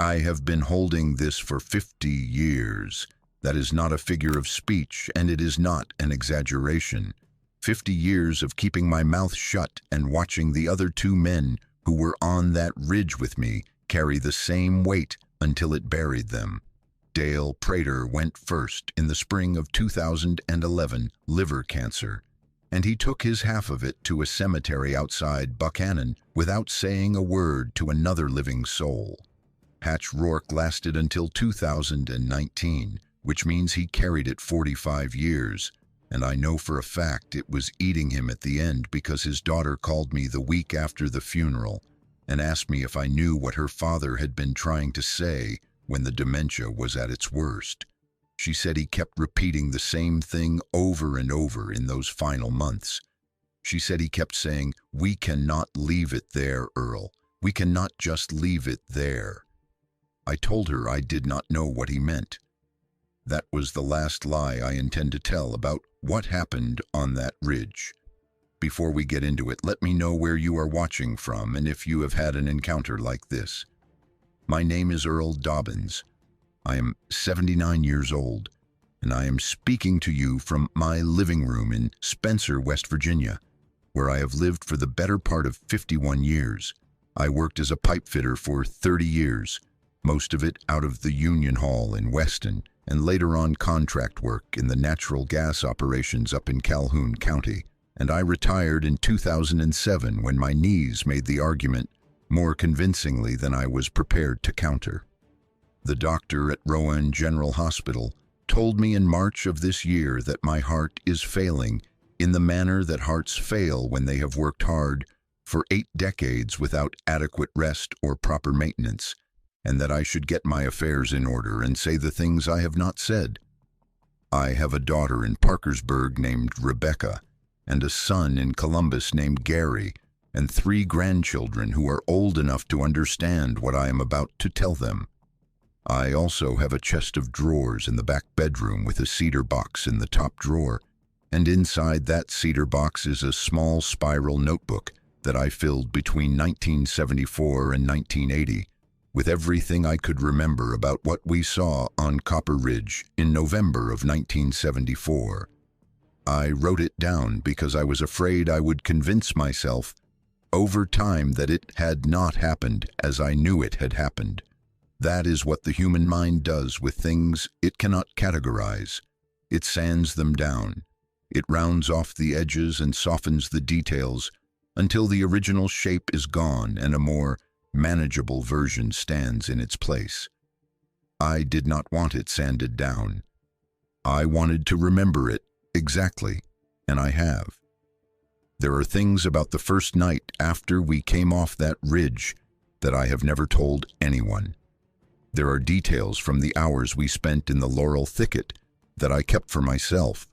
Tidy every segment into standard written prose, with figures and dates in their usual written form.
I have been holding this for 50 years. That is not a figure of speech, and it is not an exaggeration. 50 years of keeping my mouth shut and watching the other two men who were on that ridge with me carry the same weight until it buried them. Dale Prater went first in the spring of 2011, liver cancer, and he took his half of it to a cemetery outside Buchanan without saying a word to another living soul. Hatch Rourke lasted until 2019, which means he carried it 45 years, and I know for a fact it was eating him at the end because his daughter called me the week after the funeral and asked me if I knew what her father had been trying to say when the dementia was at its worst. She said he kept repeating the same thing over and over in those final months. She said he kept saying, "We cannot leave it there, Earl. We cannot just leave it there." I told her I did not know what he meant. That was the last lie I intend to tell about what happened on that ridge. Before we get into it, let me know where you are watching from and if you have had an encounter like this. My name is Earl Dobbins. I am 79 years old, and I am speaking to you from my living room in Spencer, West Virginia, where I have lived for the better part of 51 years. I worked as a pipe fitter for 30 years, most of it out of the Union Hall in Weston, and later on contract work in the natural gas operations up in Calhoun County. And I retired in 2007 when my knees made the argument more convincingly than I was prepared to counter. The doctor at Rowan General Hospital told me in March of this year that my heart is failing in the manner that hearts fail when they have worked hard for 8 decades without adequate rest or proper maintenance, and that I should get my affairs in order and say the things I have not said. I have a daughter in Parkersburg named Rebecca, and a son in Columbus named Gary, and 3 grandchildren who are old enough to understand what I am about to tell them. I also have a chest of drawers in the back bedroom with a cedar box in the top drawer, and inside that cedar box is a small spiral notebook that I filled between 1974 and 1980 with everything I could remember about what we saw on Copper Ridge in November of 1974. I wrote it down because I was afraid I would convince myself over time that it had not happened as I knew it had happened. That is what the human mind does with things it cannot categorize. It sands them down. It rounds off the edges and softens the details until the original shape is gone and a more manageable version stands in its place. I did not want it sanded down. I wanted to remember it exactly, and I have. There are things about the first night after we came off that ridge that I have never told anyone. There are details from the hours we spent in the laurel thicket that I kept for myself,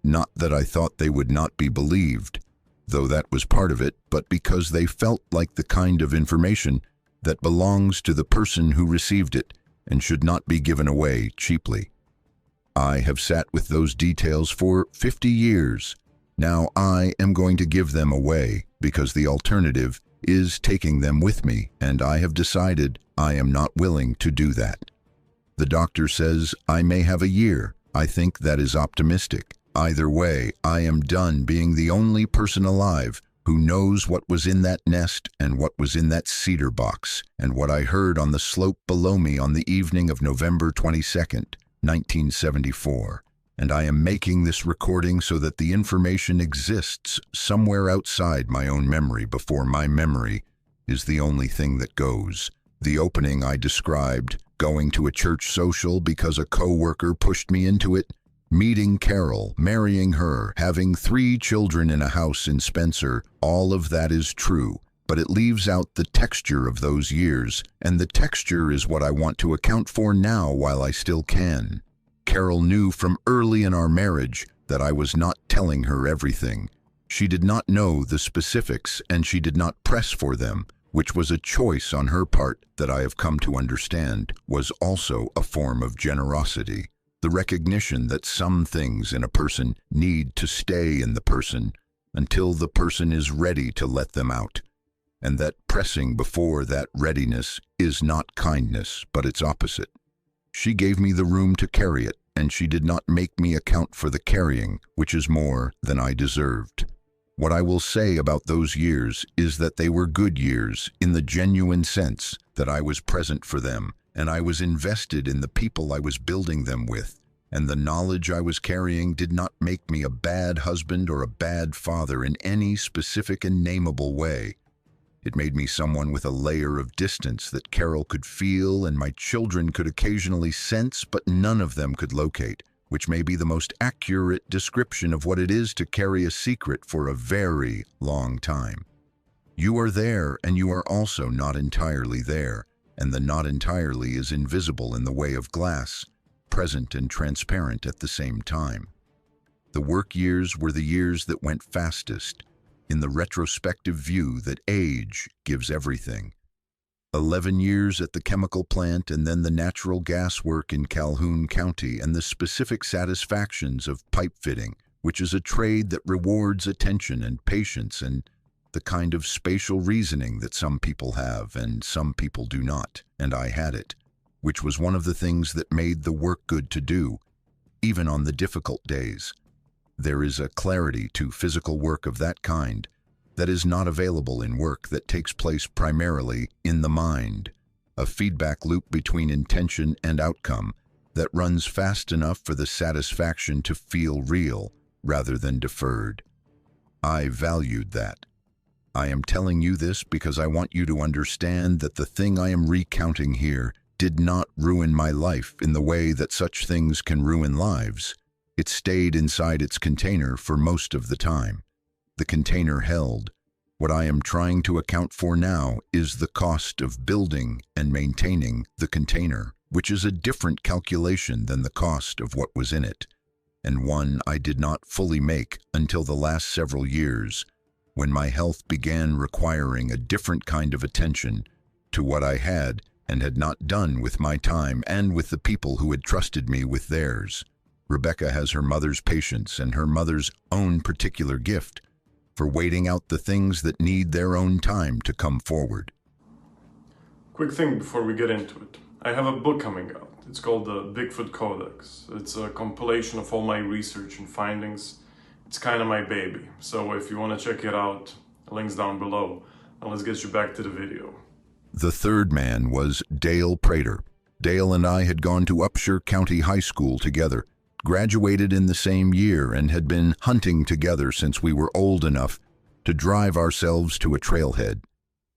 not that I thought they would not be believed, though that was part of it, but because they felt like the kind of information that belongs to the person who received it and should not be given away cheaply. I have sat with those details for 50 years. Now I am going to give them away because the alternative is taking them with me, and I have decided I am not willing to do that. The doctor says I may have a year. I think that is optimistic. Either way, I am done being the only person alive who knows what was in that nest and what was in that cedar box and what I heard on the slope below me on the evening of November 22nd, 1974. And I am making this recording so that the information exists somewhere outside my own memory before my memory is the only thing that goes. The opening I described, going to a church social because a co-worker pushed me into it, meeting Carol, marrying her, having 3 children in a house in Spencer, all of that is true, but it leaves out the texture of those years, and the texture is what I want to account for now while I still can. Carol knew from early in our marriage that I was not telling her everything. She did not know the specifics, and she did not press for them, which was a choice on her part that I have come to understand was also a form of generosity. The recognition that some things in a person need to stay in the person until the person is ready to let them out. and that pressing before that readiness is not kindness, but its opposite. She gave me the room to carry it, and she did not make me account for the carrying, which is more than I deserved. What I will say about those years is that they were good years in the genuine sense that I was present for them, and I was invested in the people I was building them with, and the knowledge I was carrying did not make me a bad husband or a bad father in any specific and nameable way. It made me someone with a layer of distance that Carol could feel and my children could occasionally sense, but none of them could locate, which may be the most accurate description of what it is to carry a secret for a very long time. You are there, and you are also not entirely there, and the not entirely is invisible in the way of glass, present and transparent at the same time. The work years were the years that went fastest, in the retrospective view that age gives everything. 11 years at the chemical plant and then the natural gas work in Calhoun County and the specific satisfactions of pipe fitting, which is a trade that rewards attention and patience and the kind of spatial reasoning that some people have and some people do not, and I had it, which was one of the things that made the work good to do, even on the difficult days. There is a clarity to physical work of that kind that is not available in work that takes place primarily in the mind, a feedback loop between intention and outcome that runs fast enough for the satisfaction to feel real rather than deferred. I valued that. I am telling you this because I want you to understand that the thing I am recounting here did not ruin my life in the way that such things can ruin lives. It stayed inside its container for most of the time. The container held. What I am trying to account for now is the cost of building and maintaining the container, which is a different calculation than the cost of what was in it, and one I did not fully make until the last several years, when my health began requiring a different kind of attention to what I had and had not done with my time and with the people who had trusted me with theirs. Rebecca has her mother's patience and her mother's own particular gift for waiting out the things that need their own time to come forward. Quick thing before we get into it. I have a book coming out. It's called the Bigfoot Codex. It's a compilation of all my research and findings. It's kind of my baby. So if you want to check it out, links down below. And let's get you back to the video. The third man was Dale Prater. Dale and I had gone to Upshur County High School together, graduated in the same year, and had been hunting together since we were old enough to drive ourselves to a trailhead.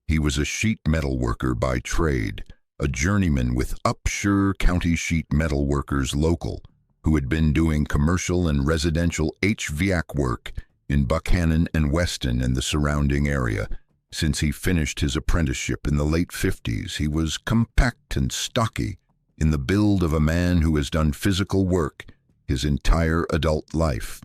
He was a sheet metal worker by trade, a journeyman with Upshur County Sheet Metal Workers Local, who had been doing commercial and residential HVAC work in Buchanan and Weston and the surrounding area. Since he finished his apprenticeship in the late 50s, he was compact and stocky, in the build of a man who has done physical work his entire adult life,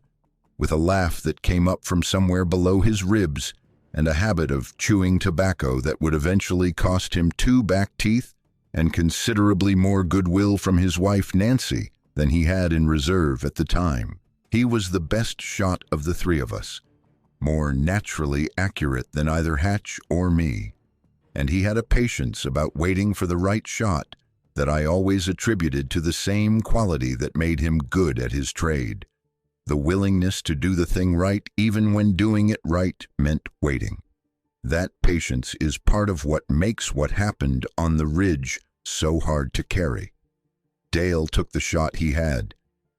with a laugh that came up from somewhere below his ribs and a habit of chewing tobacco that would eventually cost him 2 back teeth and considerably more goodwill from his wife Nancy than he had in reserve at the time. He was the best shot of the three of us, more naturally accurate than either Hatch or me, and he had a patience about waiting for the right shot that I always attributed to the same quality that made him good at his trade, the willingness to do the thing right even when doing it right meant waiting. That patience is part of what makes what happened on the ridge so hard to carry. Dale took the shot he had.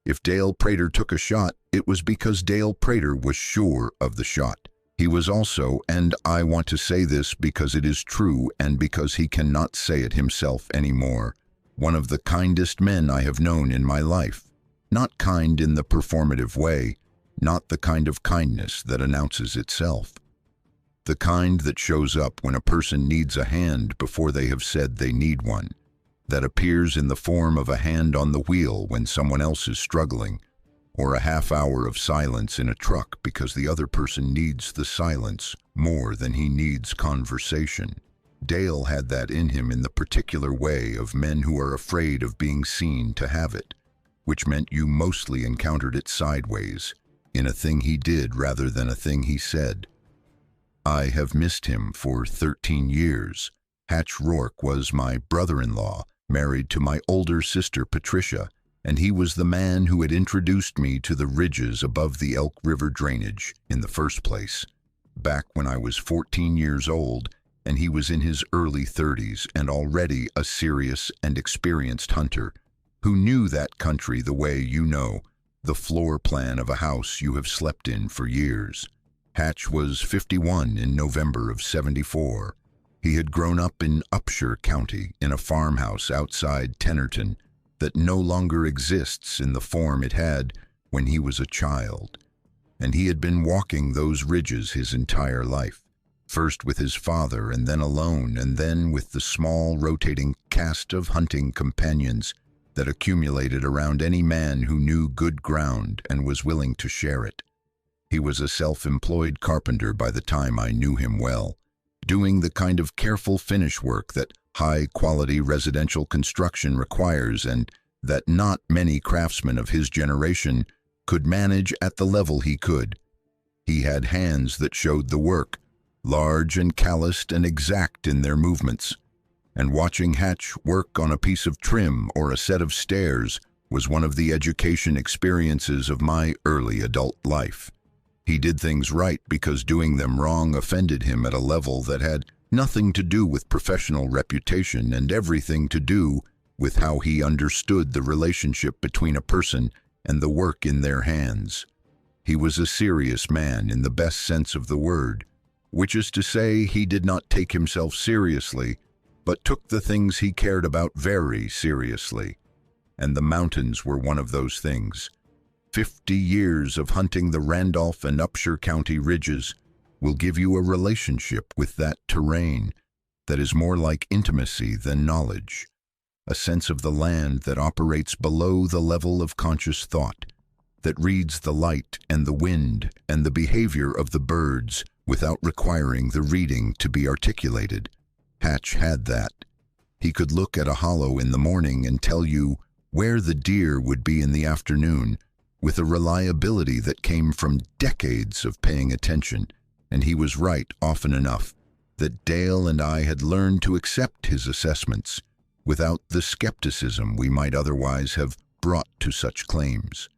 If Dale Prater took a shot, it was because Dale Prater was sure of the shot. He was also, and I want to say this because it is true and because he cannot say it himself anymore, one of the kindest men I have known in my life. Not kind in the performative way, not the kind of kindness that announces itself. The kind that shows up when a person needs a hand before they have said they need one, that appears in the form of a hand on the wheel when someone else is struggling, or a half hour of silence in a truck because the other person needs the silence more than he needs conversation. Dale had that in him in the particular way of men who are afraid of being seen to have it, which meant you mostly encountered it sideways, in a thing he did rather than a thing he said. I have missed him for 13 years. Hatch Rourke was my brother-in-law, married to my older sister Patricia, and he was the man who had introduced me to the ridges above the Elk River drainage in the first place, back when I was 14 years old, and he was in his early 30s and already a serious and experienced hunter who knew that country the way you know the floor plan of a house you have slept in for years. Hatch was 51 in November of '74. He had grown up in Upshur County in a farmhouse outside Tenerton that no longer exists in the form it had when he was a child. And he had been walking those ridges his entire life, first with his father and then alone, and then with the small rotating cast of hunting companions that accumulated around any man who knew good ground and was willing to share it. He was a self-employed carpenter by the time I knew him well, doing the kind of careful finish work that high-quality residential construction requires and that not many craftsmen of his generation could manage at the level he could. He had hands that showed the work, large and calloused and exact in their movements, and watching Hatch work on a piece of trim or a set of stairs was one of the education experiences of my early adult life. He did things right because doing them wrong offended him at a level that had nothing to do with professional reputation and everything to do with how he understood the relationship between a person and the work in their hands. He was a serious man in the best sense of the word, which is to say he did not take himself seriously, but took the things he cared about very seriously. And the mountains were one of those things. 50 years of hunting the Randolph and Upshur County ridges will give you a relationship with that terrain that is more like intimacy than knowledge, a sense of the land that operates below the level of conscious thought, that reads the light and the wind and the behavior of the birds without requiring the reading to be articulated. Hatch had that. He could look at a hollow in the morning and tell you where the deer would be in the afternoon with a reliability that came from decades of paying attention, and he was right often enough that Dale and I had learned to accept his assessments without the skepticism we might otherwise have brought to such claims.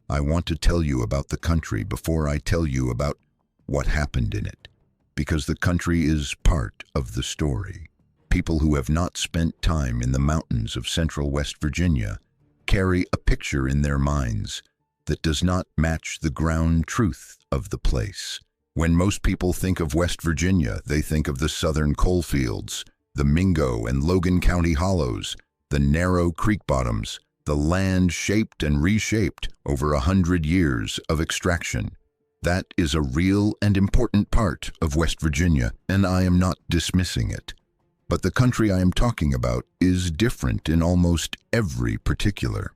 I want to tell you about the country before I tell you about what happened in it, because the country is part of the story. People who have not spent time in the mountains of central West Virginia carry a picture in their minds that does not match the ground truth of the place. When most people think of West Virginia, they think of the southern coal fields, the Mingo and Logan County hollows, the narrow creek bottoms, the land shaped and reshaped over 100 years of extraction. That is a real and important part of West Virginia, and I am not dismissing it. But the country I am talking about is different in almost every particular.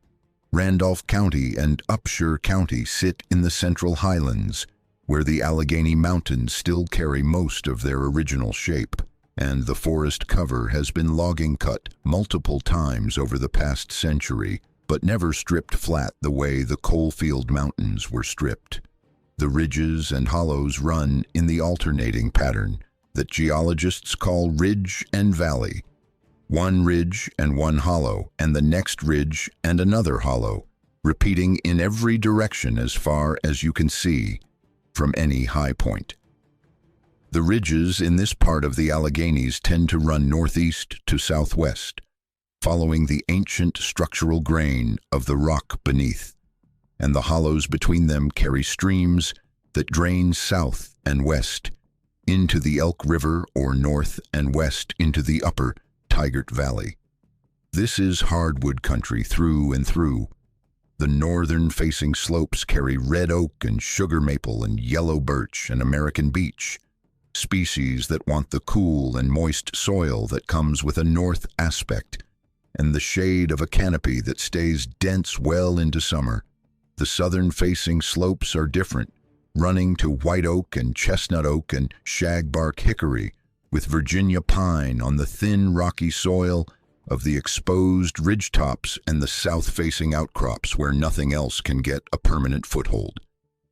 Randolph County and Upshur County sit in the central highlands, where the Allegheny Mountains still carry most of their original shape, and the forest cover has been logging cut multiple times over the past century, but never stripped flat the way the coalfield mountains were stripped. The ridges and hollows run in the alternating pattern that geologists call ridge and valley. One ridge and one hollow, and the next ridge and another hollow, repeating in every direction as far as you can see from any high point. The ridges in this part of the Alleghenies tend to run northeast to southwest, following the ancient structural grain of the rock beneath, and the hollows between them carry streams that drain south and west into the Elk River or north and west into the upper Tigert Valley. This is hardwood country through and through. The northern-facing slopes carry red oak and sugar maple and yellow birch and American beech, species that want the cool and moist soil that comes with a north aspect and the shade of a canopy that stays dense well into summer. The southern-facing slopes are different, running to white oak and chestnut oak and shagbark hickory, with Virginia pine on the thin rocky soil of the exposed ridgetops and the south-facing outcrops where nothing else can get a permanent foothold.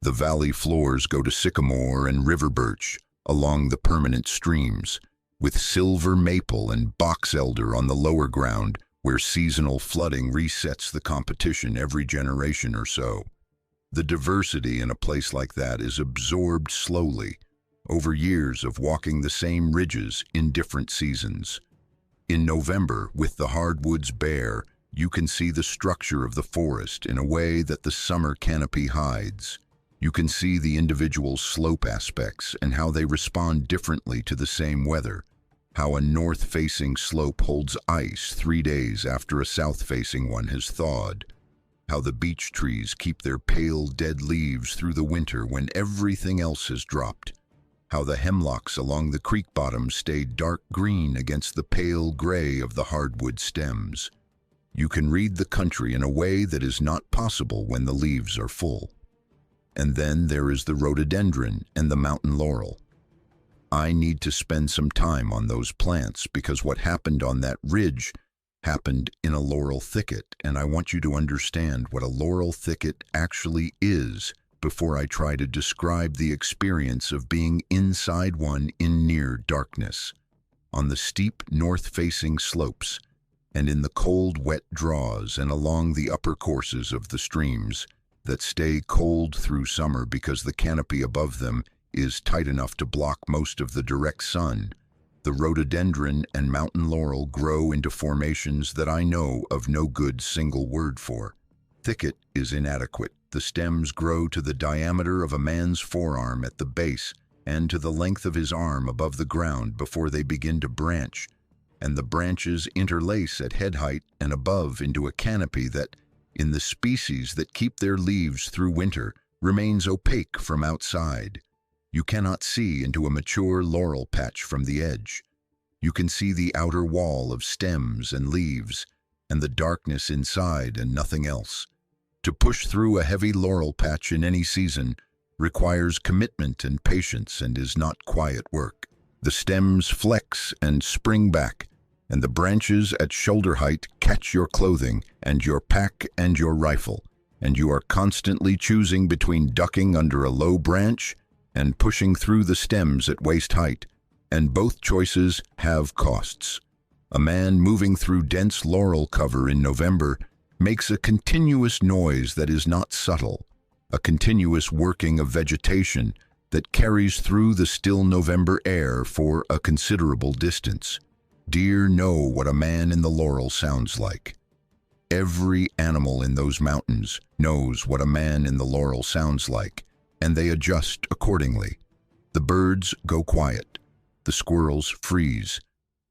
The valley floors go to sycamore and river birch, along the permanent streams, with silver maple and box elder on the lower ground where seasonal flooding resets the competition every generation or so. The diversity in a place like that is absorbed slowly, over years of walking the same ridges in different seasons. In November, with the hardwoods bare, you can see the structure of the forest in a way that the summer canopy hides. You can see the individual slope aspects and how they respond differently to the same weather. How a north-facing slope holds ice 3 days after a south-facing one has thawed. How the beech trees keep their pale dead leaves through the winter when everything else has dropped. How the hemlocks along the creek bottom stay dark green against the pale gray of the hardwood stems. You can read the country in a way that is not possible when the leaves are full. And then there is the rhododendron and the mountain laurel. I need to spend some time on those plants because what happened on that ridge happened in a laurel thicket, and I want you to understand what a laurel thicket actually is before I try to describe the experience of being inside one in near darkness. On the steep north-facing slopes, and in the cold, wet draws and along the upper courses of the streams that stay cold through summer because the canopy above them is tight enough to block most of the direct sun, the rhododendron and mountain laurel grow into formations that I know of no good single word for. Thicket is inadequate. The stems grow to the diameter of a man's forearm at the base and to the length of his arm above the ground before they begin to branch, and the branches interlace at head height and above into a canopy that, in the species that keep their leaves through winter, remains opaque from outside. You cannot see into a mature laurel patch from the edge. You can see the outer wall of stems and leaves, and the darkness inside and nothing else. To push through a heavy laurel patch in any season requires commitment and patience and is not quiet work. The stems flex and spring back, and the branches at shoulder height catch your clothing and your pack and your rifle, and you are constantly choosing between ducking under a low branch and pushing through the stems at waist height, and both choices have costs. A man moving through dense laurel cover in November makes a continuous noise that is not subtle, a continuous working of vegetation that carries through the still November air for a considerable distance. Deer know what a man in the laurel sounds like. Every animal in those mountains knows what a man in the laurel sounds like, and they adjust accordingly. The birds go quiet. The squirrels freeze.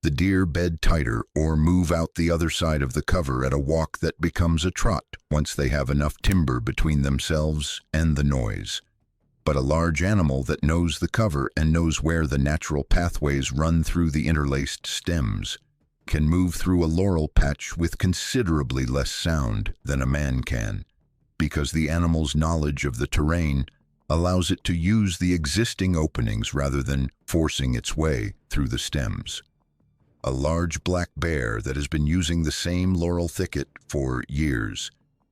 The deer bed tighter or move out the other side of the cover at a walk that becomes a trot once they have enough timber between themselves and the noise. But a large animal that knows the cover and knows where the natural pathways run through the interlaced stems can move through a laurel patch with considerably less sound than a man can, because the animal's knowledge of the terrain allows it to use the existing openings rather than forcing its way through the stems. A large black bear that has been using the same laurel thicket for years,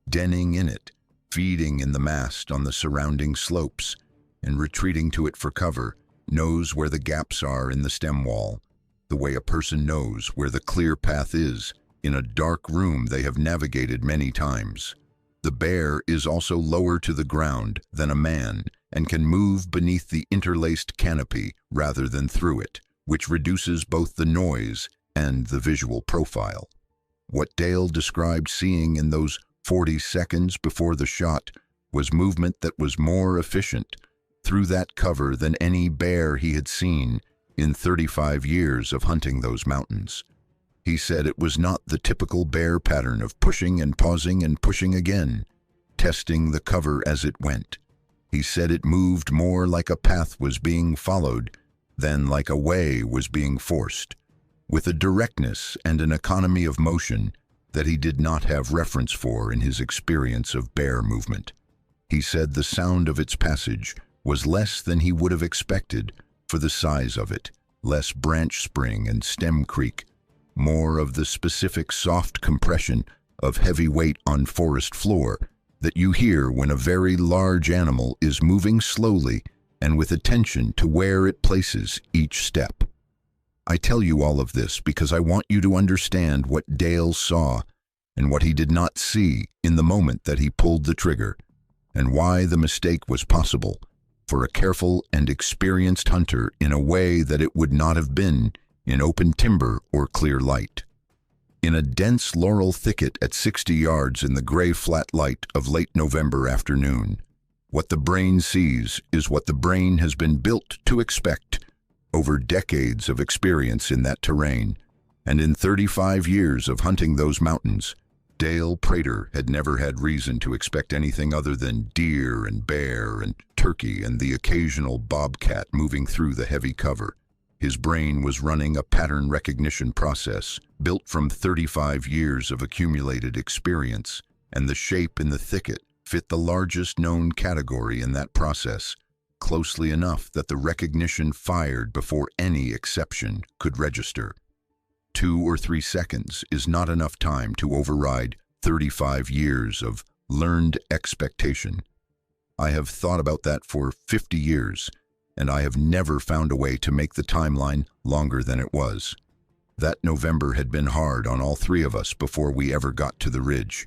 denning in it, feeding in the mast on the surrounding slopes, and retreating to it for cover, knows where the gaps are in the stem wall, the way a person knows where the clear path is in a dark room they have navigated many times. The bear is also lower to the ground than a man and can move beneath the interlaced canopy rather than through it, which reduces both the noise and the visual profile. What Dale described seeing in those 40 seconds before the shot was movement that was more efficient through that cover than any bear he had seen in 35 years of hunting those mountains. He said it was not the typical bear pattern of pushing and pausing and pushing again, testing the cover as it went. He said it moved more like a path was being followed than like a way was being forced, with a directness and an economy of motion that he did not have reference for in his experience of bear movement. He said the sound of its passage was less than he would have expected for the size of it, less branch spring and stem creak, more of the specific soft compression of heavy weight on forest floor that you hear when a very large animal is moving slowly and with attention to where it places each step. I tell you all of this because I want you to understand what Dale saw and what he did not see in the moment that he pulled the trigger, and why the mistake was possible for a careful and experienced hunter in a way that it would not have been in open timber or clear light. In a dense laurel thicket at 60 yards in the gray flat light of late November afternoon, what the brain sees is what the brain has been built to expect over decades of experience in that terrain, and in 35 years of hunting those mountains, Dale Prater had never had reason to expect anything other than deer and bear and turkey and the occasional bobcat moving through the heavy cover. His brain was running a pattern recognition process built from 35 years of accumulated experience, and the shape in the thicket fit the largest known category in that process, closely enough that the recognition fired before any exception could register. 2 or 3 seconds is not enough time to override 35 years of learned expectation. I have thought about that for 50 years, and I have never found a way to make the timeline longer than it was. That November had been hard on all 3 of us before we ever got to the ridge.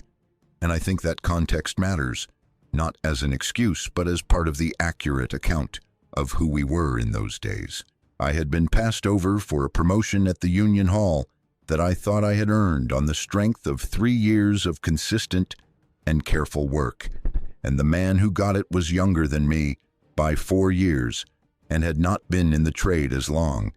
And I think that context matters, not as an excuse, but as part of the accurate account of who we were in those days. I had been passed over for a promotion at the Union Hall that I thought I had earned on the strength of 3 years of consistent and careful work, and the man who got it was younger than me by 4 years and had not been in the trade as long,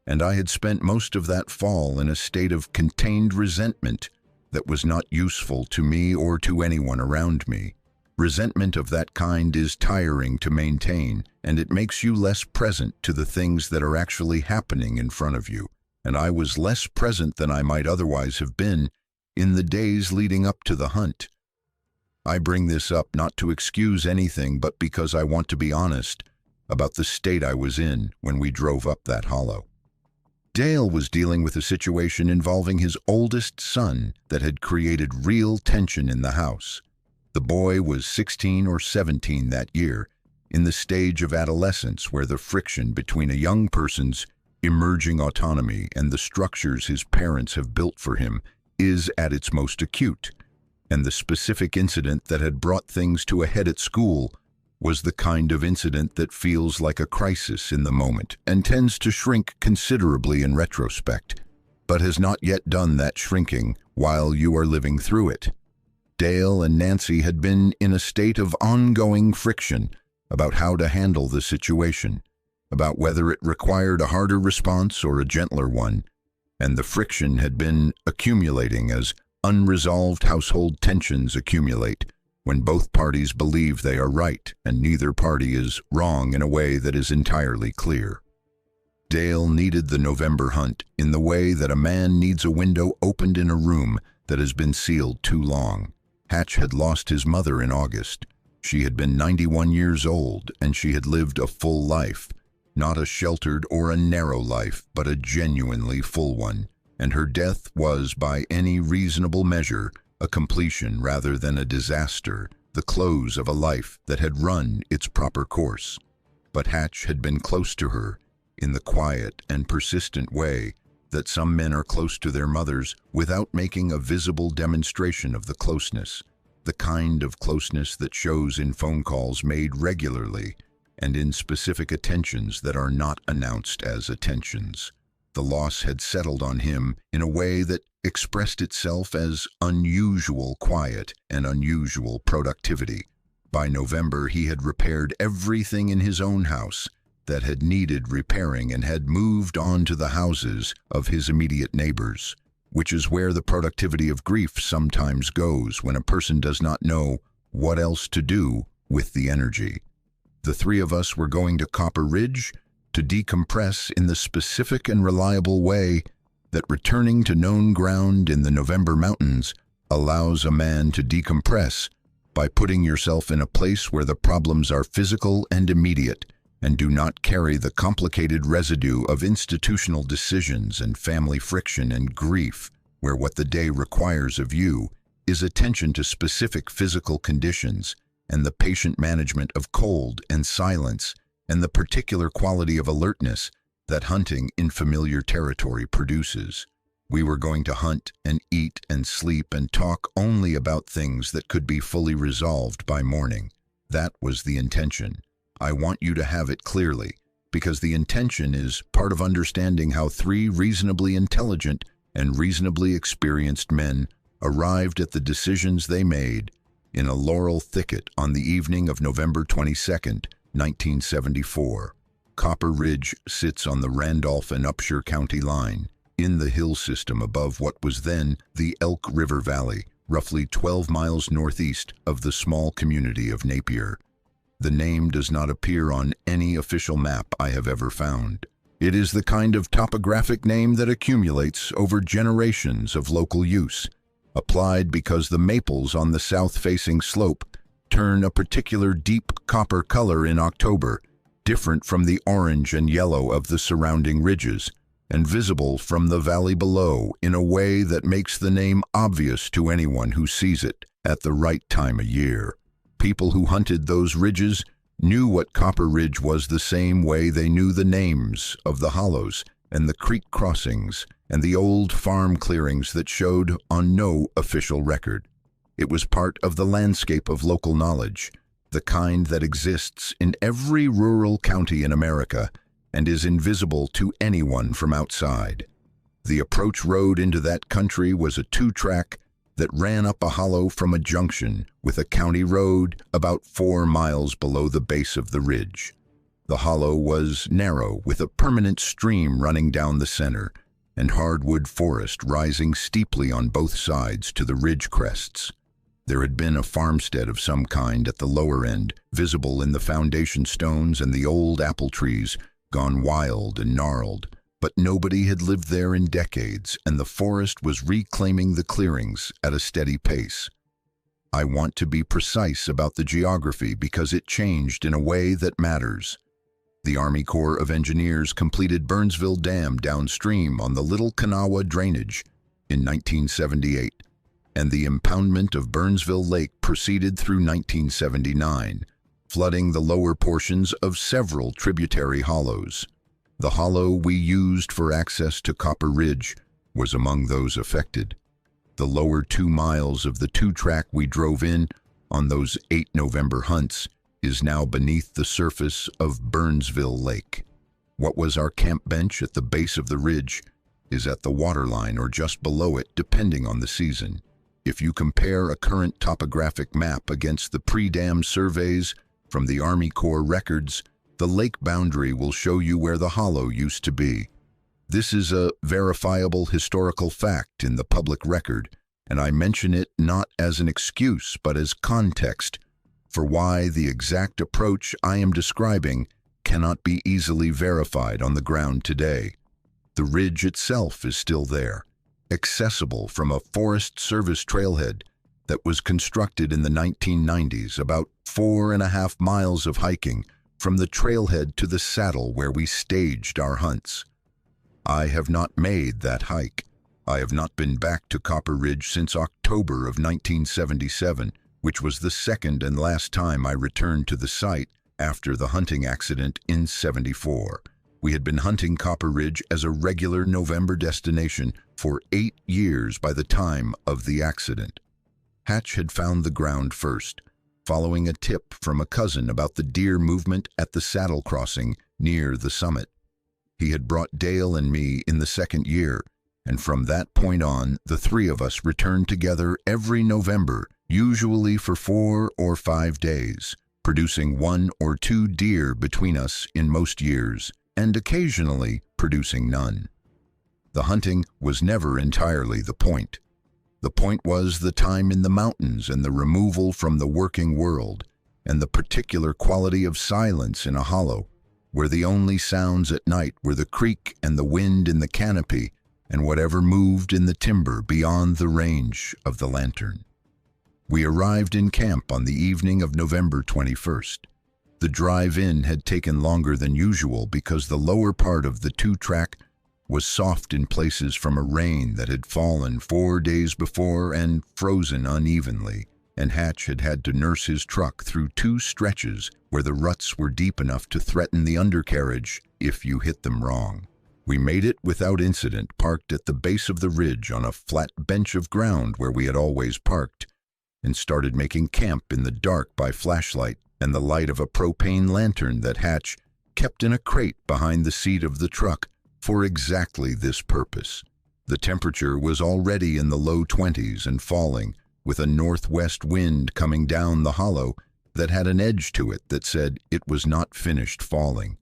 and I had spent most of that fall in a state of contained resentment that was not useful to me or to anyone around me. Resentment of that kind is tiring to maintain, and it makes you less present to the things that are actually happening in front of you. And I was less present than I might otherwise have been in the days leading up to the hunt. I bring this up not to excuse anything, but because I want to be honest about the state I was in when we drove up that hollow. Dale was dealing with a situation involving his oldest son that had created real tension in the house. The boy was 16 or 17 that year, in the stage of adolescence where the friction between a young person's emerging autonomy and the structures his parents have built for him is at its most acute. And the specific incident that had brought things to a head at school was the kind of incident that feels like a crisis in the moment and tends to shrink considerably in retrospect, but has not yet done that shrinking while you are living through it. Dale and Nancy had been in a state of ongoing friction about how to handle the situation, about whether it required a harder response or a gentler one, and the friction had been accumulating as unresolved household tensions accumulate when both parties believe they are right and neither party is wrong in a way that is entirely clear. Dale needed the November hunt in the way that a man needs a window opened in a room that has been sealed too long. Hatch had lost his mother in August. She had been 91 years old, and she had lived a full life, not a sheltered or a narrow life, but a genuinely full one, and her death was, by any reasonable measure, a completion rather than a disaster, the close of a life that had run its proper course. But Hatch had been close to her in the quiet and persistent way that some men are close to their mothers without making a visible demonstration of the closeness, the kind of closeness that shows in phone calls made regularly and in specific attentions that are not announced as attentions. The loss had settled on him in a way that expressed itself as unusual quiet and unusual productivity. By November, he had repaired everything in his own house that had needed repairing and had moved on to the houses of his immediate neighbors, which is where the productivity of grief sometimes goes when a person does not know what else to do with the energy. The 3 of us were going to Copper Ridge to decompress in the specific and reliable way that returning to known ground in the November mountains allows a man to decompress by putting yourself in a place where the problems are physical and immediate and do not carry the complicated residue of institutional decisions and family friction and grief, where what the day requires of you is attention to specific physical conditions and the patient management of cold and silence and the particular quality of alertness that hunting in familiar territory produces. We were going to hunt and eat and sleep and talk only about things that could be fully resolved by morning. That was the intention. I want you to have it clearly, because the intention is part of understanding how three reasonably intelligent and reasonably experienced men arrived at the decisions they made in a laurel thicket on the evening of November 22nd, 1974. Copper Ridge sits on the Randolph and Upshur County line, in the hill system above what was then the Elk River Valley, roughly 12 miles northeast of the small community of Napier. The name does not appear on any official map I have ever found. It is the kind of topographic name that accumulates over generations of local use, applied because the maples on the south-facing slope turn a particular deep copper color in October, different from the orange and yellow of the surrounding ridges, and visible from the valley below in a way that makes the name obvious to anyone who sees it at the right time of year. People who hunted those ridges knew what Copper Ridge was the same way they knew the names of the hollows and the creek crossings and the old farm clearings that showed on no official record. It was part of the landscape of local knowledge, the kind that exists in every rural county in America and is invisible to anyone from outside. The approach road into that country was a two-track that ran up a hollow from a junction with a county road about 4 miles below the base of the ridge. The hollow was narrow, with a permanent stream running down the center, and hardwood forest rising steeply on both sides to the ridge crests. There had been a farmstead of some kind at the lower end, visible in the foundation stones and the old apple trees, gone wild and gnarled, but nobody had lived there in decades, and the forest was reclaiming the clearings at a steady pace. I want to be precise about the geography because it changed in a way that matters. The Army Corps of Engineers completed Burnsville Dam downstream on the Little Kanawha drainage in 1978, and the impoundment of Burnsville Lake proceeded through 1979, flooding the lower portions of several tributary hollows. The hollow we used for access to Copper Ridge was among those affected. The lower 2 miles of the two-track we drove in on those 8 November hunts is now beneath the surface of Burnsville Lake. What was our camp bench at the base of the ridge is at the waterline or just below it, depending on the season. If you compare a current topographic map against the pre-dam surveys from the Army Corps records, the lake boundary will show you where the hollow used to be. This is a verifiable historical fact in the public record, and I mention it not as an excuse but as context for why the exact approach I am describing cannot be easily verified on the ground today. The ridge itself is still there, accessible from a Forest Service trailhead that was constructed in the 1990s, about 4.5 miles of hiking from the trailhead to the saddle where we staged our hunts. I have not made that hike. I have not been back to Copper Ridge since October of 1977, which was the second and last time I returned to the site after the hunting accident in '74. We had been hunting Copper Ridge as a regular November destination for 8 years by the time of the accident. Hatch had found the ground first, following a tip from a cousin about the deer movement at the saddle crossing near the summit. He had brought Dale and me in the second year, and from that point on, the three of us returned together every November, usually for 4 or 5 days, producing 1 or 2 deer between us in most years, and occasionally producing none. The hunting was never entirely the point. The point was the time in the mountains and the removal from the working world, and the particular quality of silence in a hollow, where the only sounds at night were the creek and the wind in the canopy and whatever moved in the timber beyond the range of the lantern. We arrived in camp on the evening of November 21st. The drive-in had taken longer than usual because the lower part of the 2-track was soft in places from a rain that had fallen 4 days before and frozen unevenly. and Hatch had had to nurse his truck through 2 stretches where the ruts were deep enough to threaten the undercarriage if you hit them wrong. We made it without incident, parked at the base of the ridge on a flat bench of ground where we had always parked, and started making camp in the dark by flashlight and the light of a propane lantern that Hatch kept in a crate behind the seat of the truck for exactly this purpose. The temperature was already in the low 20s and falling, with a northwest wind coming down the hollow that had an edge to it that said it was not finished falling.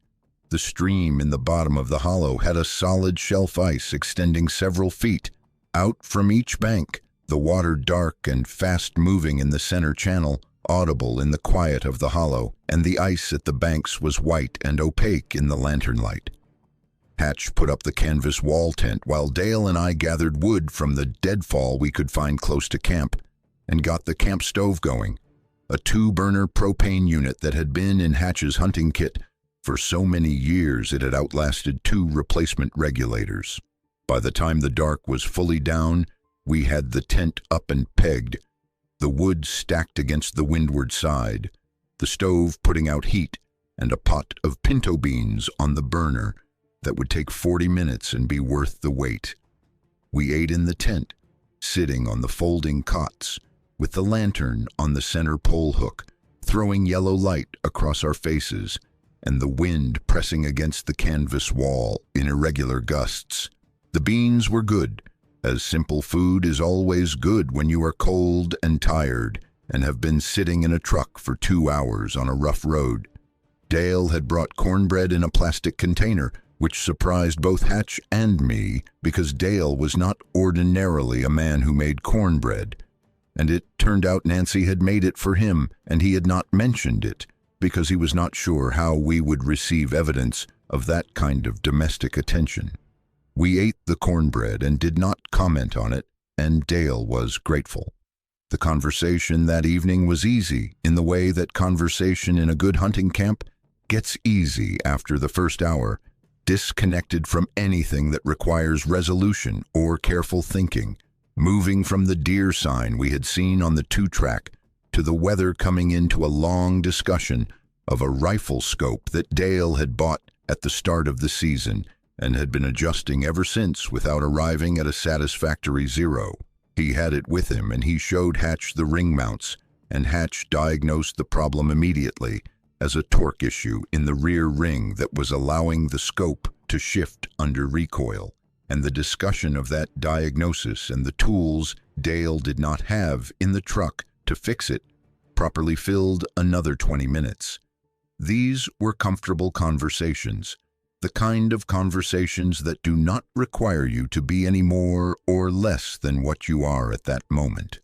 The stream in the bottom of the hollow had a solid shelf ice extending several feet out from each bank, the water dark and fast-moving in the center channel, audible in the quiet of the hollow, and the ice at the banks was white and opaque in the lantern light. Hatch put up the canvas wall tent while Dale and I gathered wood from the deadfall we could find close to camp and got the camp stove going, a 2-burner propane unit that had been in Hatch's hunting kit for so many years it had outlasted 2 replacement regulators. By the time the dark was fully down, we had the tent up and pegged, the wood stacked against the windward side, the stove putting out heat, and a pot of pinto beans on the burner that would take 40 minutes and be worth the wait. We ate in the tent, sitting on the folding cots, with the lantern on the center pole hook, throwing yellow light across our faces, and the wind pressing against the canvas wall in irregular gusts. The beans were good, as simple food is always good when you are cold and tired and have been sitting in a truck for 2 hours on a rough road. Dale had brought cornbread in a plastic container, which surprised both Hatch and me because Dale was not ordinarily a man who made cornbread, and it turned out Nancy had made it for him and he had not mentioned it because he was not sure how we would receive evidence of that kind of domestic attention. We ate the cornbread and did not comment on it, and Dale was grateful. The conversation that evening was easy in the way that conversation in a good hunting camp gets easy after the first hour, disconnected from anything that requires resolution or careful thinking, moving from the deer sign we had seen on the 2-track to the weather coming into a long discussion of a rifle scope that Dale had bought at the start of the season and had been adjusting ever since without arriving at a satisfactory 0. He had it with him and he showed Hatch the ring mounts, and Hatch diagnosed the problem immediately as a torque issue in the rear ring that was allowing the scope to shift under recoil, and the discussion of that diagnosis and the tools Dale did not have in the truck to fix it properly filled another 20 minutes. These were comfortable conversations, the kind of conversations that do not require you to be any more or less than what you are at that moment.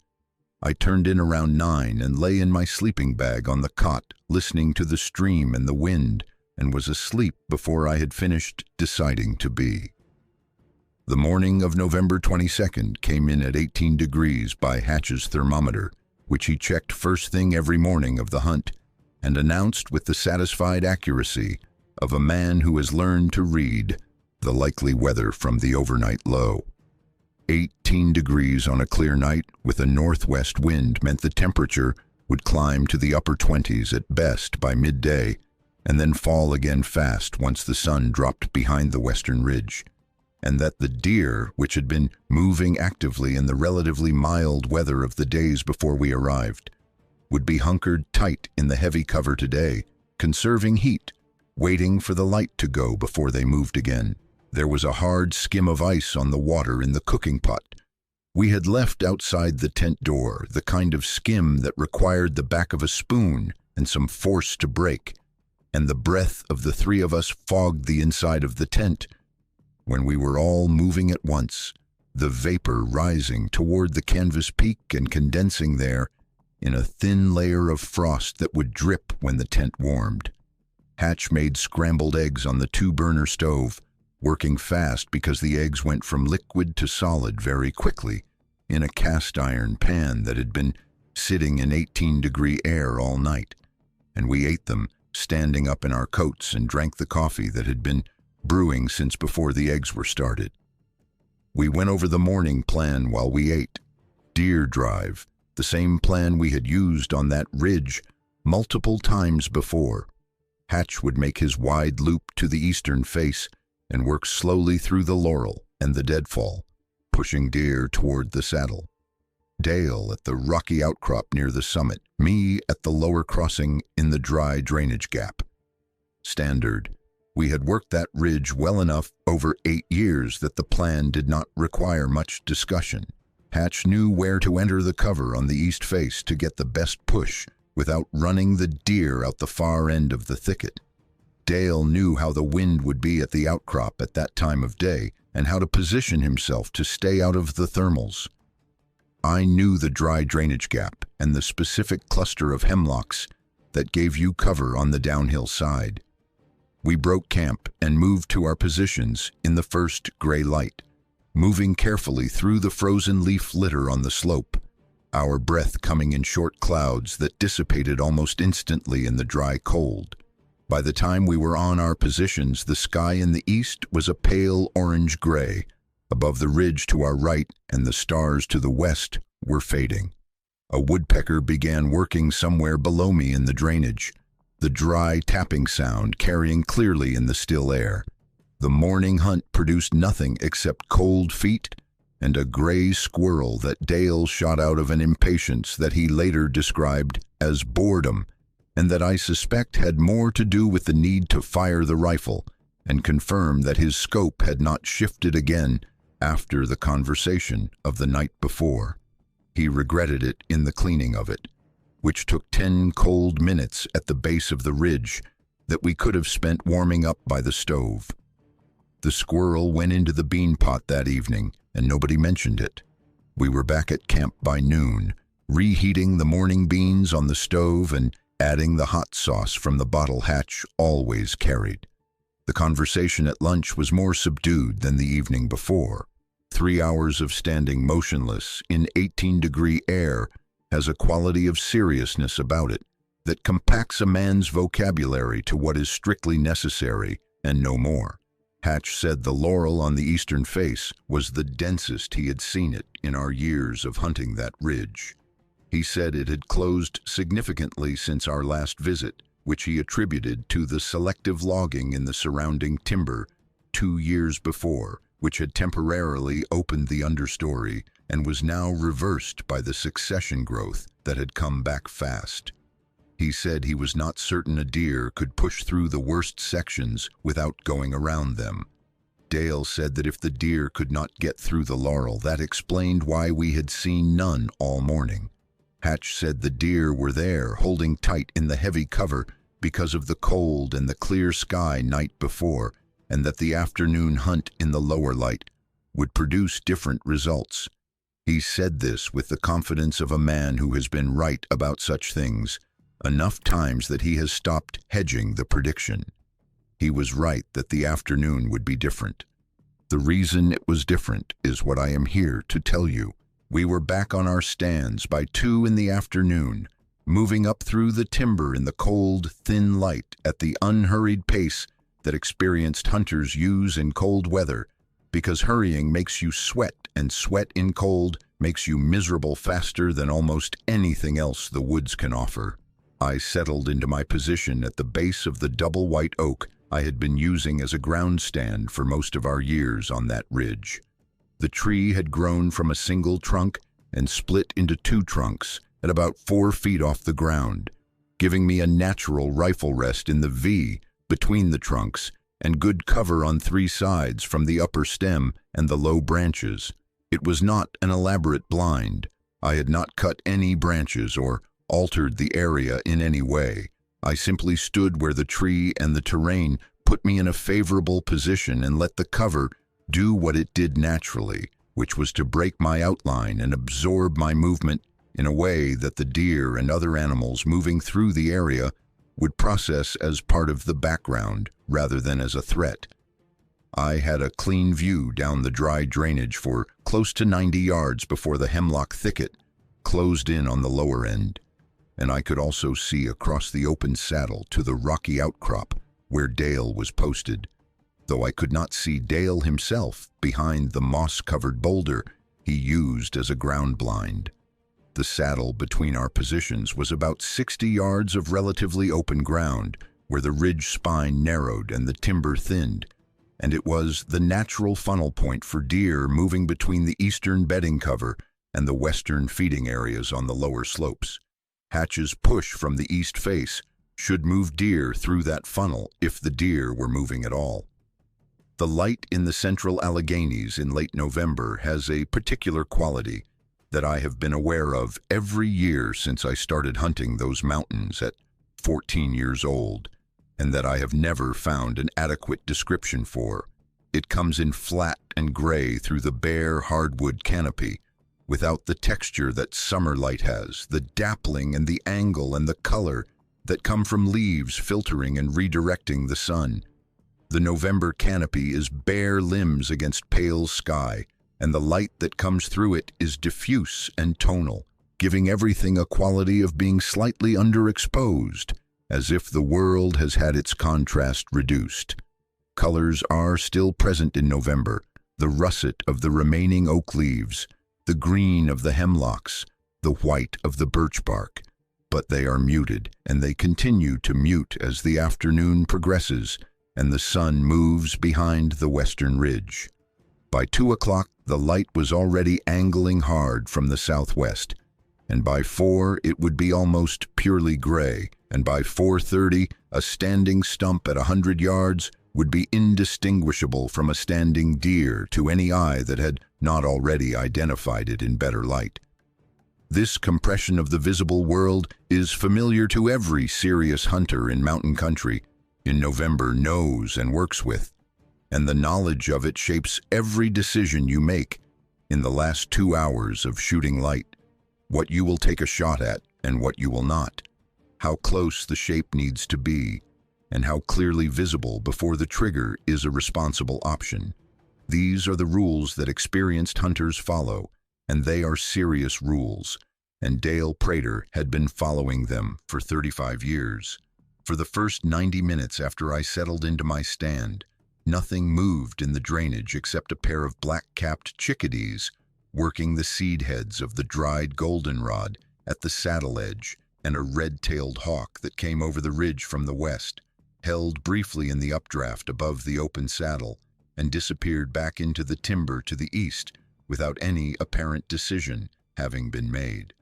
I turned in around 9 and lay in my sleeping bag on the cot, listening to the stream and the wind, and was asleep before I had finished deciding to be. The morning of November 22nd came in at 18 degrees by Hatch's thermometer, which he checked first thing every morning of the hunt, and announced with the satisfied accuracy of a man who has learned to read the likely weather from the overnight low. 18 degrees on a clear night with a northwest wind meant the temperature would climb to the upper 20s at best by midday, and then fall again fast once the sun dropped behind the western ridge, and that the deer, which had been moving actively in the relatively mild weather of the days before we arrived, would be hunkered tight in the heavy cover today, conserving heat, waiting for the light to go before they moved again. There was a hard skim of ice on the water in the cooking pot. We had left outside the tent door the kind of skim that required the back of a spoon and some force to break, and the breath of the 3 of us fogged the inside of the tent. When we were all moving at once, the vapor rising toward the canvas peak and condensing there in a thin layer of frost that would drip when the tent warmed. Hatch made scrambled eggs on the 2-burner stove, working fast because the eggs went from liquid to solid very quickly in a cast iron pan that had been sitting in 18-degree air all night, and we ate them standing up in our coats and drank the coffee that had been brewing since before the eggs were started. We went over the morning plan while we ate. Deer drive, the same plan we had used on that ridge multiple times before. Hatch would make his wide loop to the eastern face and work slowly through the laurel and the deadfall, pushing deer toward the saddle. Dale at the rocky outcrop near the summit, me at the lower crossing in the dry drainage gap. Standard. We had worked that ridge well enough over 8 years that the plan did not require much discussion. Hatch knew where to enter the cover on the east face to get the best push without running the deer out the far end of the thicket. Dale knew how the wind would be at the outcrop at that time of day and how to position himself to stay out of the thermals. I knew the dry drainage gap and the specific cluster of hemlocks that gave you cover on the downhill side. We broke camp and moved to our positions in the first gray light, moving carefully through the frozen leaf litter on the slope, our breath coming in short clouds that dissipated almost instantly in the dry cold. By the time we were on our positions, the sky in the east was a pale orange-gray. Above the ridge to our right and the stars to the west were fading. A woodpecker began working somewhere below me in the drainage, the dry tapping sound carrying clearly in the still air. The morning hunt produced nothing except cold feet and a gray squirrel that Dale shot out of an impatience that he later described as boredom, and that I suspect had more to do with the need to fire the rifle and confirm that his scope had not shifted again after the conversation of the night before. He regretted it in the cleaning of it, which took 10 cold minutes at the base of the ridge that we could have spent warming up by the stove. The squirrel went into the bean pot that evening, and nobody mentioned it. We were back at camp by noon, reheating the morning beans on the stove and adding the hot sauce from the bottle Hatch always carried. The conversation at lunch was more subdued than the evening before. 3 hours of standing motionless in 18-degree air has a quality of seriousness about it that compacts a man's vocabulary to what is strictly necessary and no more. Hatch said the laurel on the eastern face was the densest he had seen it in our years of hunting that ridge. He said it had closed significantly since our last visit, which he attributed to the selective logging in the surrounding timber 2 years before, which had temporarily opened the understory and was now reversed by the succession growth that had come back fast. He said he was not certain a deer could push through the worst sections without going around them. Dale said that if the deer could not get through the laurel, that explained why we had seen none all morning. Hatch said the deer were there, holding tight in the heavy cover because of the cold and the clear sky night before, and that the afternoon hunt in the lower light would produce different results. He said this with the confidence of a man who has been right about such things enough times that he has stopped hedging the prediction. He was right that the afternoon would be different. The reason it was different is what I am here to tell you. We were back on our stands by 2 in the afternoon, moving up through the timber in the cold, thin light at the unhurried pace that experienced hunters use in cold weather, because hurrying makes you sweat, and sweat in cold makes you miserable faster than almost anything else the woods can offer. I settled into my position at the base of the double white oak I had been using as a ground stand for most of our years on that ridge. The tree had grown from a single trunk and split into 2 trunks at about 4 feet off the ground, giving me a natural rifle rest in the V between the trunks and good cover on 3 sides from the upper stem and the low branches. It was not an elaborate blind. I had not cut any branches or altered the area in any way. I simply stood where the tree and the terrain put me in a favorable position and let the cover do what it did naturally, which was to break my outline and absorb my movement in a way that the deer and other animals moving through the area would process as part of the background rather than as a threat. I had a clean view down the dry drainage for close to 90 yards before the hemlock thicket closed in on the lower end, and I could also see across the open saddle to the rocky outcrop where Dale was posted, though I could not see Dale himself behind the moss-covered boulder he used as a ground blind. The saddle between our positions was about 60 yards of relatively open ground, where the ridge spine narrowed and the timber thinned, and it was the natural funnel point for deer moving between the eastern bedding cover and the western feeding areas on the lower slopes. Hatch's push from the east face should move deer through that funnel if the deer were moving at all. The light in the central Alleghenies in late November has a particular quality that I have been aware of every year since I started hunting those mountains at 14 years old, and that I have never found an adequate description for. It comes in flat and gray through the bare hardwood canopy, without the texture that summer light has, the dappling and the angle and the color that come from leaves filtering and redirecting the sun. The November canopy is bare limbs against pale sky, and the light that comes through it is diffuse and tonal, giving everything a quality of being slightly underexposed, as if the world has had its contrast reduced. Colors are still present in November, the russet of the remaining oak leaves, the green of the hemlocks, the white of the birch bark, but they are muted, and they continue to mute as the afternoon progresses and the sun moves behind the western ridge. By 2 o'clock, the light was already angling hard from the southwest, and by 4 it would be almost purely gray, and by 4:30 a standing stump at 100 yards would be indistinguishable from a standing deer to any eye that had not already identified it in better light. This compression of the visible world is familiar to every serious hunter in mountain country in November knows and works with, and the knowledge of it shapes every decision you make in the last 2 hours of shooting light, what you will take a shot at and what you will not, how close the shape needs to be, and how clearly visible before the trigger is a responsible option. These are the rules that experienced hunters follow, and they are serious rules, and Dale Prater had been following them for 35 years. For the first 90 minutes after I settled into my stand, nothing moved in the drainage except a pair of black-capped chickadees working the seed heads of the dried goldenrod at the saddle edge, and a red-tailed hawk that came over the ridge from the west, held briefly in the updraft above the open saddle, and disappeared back into the timber to the east without any apparent decision having been made.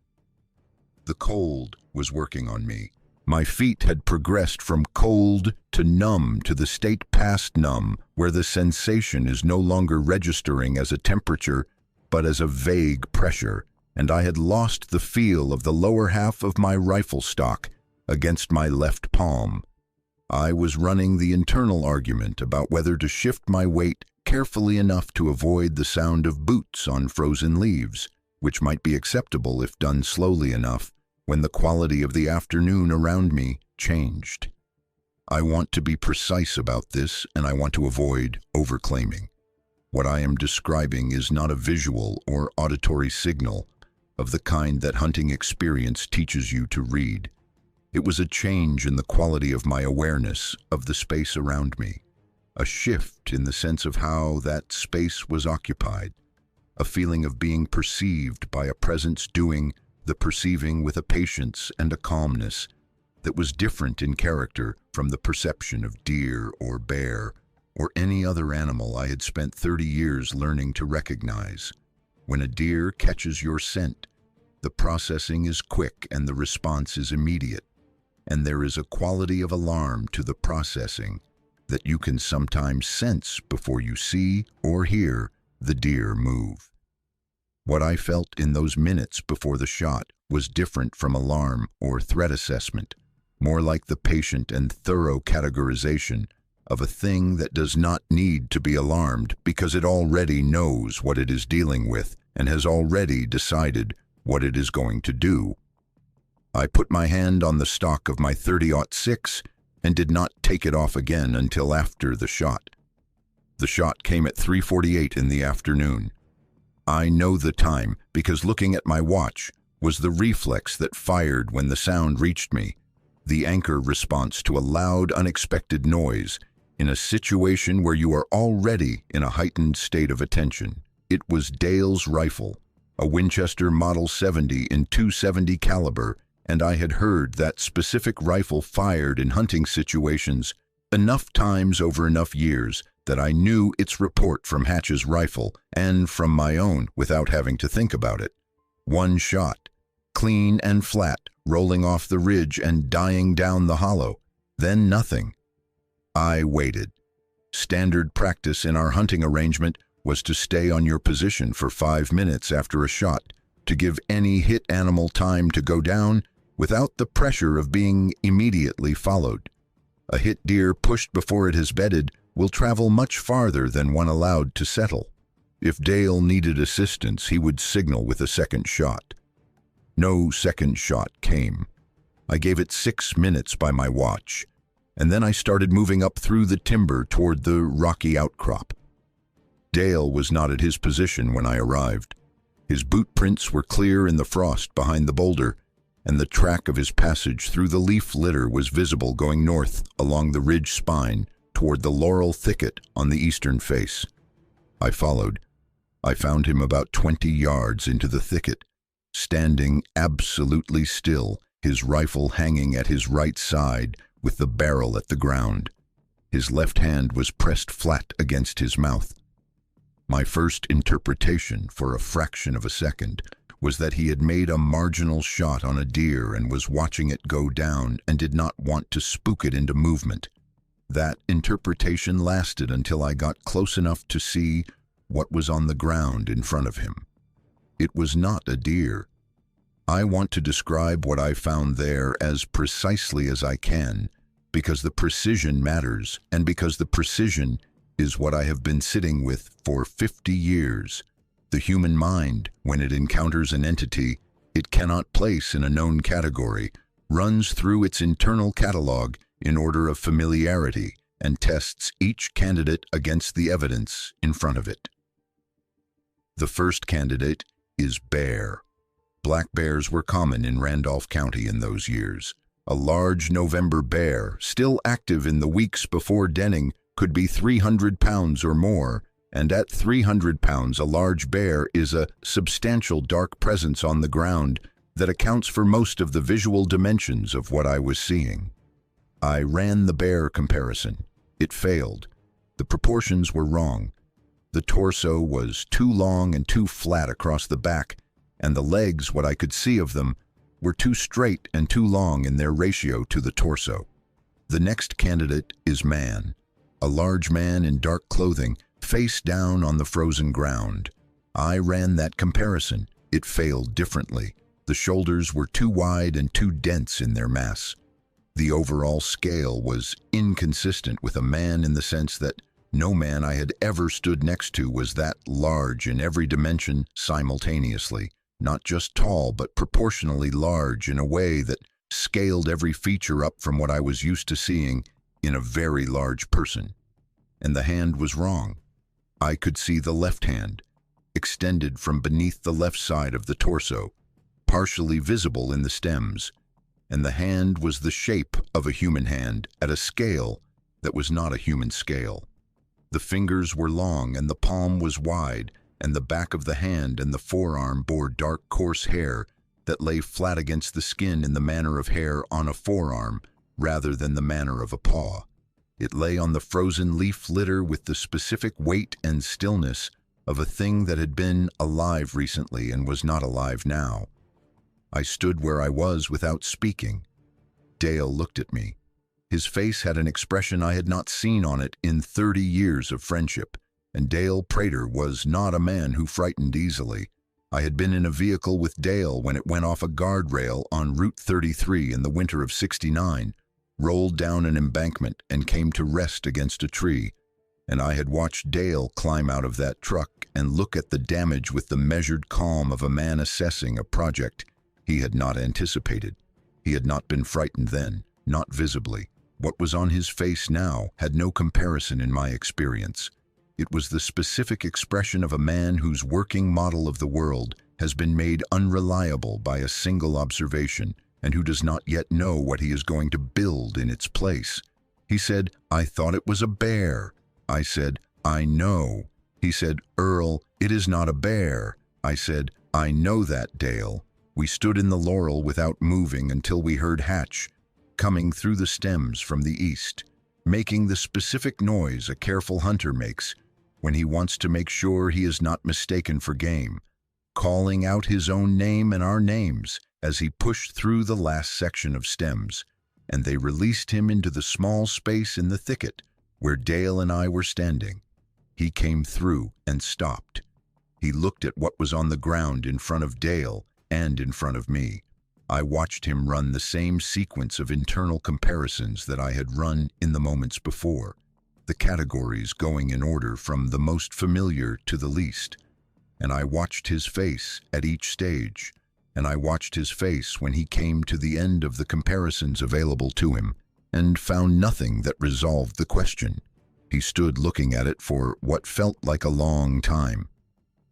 The cold was working on me. My feet had progressed from cold to numb to the state past numb, where the sensation is no longer registering as a temperature, but as a vague pressure, and I had lost the feel of the lower half of my rifle stock against my left palm. I was running the internal argument about whether to shift my weight carefully enough to avoid the sound of boots on frozen leaves, which might be acceptable if done slowly enough, when the quality of the afternoon around me changed. I want to be precise about this, and I want to avoid overclaiming. What I am describing is not a visual or auditory signal of the kind that hunting experience teaches you to read. It was a change in the quality of my awareness of the space around me, a shift in the sense of how that space was occupied, a feeling of being perceived by a presence doing the perceiving with a patience and a calmness that was different in character from the perception of deer or bear or any other animal I had spent 30 years learning to recognize. When a deer catches your scent, the processing is quick and the response is immediate, and there is a quality of alarm to the processing that you can sometimes sense before you see or hear the deer move. What I felt in those minutes before the shot was different from alarm or threat assessment, more like the patient and thorough categorization of a thing that does not need to be alarmed because it already knows what it is dealing with and has already decided what it is going to do. I put my hand on the stock of my .30-06 and did not take it off again until after the shot. The shot came at 3:48 in the afternoon. I know the time because looking at my watch was the reflex that fired when the sound reached me, the anchor response to a loud, unexpected noise in a situation where you are already in a heightened state of attention. It was Dale's rifle, a Winchester Model 70 in .270 caliber, and I had heard that specific rifle fired in hunting situations enough times over enough years that I knew its report from Hatch's rifle and from my own without having to think about it. One shot, clean and flat, rolling off the ridge and dying down the hollow. Then nothing. I waited. Standard practice in our hunting arrangement was to stay on your position for 5 minutes after a shot, to give any hit animal time to go down without the pressure of being immediately followed. A hit deer pushed before it has bedded will travel much farther than one allowed to settle. If Dale needed assistance, he would signal with a second shot. No second shot came. I gave it 6 minutes by my watch, and then I started moving up through the timber toward the rocky outcrop. Dale was not at his position when I arrived. His boot prints were clear in the frost behind the boulder, and the track of his passage through the leaf litter was visible going north along the ridge spine toward the laurel thicket on the eastern face. I followed. I found him about 20 yards into the thicket, standing absolutely still, his rifle hanging at his right side with the barrel at the ground. His left hand was pressed flat against his mouth. My first interpretation, for a fraction of a second, was that he had made a marginal shot on a deer and was watching it go down and did not want to spook it into movement. That interpretation lasted until I got close enough to see what was on the ground in front of him. It was not a deer. I want to describe what I found there as precisely as I can, because the precision matters, and because the precision is what I have been sitting with for 50 years. The human mind, when it encounters an entity it cannot place in a known category, runs through its internal catalog in order of familiarity and tests each candidate against the evidence in front of it. The first candidate is bear. Black bears were common in Randolph County in those years. A large November bear, still active in the weeks before denning, could be 300 pounds or more, and at 300 pounds a large bear is a substantial dark presence on the ground that accounts for most of the visual dimensions of what I was seeing. I ran the bear comparison. It failed. The proportions were wrong. The torso was too long and too flat across the back, and the legs, what I could see of them, were too straight and too long in their ratio to the torso. The next candidate is man. A large man in dark clothing, face down on the frozen ground. I ran that comparison. It failed differently. The shoulders were too wide and too dense in their mass. The overall scale was inconsistent with a man in the sense that no man I had ever stood next to was that large in every dimension simultaneously, not just tall, but proportionally large in a way that scaled every feature up from what I was used to seeing in a very large person. And the hand was wrong. I could see the left hand, extended from beneath the left side of the torso, partially visible in the stems, and the hand was the shape of a human hand at a scale that was not a human scale. The fingers were long and the palm was wide, and the back of the hand and the forearm bore dark, coarse hair that lay flat against the skin in the manner of hair on a forearm rather than the manner of a paw. It lay on the frozen leaf litter with the specific weight and stillness of a thing that had been alive recently and was not alive now. I stood where I was without speaking. Dale looked at me. His face had an expression I had not seen on it in 30 years of friendship, and Dale Prater was not a man who frightened easily. I had been in a vehicle with Dale when it went off a guardrail on Route 33 in the winter of '69, rolled down an embankment and came to rest against a tree, and I had watched Dale climb out of that truck and look at the damage with the measured calm of a man assessing a project he had not anticipated. He had not been frightened then, not visibly. What was on his face now had no comparison in my experience. It was the specific expression of a man whose working model of the world has been made unreliable by a single observation, and who does not yet know what he is going to build in its place. He said, "I thought it was a bear." I said, "I know." He said, "Earl, it is not a bear." I said, "I know that, Dale." We stood in the laurel without moving until we heard Hatch coming through the stems from the east, making the specific noise a careful hunter makes when he wants to make sure he is not mistaken for game, calling out his own name and our names as he pushed through the last section of stems, and they released him into the small space in the thicket where Dale and I were standing. He came through and stopped. He looked at what was on the ground in front of Dale and in front of me. I watched him run the same sequence of internal comparisons that I had run in the moments before, the categories going in order from the most familiar to the least. And I watched his face at each stage, and I watched his face when he came to the end of the comparisons available to him, and found nothing that resolved the question. He stood looking at it for what felt like a long time.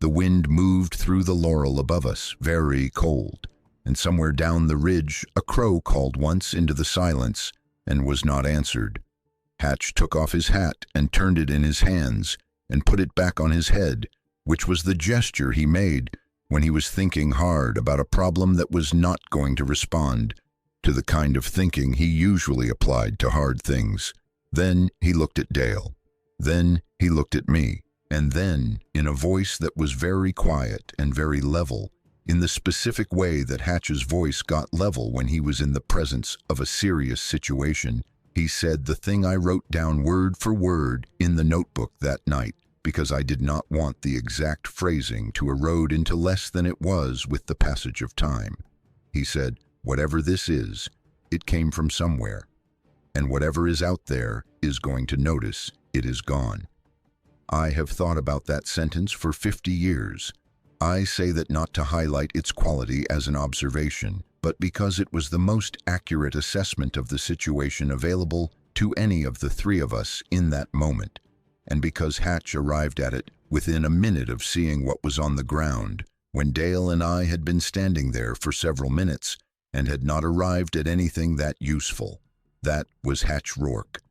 The wind moved through the laurel above us, very cold, and somewhere down the ridge a crow called once into the silence and was not answered. Hatch took off his hat and turned it in his hands and put it back on his head, which was the gesture he made when he was thinking hard about a problem that was not going to respond to the kind of thinking he usually applied to hard things. Then he looked at Dale. Then he looked at me. And then, in a voice that was very quiet and very level, in the specific way that Hatch's voice got level when he was in the presence of a serious situation, he said the thing I wrote down word for word in the notebook that night, because I did not want the exact phrasing to erode into less than it was with the passage of time. He said, "Whatever this is, it came from somewhere, and whatever is out there is going to notice it is gone." I have thought about that sentence for 50 years. I say that not to highlight its quality as an observation, but because it was the most accurate assessment of the situation available to any of the three of us in that moment, and because Hatch arrived at it within a minute of seeing what was on the ground, when Dale and I had been standing there for several minutes and had not arrived at anything that useful. That was Hatch Rourke.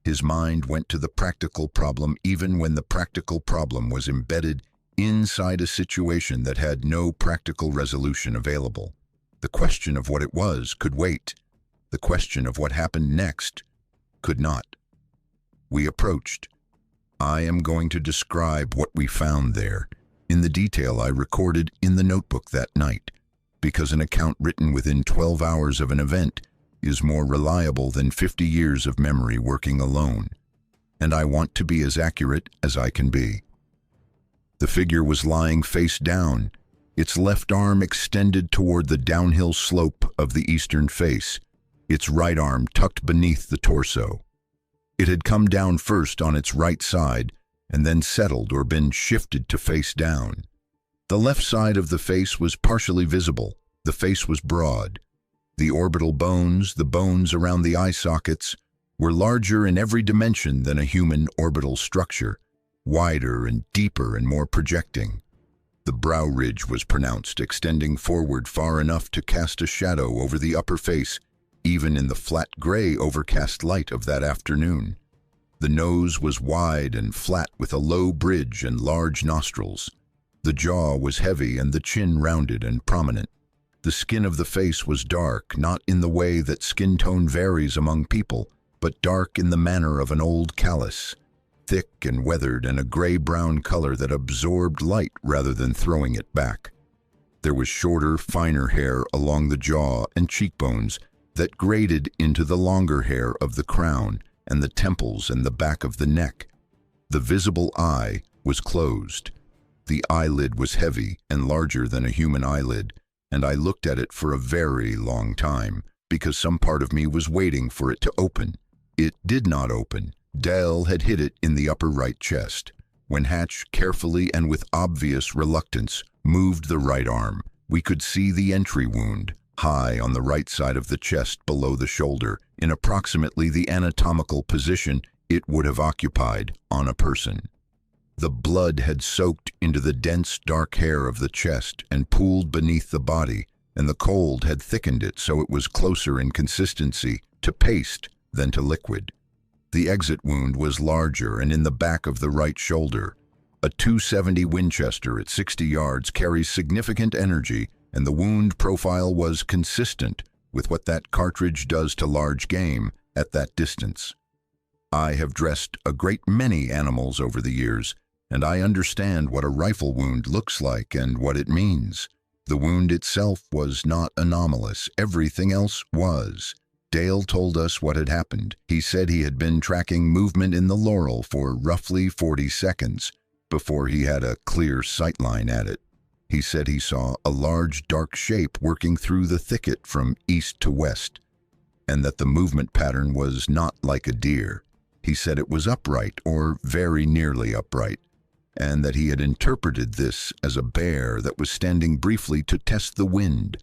His mind went to the practical problem even when the practical problem was embedded inside a situation that had no practical resolution available. The question of what it was could wait. The question of what happened next could not. We approached. I am going to describe what we found there in the detail I recorded in the notebook that night, because an account written within 12 hours of an event is more reliable than 50 years of memory working alone, and I want to be as accurate as I can be. The figure was lying face down, its left arm extended toward the downhill slope of the eastern face, its right arm tucked beneath the torso. It had come down first on its right side and then settled or been shifted to face down. The left side of the face was partially visible. The face was broad. The orbital bones, the bones around the eye sockets, were larger in every dimension than a human orbital structure, wider and deeper and more projecting. The brow ridge was pronounced, extending forward far enough to cast a shadow over the upper face, even in the flat gray overcast light of that afternoon. The nose was wide and flat with a low bridge and large nostrils. The jaw was heavy and the chin rounded and prominent. The skin of the face was dark, not in the way that skin tone varies among people, but dark in the manner of an old callus, thick and weathered and a gray-brown color that absorbed light rather than throwing it back. There was shorter, finer hair along the jaw and cheekbones that graded into the longer hair of the crown and the temples and the back of the neck. The visible eye was closed. The eyelid was heavy and larger than a human eyelid, and I looked at it for a very long time because some part of me was waiting for it to open. It did not open. Dale had hit it in the upper right chest. When Hatch carefully and with obvious reluctance moved the right arm, we could see the entry wound, high on the right side of the chest below the shoulder, in approximately the anatomical position it would have occupied on a person. The blood had soaked into the dense dark hair of the chest and pooled beneath the body, and the cold had thickened it so it was closer in consistency to paste than to liquid. The exit wound was larger and in the back of the right shoulder. A .270 Winchester at 60 yards carries significant energy, and the wound profile was consistent with what that cartridge does to large game at that distance. I have dressed a great many animals over the years, and I understand what a rifle wound looks like and what it means. The wound itself was not anomalous. Everything else was. Dale told us what had happened. He said he had been tracking movement in the laurel for roughly 40 seconds before he had a clear sightline at it. He said he saw a large dark shape working through the thicket from east to west, and that the movement pattern was not like a deer. He said it was upright or very nearly upright, and that he had interpreted this as a bear that was standing briefly to test the wind,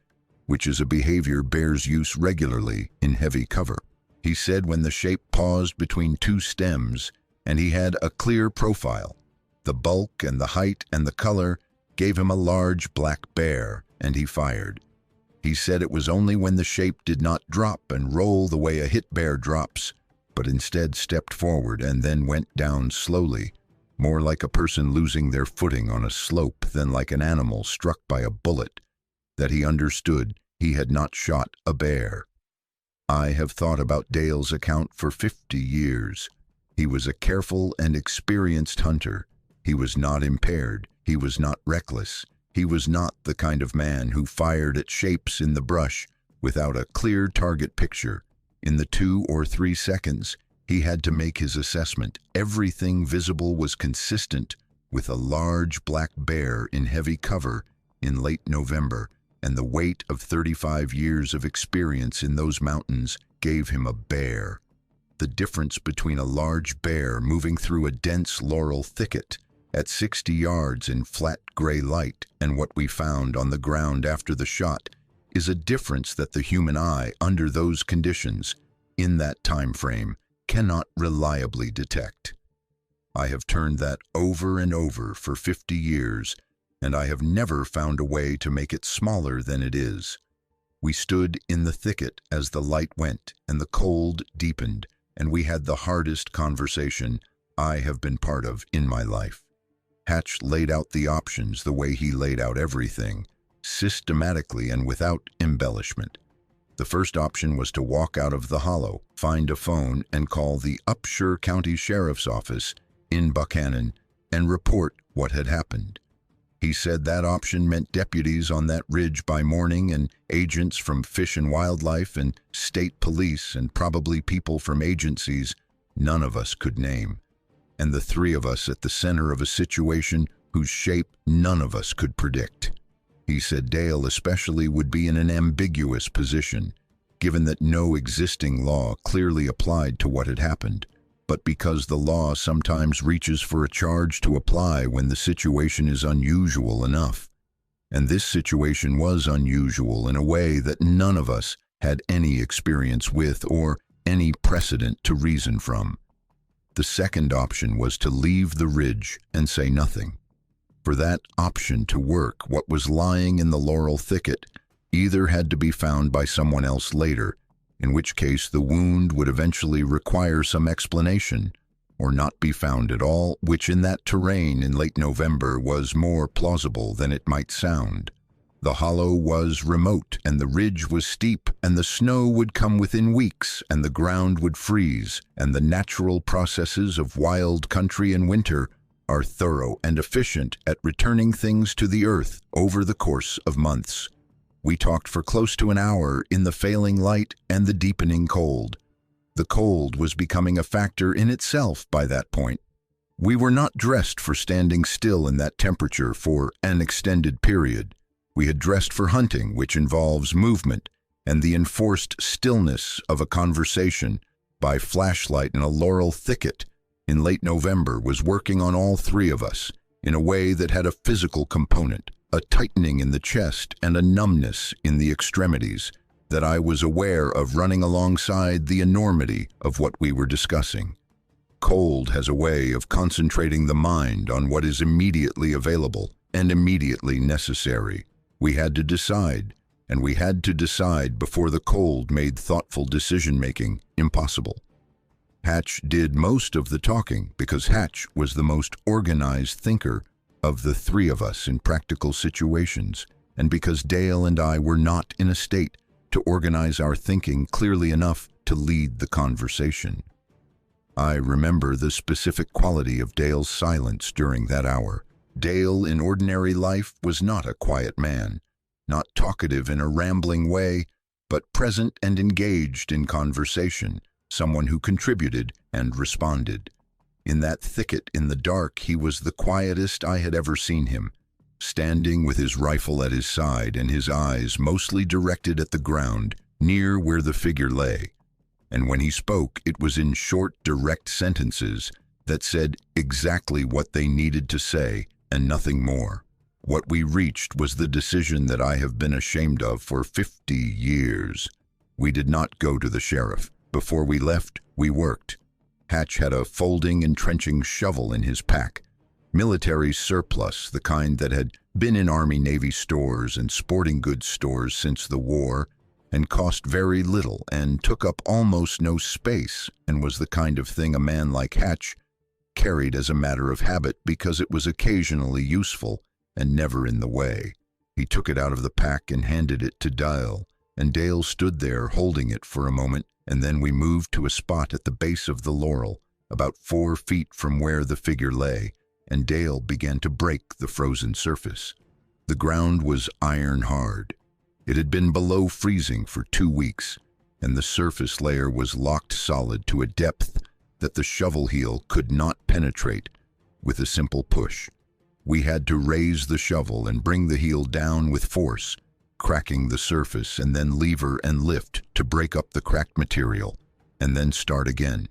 which is a behavior bears use regularly in heavy cover. He said when the shape paused between two stems and he had a clear profile, the bulk and the height and the color gave him a large black bear, and he fired. He said it was only when the shape did not drop and roll the way a hit bear drops, but instead stepped forward and then went down slowly, more like a person losing their footing on a slope than like an animal struck by a bullet, that he understood he had not shot a bear. I have thought about Dale's account for 50 years. He was a careful and experienced hunter. He was not impaired. He was not reckless. He was not the kind of man who fired at shapes in the brush without a clear target picture. In the 2 or 3 seconds, he had to make his assessment. Everything visible was consistent with a large black bear in heavy cover in late November, and the weight of 35 years of experience in those mountains gave him a bear. The difference between a large bear moving through a dense laurel thicket at 60 yards in flat gray light and what we found on the ground after the shot is a difference that the human eye, under those conditions, in that time frame, cannot reliably detect. I have turned that over and over for 50 years, and I have never found a way to make it smaller than it is. We stood in the thicket as the light went and the cold deepened, and we had the hardest conversation I have been part of in my life. Hatch laid out the options the way he laid out everything, systematically and without embellishment. The first option was to walk out of the hollow, find a phone, and call the Upshur County Sheriff's Office in Buchanan and report what had happened. He said that option meant deputies on that ridge by morning and agents from Fish and Wildlife and state police and probably people from agencies none of us could name, and the 3 of us at the center of a situation whose shape none of us could predict. He said Dale especially would be in an ambiguous position, given that no existing law clearly applied to what had happened, but because the law sometimes reaches for a charge to apply when the situation is unusual enough. And this situation was unusual in a way that none of us had any experience with or any precedent to reason from. The second option was to leave the ridge and say nothing. For that option to work, what was lying in the laurel thicket either had to be found by someone else later, in which case the wound would eventually require some explanation, or not be found at all, which in that terrain in late November was more plausible than it might sound. The hollow was remote, and the ridge was steep, and the snow would come within weeks, and the ground would freeze, and the natural processes of wild country in winter are thorough and efficient at returning things to the earth over the course of months. We talked for close to an hour in the failing light and the deepening cold. The cold was becoming a factor in itself by that point. We were not dressed for standing still in that temperature for an extended period. We had dressed for hunting, which involves movement, and the enforced stillness of a conversation by flashlight in a laurel thicket in late November was working on all 3 of us in a way that had a physical component, a tightening in the chest and a numbness in the extremities that I was aware of running alongside the enormity of what we were discussing. Cold has a way of concentrating the mind on what is immediately available and immediately necessary. We had to decide, and we had to decide before the cold made thoughtful decision-making impossible. Hatch did most of the talking because Hatch was the most organized thinker of the three of us in practical situations, and because Dale and I were not in a state to organize our thinking clearly enough to lead the conversation. I remember the specific quality of Dale's silence during that hour. Dale, in ordinary life, was not a quiet man, not talkative in a rambling way, but present and engaged in conversation, someone who contributed and responded. In that thicket in the dark, he was the quietest I had ever seen him, standing with his rifle at his side and his eyes mostly directed at the ground, near where the figure lay. And when he spoke, it was in short, direct sentences that said exactly what they needed to say and nothing more. What we reached was the decision that I have been ashamed of for 50 years. We did not go to the sheriff. Before we left, we worked. Hatch had a folding and trenching shovel in his pack, military surplus, the kind that had been in Army-Navy stores and sporting goods stores since the war, and cost very little and took up almost no space, and was the kind of thing a man like Hatch carried as a matter of habit because it was occasionally useful and never in the way. He took it out of the pack and handed it to Dale, and Dale stood there holding it for a moment, and then we moved to a spot at the base of the laurel, about 4 feet from where the figure lay, and Dale began to break the frozen surface. The ground was iron hard. It had been below freezing for 2 weeks, and the surface layer was locked solid to a depth that the shovel heel could not penetrate with a simple push. We had to raise the shovel and bring the heel down with force, cracking the surface, and then lever and lift to break up the cracked material, and then start again.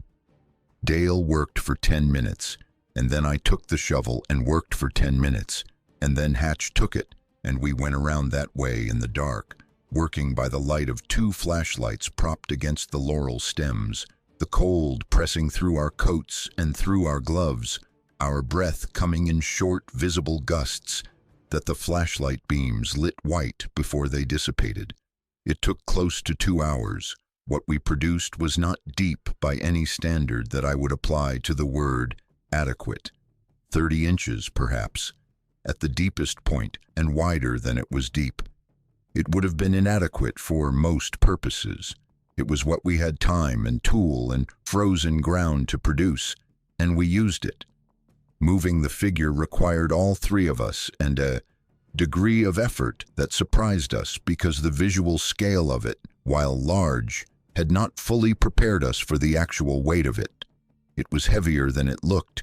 Dale worked for 10 minutes, and then I took the shovel and worked for 10 minutes, and then Hatch took it, and we went around that way in the dark, working by the light of 2 flashlights propped against the laurel stems, the cold pressing through our coats and through our gloves, our breath coming in short, visible gusts that the flashlight beams lit white before they dissipated. It took close to 2 hours. What we produced was not deep by any standard that I would apply to the word adequate. 30 inches, perhaps, at the deepest point, and wider than it was deep. It would have been inadequate for most purposes. It was what we had time and tool and frozen ground to produce, and we used it. Moving the figure required all 3 of us and a degree of effort that surprised us because the visual scale of it, while large, had not fully prepared us for the actual weight of it. It was heavier than it looked.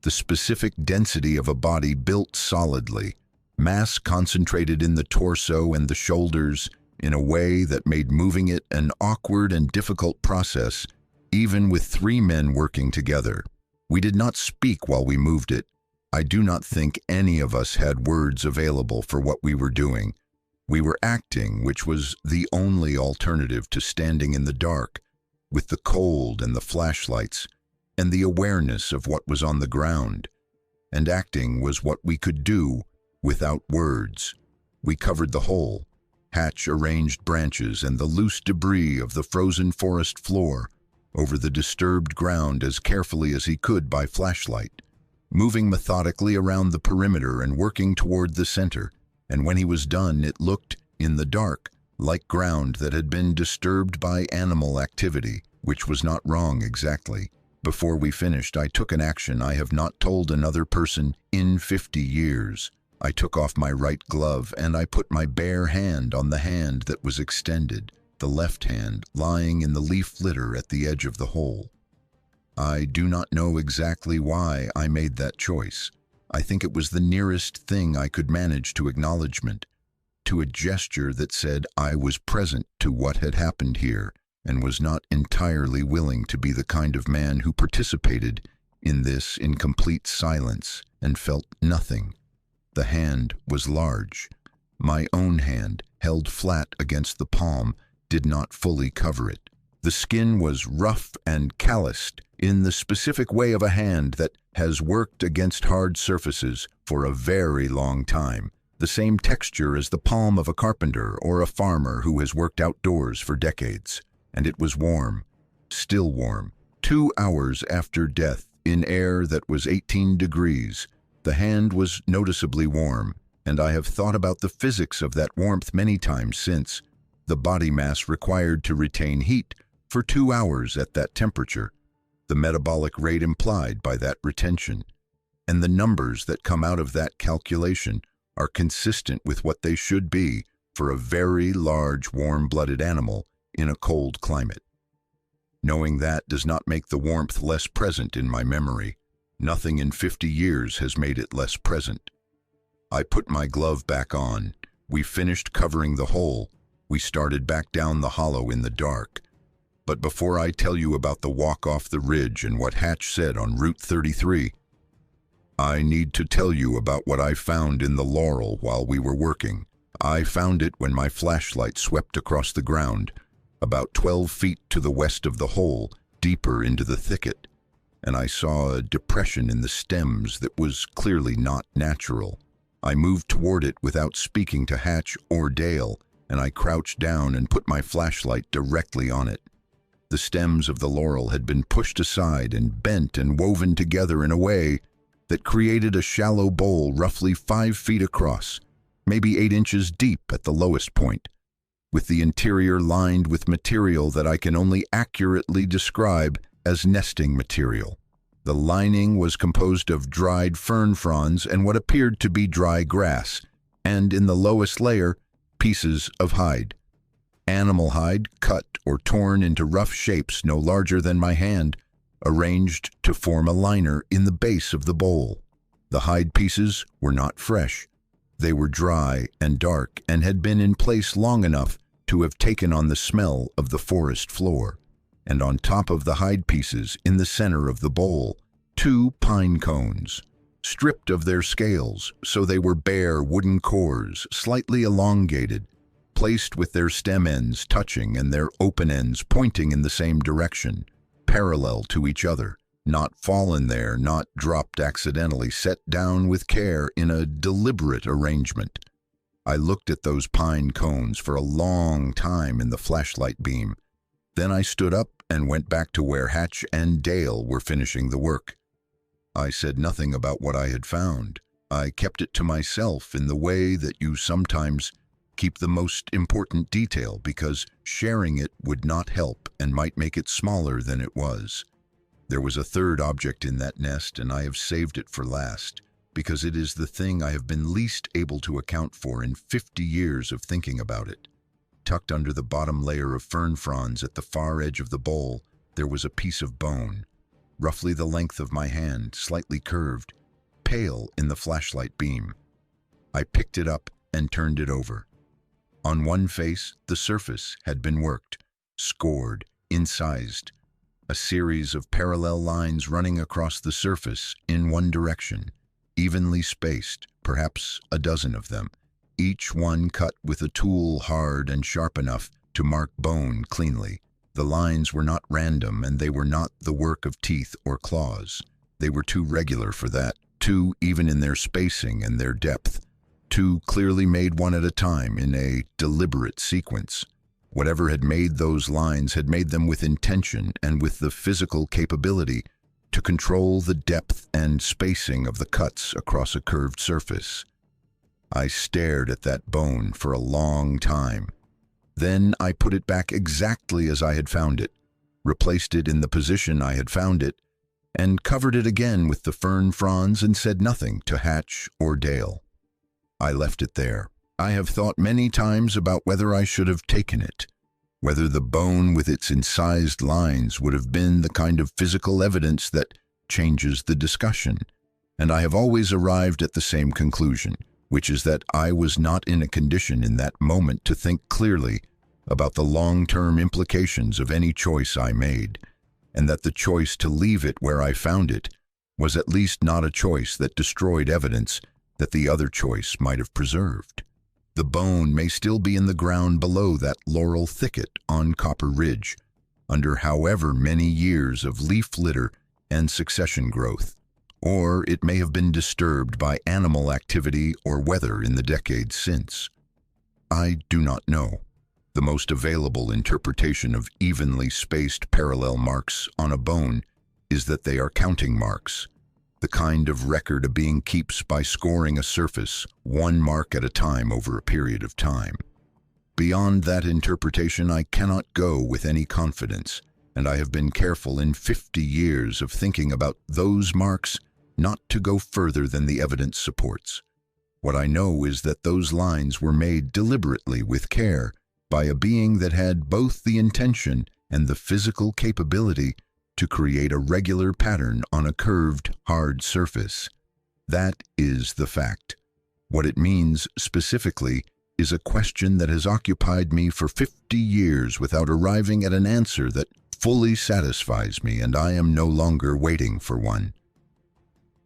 The specific density of a body built solidly, mass concentrated in the torso and the shoulders in a way that made moving it an awkward and difficult process, even with 3 men working together. We did not speak while we moved it. I do not think any of us had words available for what we were doing. We were acting, which was the only alternative to standing in the dark, with the cold and the flashlights, and the awareness of what was on the ground. And acting was what we could do without words. We covered the hole. Hatch arranged branches and the loose debris of the frozen forest floor over the disturbed ground as carefully as he could by flashlight, moving methodically around the perimeter and working toward the center, and when he was done, it looked, in the dark, like ground that had been disturbed by animal activity, which was not wrong exactly. Before we finished, I took an action I have not told another person in 50 years. I took off my right glove and I put my bare hand on the hand that was extended, the left hand lying in the leaf litter at the edge of the hole. I do not know exactly why I made that choice. I think it was the nearest thing I could manage to acknowledgement, to a gesture that said I was present to what had happened here and was not entirely willing to be the kind of man who participated in this in complete silence and felt nothing. The hand was large. My own hand, held flat against the palm, did not fully cover it. The skin was rough and calloused in the specific way of a hand that has worked against hard surfaces for a very long time, the same texture as the palm of a carpenter or a farmer who has worked outdoors for decades. And it was warm, still warm, 2 hours after death, in air that was 18 degrees, the hand was noticeably warm, and I have thought about the physics of that warmth many times since. The body mass required to retain heat for 2 hours at that temperature, the metabolic rate implied by that retention, and the numbers that come out of that calculation are consistent with what they should be for a very large warm-blooded animal in a cold climate. Knowing that does not make the warmth less present in my memory. Nothing in 50 years has made it less present. I put my glove back on. We finished covering the hole. We started back down the hollow in the dark. But before I tell you about the walk off the ridge and what Hatch said on Route 33, I need to tell you about what I found in the laurel while we were working. I found it when my flashlight swept across the ground, about 12 feet to the west of the hole, deeper into the thicket, and I saw a depression in the stems that was clearly not natural. I moved toward it without speaking to Hatch or Dale, and I crouched down and put my flashlight directly on it. The stems of the laurel had been pushed aside and bent and woven together in a way that created a shallow bowl roughly 5 feet across, maybe 8 inches deep at the lowest point, with the interior lined with material that I can only accurately describe as nesting material. The lining was composed of dried fern fronds and what appeared to be dry grass, and in the lowest layer, pieces of hide. Animal hide cut or torn into rough shapes no larger than my hand, arranged to form a liner in the base of the bowl. The hide pieces were not fresh. They were dry and dark and had been in place long enough to have taken on the smell of the forest floor. And on top of the hide pieces, in the center of the bowl, 2 pine cones, stripped of their scales, so they were bare wooden cores, slightly elongated, placed with their stem ends touching and their open ends pointing in the same direction, parallel to each other, not fallen there, not dropped accidentally, set down with care in a deliberate arrangement. I looked at those pine cones for a long time in the flashlight beam. Then I stood up and went back to where Hatch and Dale were finishing the work. I said nothing about what I had found. I kept it to myself in the way that you sometimes keep the most important detail, because sharing it would not help and might make it smaller than it was. There was a third object in that nest, and I have saved it for last, because it is the thing I have been least able to account for in 50 years of thinking about it. Tucked under the bottom layer of fern fronds at the far edge of the bowl, there was a piece of bone, roughly the length of my hand, slightly curved, pale in the flashlight beam. I picked it up and turned it over. On one face, the surface had been worked, scored, incised, a series of parallel lines running across the surface in one direction, evenly spaced, perhaps a dozen of them, each one cut with a tool hard and sharp enough to mark bone cleanly. The lines were not random, and they were not the work of teeth or claws. They were too regular for that, too even in their spacing and their depth, too clearly made one at a time in a deliberate sequence. Whatever had made those lines had made them with intention and with the physical capability to control the depth and spacing of the cuts across a curved surface. I stared at that bone for a long time. Then I put it back exactly as I had found it, replaced it in the position I had found it, and covered it again with the fern fronds and said nothing to Hatch or Dale. I left it there. I have thought many times about whether I should have taken it, whether the bone with its incised lines would have been the kind of physical evidence that changes the discussion, and I have always arrived at the same conclusion, which is that I was not in a condition in that moment to think clearly about the long-term implications of any choice I made, and that the choice to leave it where I found it was at least not a choice that destroyed evidence that the other choice might have preserved. The bone may still be in the ground below that laurel thicket on Copper Ridge, under however many years of leaf litter and succession growth, or it may have been disturbed by animal activity or weather in the decades since. I do not know. The most available interpretation of evenly spaced parallel marks on a bone is that they are counting marks, the kind of record a being keeps by scoring a surface, one mark at a time over a period of time. Beyond that interpretation, I cannot go with any confidence, and I have been careful in 50 years of thinking about those marks not to go further than the evidence supports. What I know is that those lines were made deliberately with care by a being that had both the intention and the physical capability to create a regular pattern on a curved, hard surface. That is the fact. What it means specifically is a question that has occupied me for 50 years without arriving at an answer that fully satisfies me, and I am no longer waiting for one.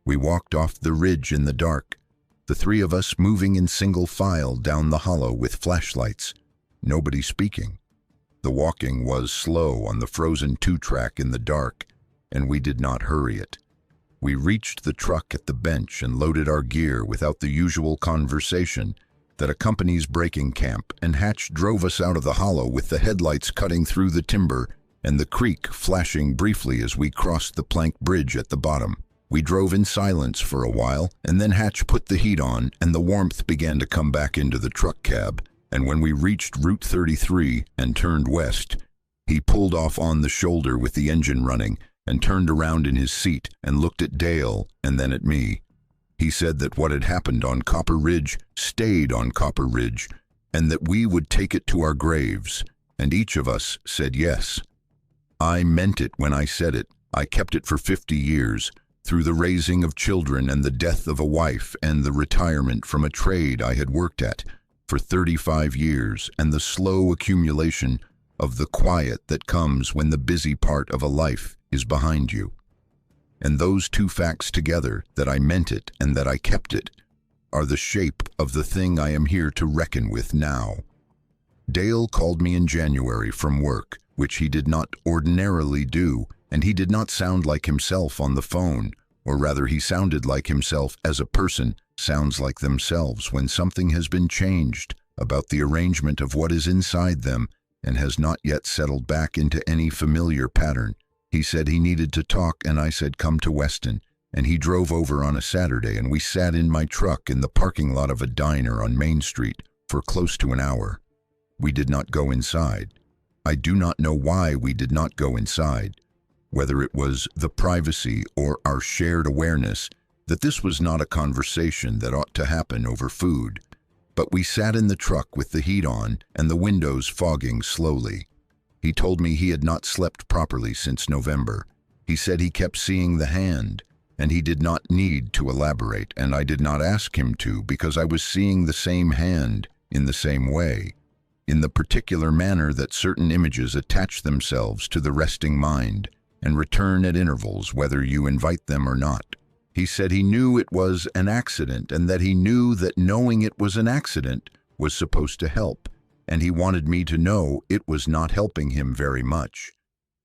We walked off the ridge in the dark, the three of us moving in single file down the hollow with flashlights, nobody speaking. The walking was slow on the frozen two-track in the dark, and we did not hurry it. We reached the truck at the bench and loaded our gear without the usual conversation that accompanies breaking camp, and Hatch drove us out of the hollow with the headlights cutting through the timber and the creek flashing briefly as we crossed the plank bridge at the bottom. We drove in silence for a while, and then Hatch put the heat on and the warmth began to come back into the truck cab, and when we reached Route 33 and turned west, he pulled off on the shoulder with the engine running and turned around in his seat and looked at Dale and then at me. He said that what had happened on Copper Ridge stayed on Copper Ridge, and that we would take it to our graves, and each of us said yes. I meant it when I said it. I kept it for 50 years, through the raising of children and the death of a wife and the retirement from a trade I had worked at for 35 years and the slow accumulation of the quiet that comes when the busy part of a life is behind you. And those two facts together, that I meant it and that I kept it, are the shape of the thing I am here to reckon with now. Dale called me in January from work, which he did not ordinarily do, and he did not sound like himself on the phone, or rather he sounded like himself as a person sounds like themselves when something has been changed about the arrangement of what is inside them and has not yet settled back into any familiar pattern. He said he needed to talk, and I said come to Weston, and he drove over on a Saturday, and we sat in my truck in the parking lot of a diner on Main Street for close to an hour. We did not go inside. I do not know why we did not go inside, whether it was the privacy or our shared awareness that this was not a conversation that ought to happen over food. But we sat in the truck with the heat on and the windows fogging slowly. He told me he had not slept properly since November. He said he kept seeing the hand, and he did not need to elaborate, and I did not ask him to because I was seeing the same hand in the same way, in the particular manner that certain images attach themselves to the resting mind and return at intervals whether you invite them or not. He said he knew it was an accident and that he knew that knowing it was an accident was supposed to help, and he wanted me to know it was not helping him very much.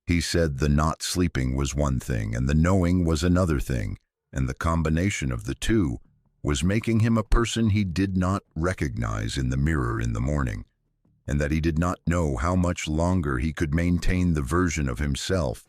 He said the not sleeping was one thing and the knowing was another thing, and the combination of the two was making him a person he did not recognize in the mirror in the morning, and that he did not know how much longer he could maintain the version of himself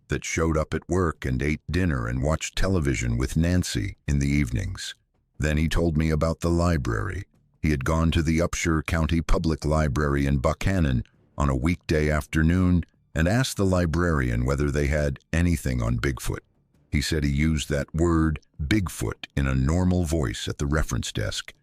that showed up at work and ate dinner and watched television with Nancy in the evenings. Then he told me about the library. He had gone to the Upshur County Public Library in Buchanan on a weekday afternoon and asked the librarian whether they had anything on Bigfoot. He said he used that word, Bigfoot, in a normal voice at the reference desk,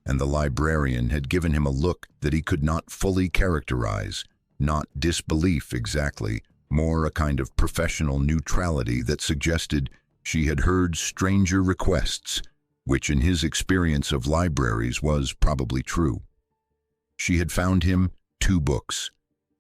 and the librarian had given him a look that he could not fully characterize, not disbelief exactly, more a kind of professional neutrality that suggested she had heard stranger requests, which in his experience of libraries was probably true. She had found him 2 books.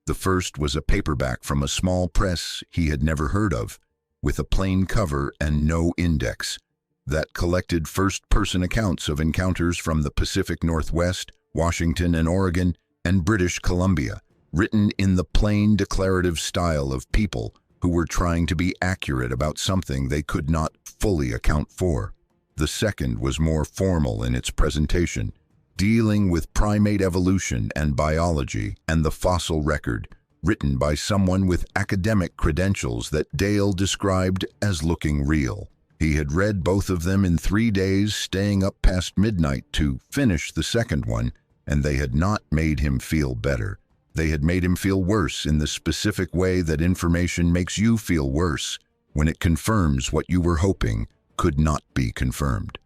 The first was a paperback from a small press he had never heard of, with a plain cover and no index, that collected first-person accounts of encounters from the Pacific Northwest, Washington and Oregon, and British Columbia, written in the plain declarative style of people who were trying to be accurate about something they could not fully account for. The second was more formal in its presentation, dealing with primate evolution and biology and the fossil record, written by someone with academic credentials that Dale described as looking real. He had read both of them in 3 days, staying up past midnight to finish the second one, and they had not made him feel better. They had made him feel worse in the specific way that information makes you feel worse when it confirms what you were hoping could not be confirmed.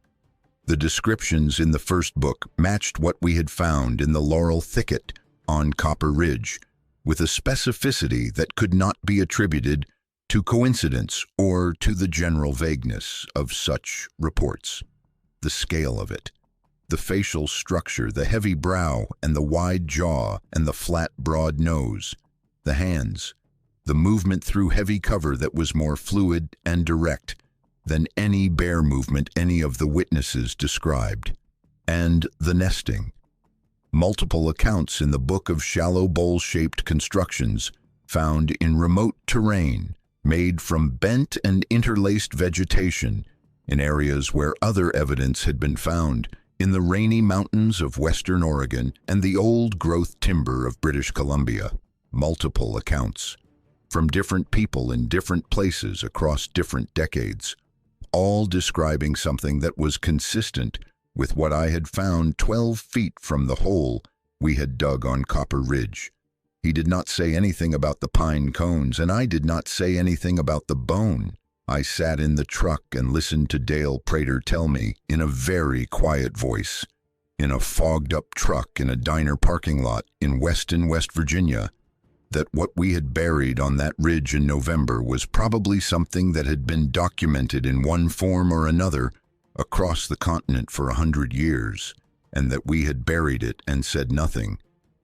The descriptions in the first book matched what we had found in the laurel thicket on Copper Ridge, with a specificity that could not be attributed to coincidence or to the general vagueness of such reports. The scale of it, the facial structure, the heavy brow and the wide jaw and the flat, broad nose, the hands, the movement through heavy cover that was more fluid and direct than any bear movement any of the witnesses described, and the nesting. Multiple accounts in the book of shallow bowl-shaped constructions found in remote terrain made from bent and interlaced vegetation in areas where other evidence had been found in the rainy mountains of western Oregon and the old-growth timber of British Columbia. Multiple accounts from different people in different places across different decades, all describing something that was consistent with what I had found 12 feet from the hole we had dug on Copper Ridge. He did not say anything about the pine cones, and I did not say anything about the bone. I sat in the truck and listened to Dale Prater tell me, in a very quiet voice, in a fogged-up truck in a diner parking lot in Weston, West Virginia, that what we had buried on that ridge in November was probably something that had been documented in one form or another across the continent for 100 years, and that we had buried it and said nothing,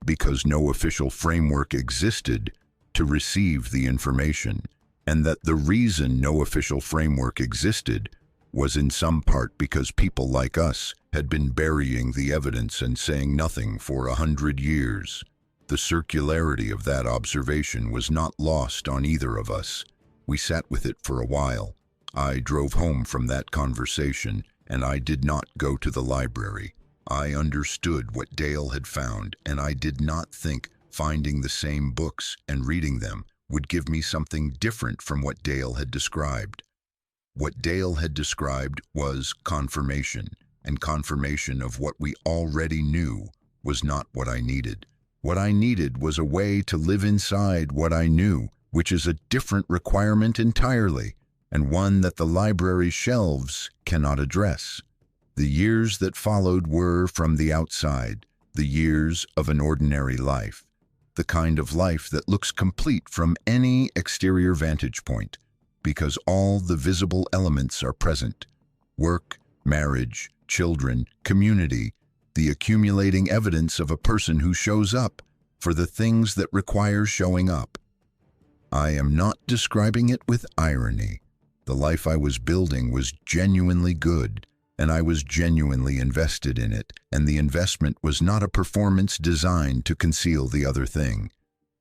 because no official framework existed to receive the information, and that the reason no official framework existed was in some part because people like us had been burying the evidence and saying nothing for 100 years. The circularity of that observation was not lost on either of us. We sat with it for a while. I drove home from that conversation, and I did not go to the library. I understood what Dale had found, and I did not think finding the same books and reading them would give me something different from what Dale had described. What Dale had described was confirmation, and confirmation of what we already knew was not what I needed. What I needed was a way to live inside what I knew, which is a different requirement entirely, and one that the library's shelves cannot address. The years that followed were, from the outside, the years of an ordinary life, the kind of life that looks complete from any exterior vantage point, because all the visible elements are present: work, marriage, children, community, the accumulating evidence of a person who shows up for the things that require showing up. I am not describing it with irony. The life I was building was genuinely good, and I was genuinely invested in it, and the investment was not a performance designed to conceal the other thing.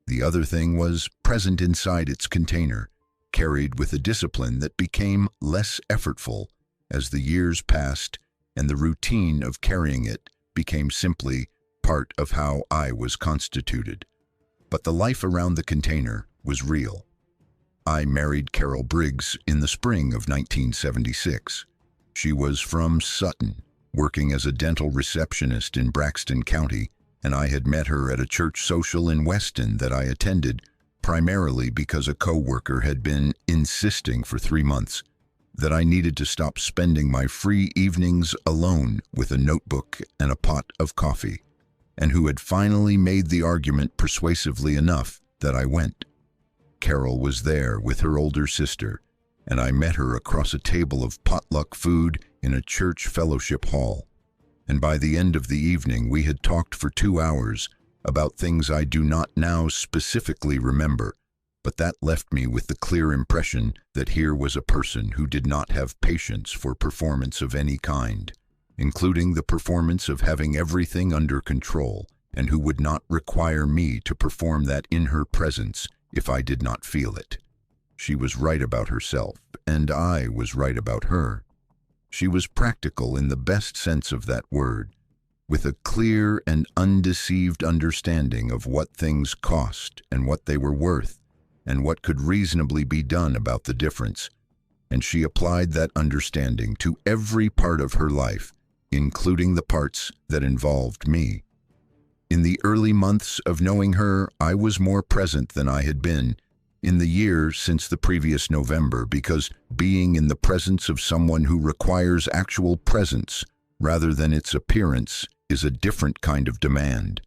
The other thing was present inside its container, carried with a discipline that became less effortful as the years passed, and the routine of carrying it became simply part of how I was constituted. But the life around the container was real. I married Carol Briggs in the spring of 1976. She was from Sutton, working as a dental receptionist in Braxton County, and I had met her at a church social in Weston that I attended primarily because a co-worker had been insisting for 3 months that I needed to stop spending my free evenings alone with a notebook and a pot of coffee, and who had finally made the argument persuasively enough that I went. Carol was there with her older sister, and I met her across a table of potluck food in a church fellowship hall. And by the end of the evening, we had talked for 2 hours about things I do not now specifically remember, but that left me with the clear impression that here was a person who did not have patience for performance of any kind, including the performance of having everything under control, and who would not require me to perform that in her presence if I did not feel it. She was right about herself, and I was right about her. She was practical in the best sense of that word. with a clear and undeceived understanding of what things cost and what they were worth, and what could reasonably be done about the difference. And she applied that understanding to every part of her life, including the parts that involved me. In the early months of knowing her, I was more present than I had been in the year since the previous November, because being in the presence of someone who requires actual presence rather than its appearance is a different kind of demand.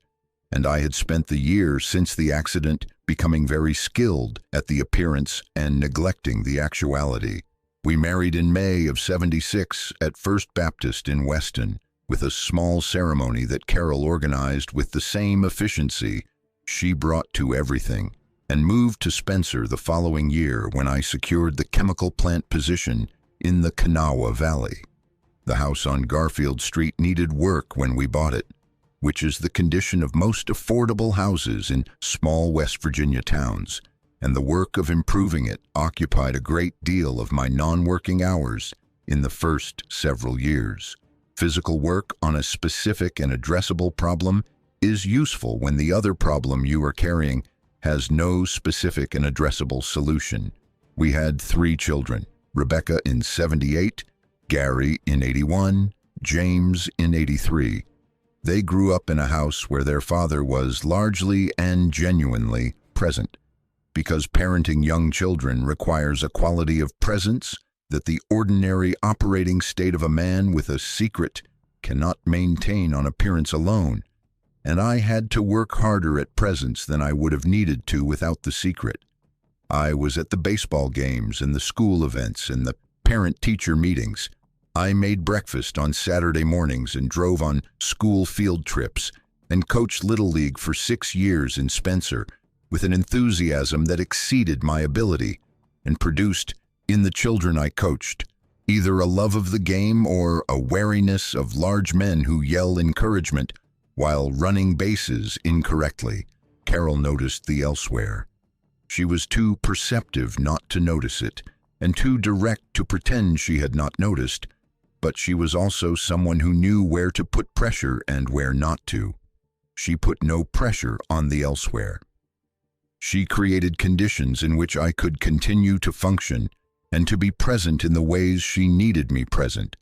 And I had spent the year since the accident becoming very skilled at the appearance and neglecting the actuality. We married in May of '76 at First Baptist in Weston, with a small ceremony that Carol organized with the same efficiency she brought to everything, and moved to Spencer the following year when I secured the chemical plant position in the Kanawha Valley. The house on Garfield Street needed work when we bought it, which is the condition of most affordable houses in small West Virginia towns, and the work of improving it occupied a great deal of my non-working hours in the first several years. Physical work on a specific and addressable problem is useful when the other problem you are carrying has no specific and addressable solution. We had 3 children, Rebecca in '78, Gary in '81, James in '83. They grew up in a house where their father was largely and genuinely present, because parenting young children requires a quality of presence that the ordinary operating state of a man with a secret cannot maintain on appearance alone, and I had to work harder at presence than I would have needed to without the secret. I was at the baseball games and the school events and the parent-teacher meetings. I made breakfast on Saturday mornings and drove on school field trips and coached Little League for 6 years in Spencer with an enthusiasm that exceeded my ability and produced, in the children I coached, either a love of the game or a wariness of large men who yell encouragement while running bases incorrectly. Carol noticed the elsewhere. She was too perceptive not to notice it, and too direct to pretend she had not noticed, but she was also someone who knew where to put pressure and where not to. She put no pressure on the elsewhere. She created conditions in which I could continue to function and to be present in the ways she needed me present,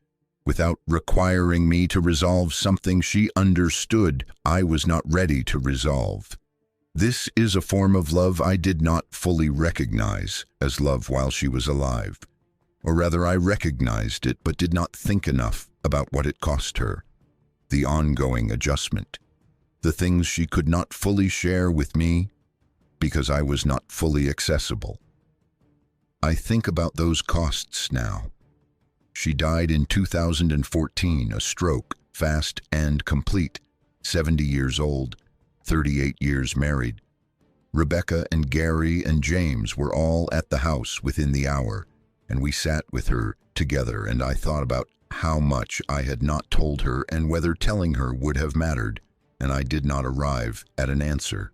without requiring me to resolve something she understood I was not ready to resolve. This is a form of love I did not fully recognize as love while she was alive. Or rather, I recognized it but did not think enough about what it cost her. The ongoing adjustment. The things she could not fully share with me because I was not fully accessible. I think about those costs now. She died in 2014, a stroke, fast and complete, 70 years old, 38 years married. Rebecca and Gary and James were all at the house within the hour, and we sat with her together, and I thought about how much I had not told her and whether telling her would have mattered, and I did not arrive at an answer.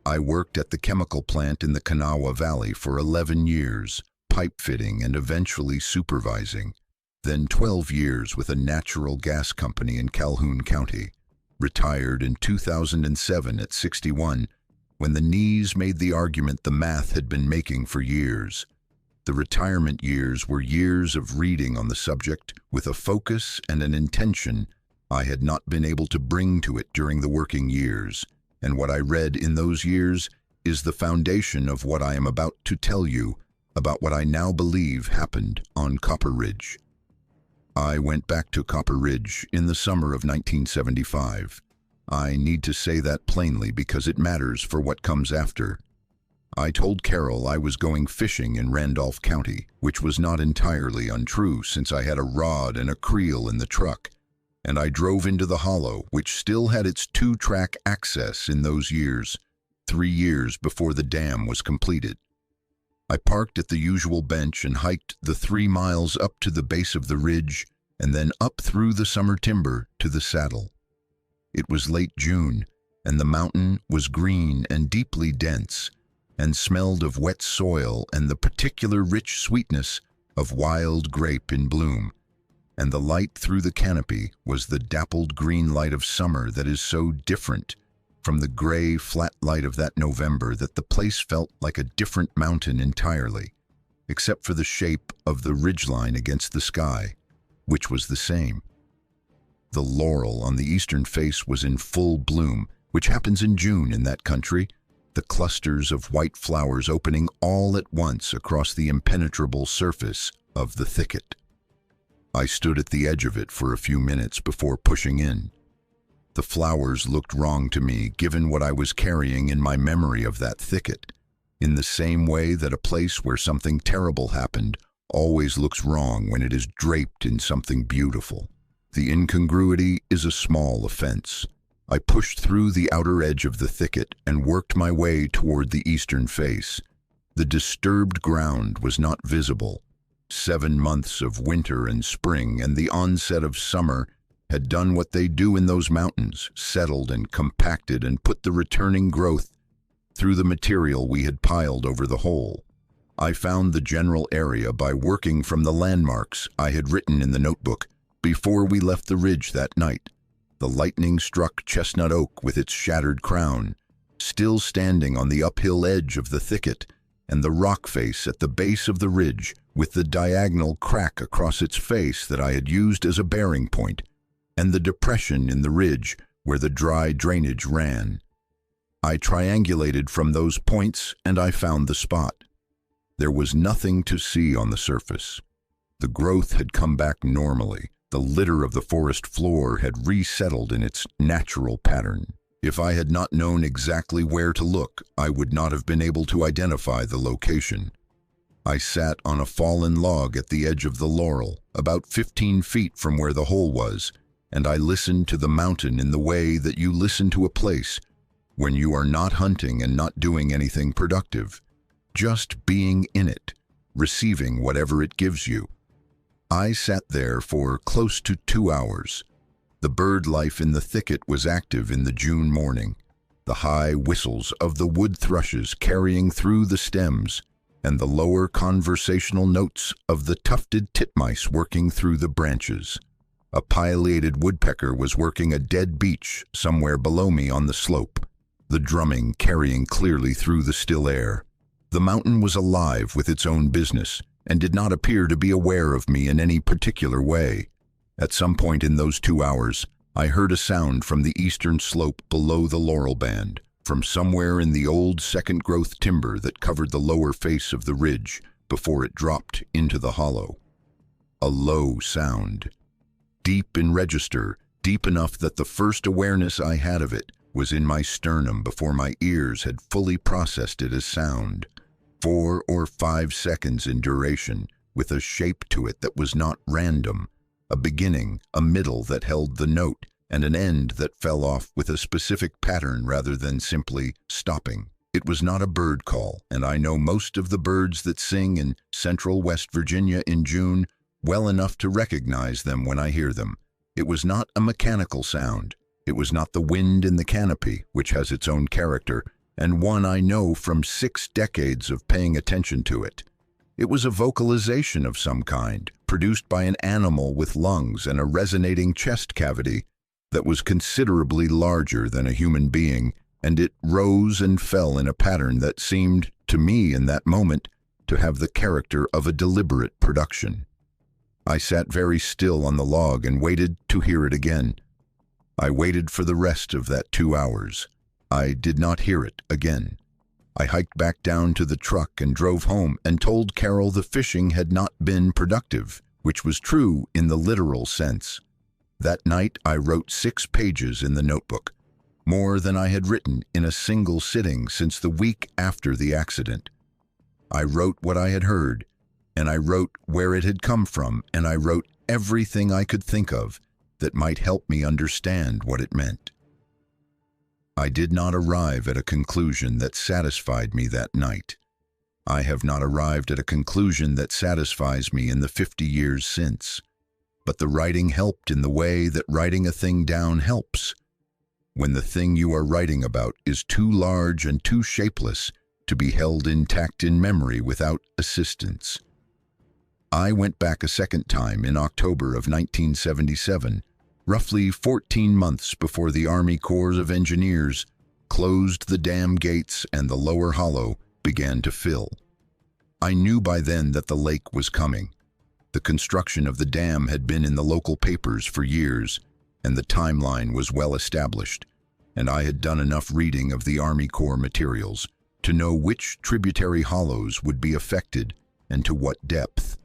I worked at the chemical plant in the Kanawha Valley for 11 years, pipe fitting and eventually supervising, then 12 years with a natural gas company in Calhoun County. Retired in 2007 at 61, when the knees made the argument the math had been making for years. The retirement years were years of reading on the subject with a focus and an intention I had not been able to bring to it during the working years, and what I read in those years is the foundation of what I am about to tell you about what I now believe happened on Copper Ridge. I went back to Copper Ridge in the summer of 1975. I need to say that plainly because it matters for what comes after. I told Carol I was going fishing in Randolph County, which was not entirely untrue since I had a rod and a creel in the truck, and I drove into the hollow, which still had its 2-track access in those years, 3 years before the dam was completed. I parked at the usual bench and hiked the 3 miles up to the base of the ridge and then up through the summer timber to the saddle. It was late June, and the mountain was green and deeply dense, and smelled of wet soil and the particular rich sweetness of wild grape in bloom. and the light through the canopy was the dappled green light of summer that is so different from the gray, flat light of that November that the place felt like a different mountain entirely, except for the shape of the ridgeline against the sky, which was the same. The laurel on the eastern face was in full bloom, which happens in June in that country, the clusters of white flowers opening all at once across the impenetrable surface of the thicket. I stood at the edge of it for a few minutes before pushing in. The flowers looked wrong to me, given what I was carrying in my memory of that thicket, in the same way that a place where something terrible happened always looks wrong when it is draped in something beautiful. The incongruity is a small offense. I pushed through the outer edge of the thicket and worked my way toward the eastern face. The disturbed ground was not visible. 7 months of winter and spring and the onset of summer had done what they do in those mountains, settled and compacted and put the returning growth through the material we had piled over the hole. I found the general area by working from the landmarks I had written in the notebook before we left the ridge that night. The lightning-struck chestnut oak with its shattered crown, still standing on the uphill edge of the thicket, and the rock face at the base of the ridge with the diagonal crack across its face that I had used as a bearing point, and the depression in the ridge where the dry drainage ran. I triangulated from those points and I found the spot. There was nothing to see on the surface. The growth had come back normally. The litter of the forest floor had resettled in its natural pattern. If I had not known exactly where to look, I would not have been able to identify the location. I sat on a fallen log at the edge of the laurel, about 15 feet from where the hole was, and I listened to the mountain in the way that you listen to a place when you are not hunting and not doing anything productive, just being in it, receiving whatever it gives you. I sat there for close to 2 hours. The bird life in the thicket was active in the June morning, the high whistles of the wood thrushes carrying through the stems, and the lower conversational notes of the tufted titmice working through the branches. A pileated woodpecker was working a dead beech somewhere below me on the slope, the drumming carrying clearly through the still air. The mountain was alive with its own business, and did not appear to be aware of me in any particular way. At some point in those 2 hours, I heard a sound from the eastern slope below the laurel band, from somewhere in the old second-growth timber that covered the lower face of the ridge before it dropped into the hollow. A low sound, deep in register, deep enough that the first awareness I had of it was in my sternum before my ears had fully processed it as sound. 4 or 5 seconds in duration, with a shape to it that was not random, a beginning, a middle that held the note, and an end that fell off with a specific pattern rather than simply stopping. It was not a bird call, and I know most of the birds that sing in central West Virginia in June well enough to recognize them when I hear them. It was not a mechanical sound. It was not the wind in the canopy, which has its own character, and one I know from 6 decades of paying attention to it. It was a vocalization of some kind, produced by an animal with lungs and a resonating chest cavity that was considerably larger than a human being, and it rose and fell in a pattern that seemed, to me in that moment, to have the character of a deliberate production. I sat very still on the log and waited to hear it again. I waited for the rest of that 2 hours. I did not hear it again. I hiked back down to the truck and drove home and told Carol the fishing had not been productive, which was true in the literal sense. That night I wrote 6 pages in the notebook, more than I had written in a single sitting since the week after the accident. I wrote what I had heard, and I wrote where it had come from, and I wrote everything I could think of that might help me understand what it meant. I did not arrive at a conclusion that satisfied me that night. I have not arrived at a conclusion that satisfies me in the 50 years since. But the writing helped in the way that writing a thing down helps. When the thing you are writing about is too large and too shapeless to be held intact in memory without assistance. I went back a second time in October of 1977, roughly 14 months before the Army Corps of Engineers closed the dam gates and the lower hollow began to fill. I knew by then that the lake was coming. The construction of the dam had been in the local papers for years, and the timeline was well established, and I had done enough reading of the Army Corps materials to know which tributary hollows would be affected and to what depth.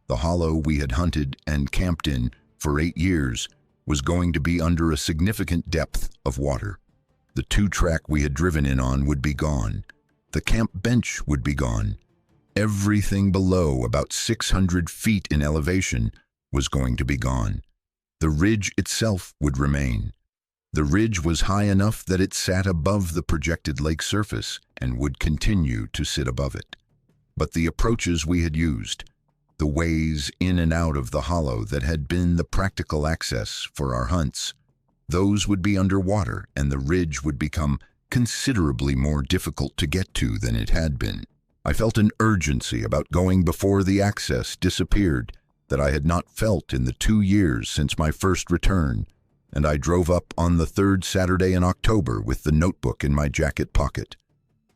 The hollow we had hunted and camped in for 8 years was going to be under a significant depth of water. The 2-track we had driven in on would be gone. The camp bench would be gone. Everything below about 600 feet in elevation was going to be gone. The ridge itself would remain. The ridge was high enough that it sat above the projected lake surface and would continue to sit above it. But the approaches we had used, the ways in and out of the hollow that had been the practical access for our hunts, those would be underwater and the ridge would become considerably more difficult to get to than it had been. I felt an urgency about going before the access disappeared that I had not felt in the 2 years since my first return, and I drove up on the 3rd Saturday in October with the notebook in my jacket pocket.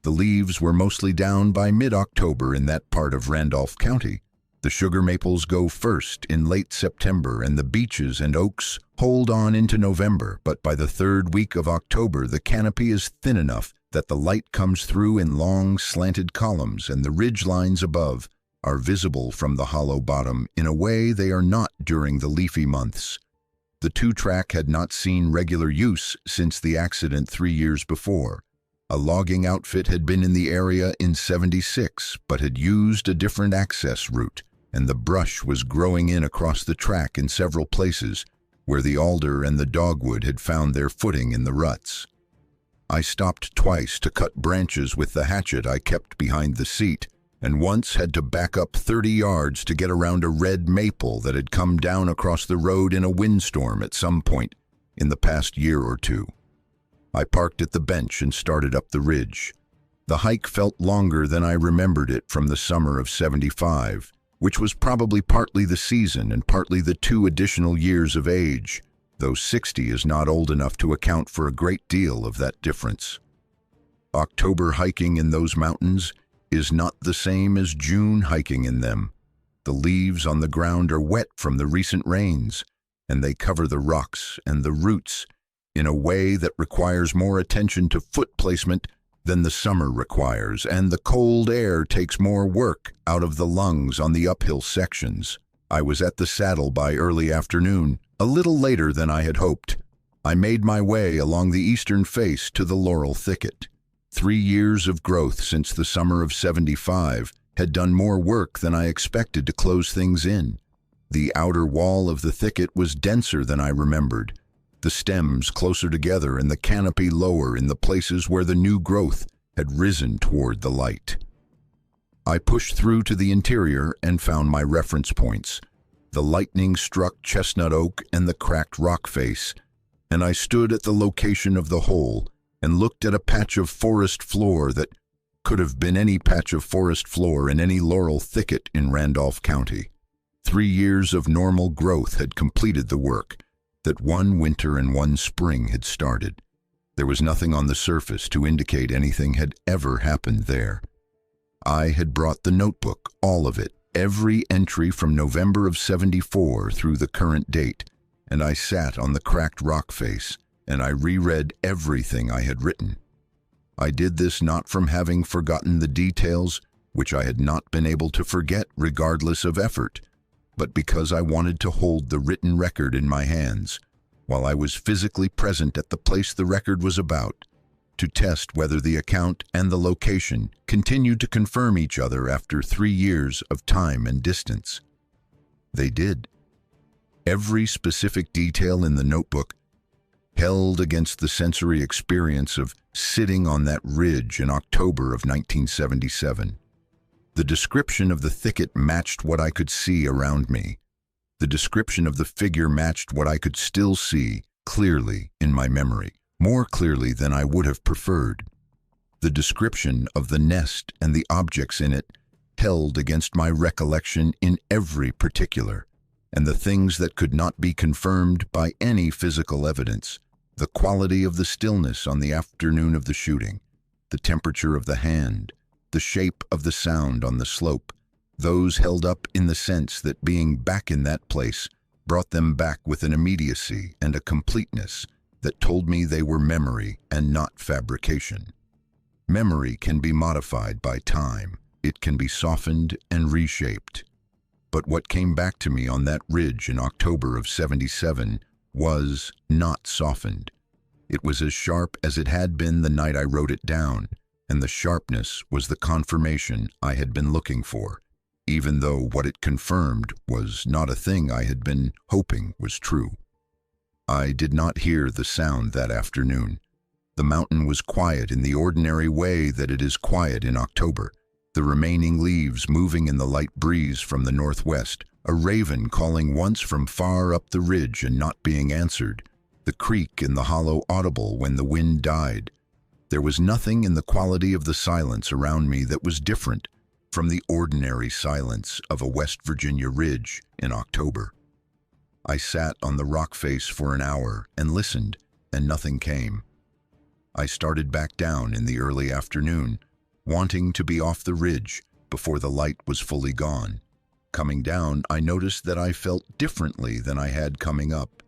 The leaves were mostly down by mid-October in that part of Randolph County. The sugar maples go first in late September, and the beeches and oaks hold on into November, but by the 3rd week of October the canopy is thin enough that the light comes through in long slanted columns, and the ridge lines above are visible from the hollow bottom in a way they are not during the leafy months. The 2-track had not seen regular use since the accident 3 years before. A logging outfit had been in the area in '76, but had used a different access route, and the brush was growing in across the track in several places where the alder and the dogwood had found their footing in the ruts. I stopped twice to cut branches with the hatchet I kept behind the seat, and once had to back up 30 yards to get around a red maple that had come down across the road in a windstorm at some point in the past year or two. I parked at the bench and started up the ridge. The hike felt longer than I remembered it from the summer of '75, which was probably partly the season and partly the 2 additional years of age, though 60 is not old enough to account for a great deal of that difference. October hiking in those mountains is not the same as June hiking in them. The leaves on the ground are wet from the recent rains, and they cover the rocks and the roots in a way that requires more attention to foot placement than the summer requires, and the cold air takes more work out of the lungs on the uphill sections. I was at the saddle by early afternoon, a little later than I had hoped. I made my way along the eastern face to the laurel thicket. 3 years of growth since the summer of '75 had done more work than I expected to close things in. The outer wall of the thicket was denser than I remembered, the stems closer together and the canopy lower in the places where the new growth had risen toward the light. I pushed through to the interior and found my reference points, the lightning-struck chestnut oak and the cracked rock face, and I stood at the location of the hole and looked at a patch of forest floor that could have been any patch of forest floor in any laurel thicket in Randolph County. 3 years of normal growth had completed the work that one winter and one spring had started. There was nothing on the surface to indicate anything had ever happened there. I had brought the notebook, all of it, every entry from November of '74 through the current date, and I sat on the cracked rock face, and I reread everything I had written. I did this not from having forgotten the details, which I had not been able to forget regardless of effort, but because I wanted to hold the written record in my hands, while I was physically present at the place the record was about, to test whether the account and the location continued to confirm each other after 3 years of time and distance. They did. Every specific detail in the notebook held against the sensory experience of sitting on that ridge in October of 1977. The description of the thicket matched what I could see around me. The description of the figure matched what I could still see clearly in my memory, more clearly than I would have preferred. The description of the nest and the objects in it held against my recollection in every particular, and the things that could not be confirmed by any physical evidence, the quality of the stillness on the afternoon of the shooting, the temperature of the hand, the shape of the sound on the slope, those held up in the sense that being back in that place brought them back with an immediacy and a completeness that told me they were memory and not fabrication. Memory can be modified by time. It can be softened and reshaped. But what came back to me on that ridge in October of '77 was not softened. It was as sharp as it had been the night I wrote it down, and the sharpness was the confirmation I had been looking for, even though what it confirmed was not a thing I had been hoping was true. I did not hear the sound that afternoon. The mountain was quiet in the ordinary way that it is quiet in October, the remaining leaves moving in the light breeze from the northwest, a raven calling once from far up the ridge and not being answered, the creak in the hollow audible when the wind died. There was nothing in the quality of the silence around me that was different from the ordinary silence of a West Virginia ridge in October. I sat on the rock face for an hour and listened, and nothing came. I started back down in the early afternoon, wanting to be off the ridge before the light was fully gone. Coming down, I noticed that I felt differently than I had coming up,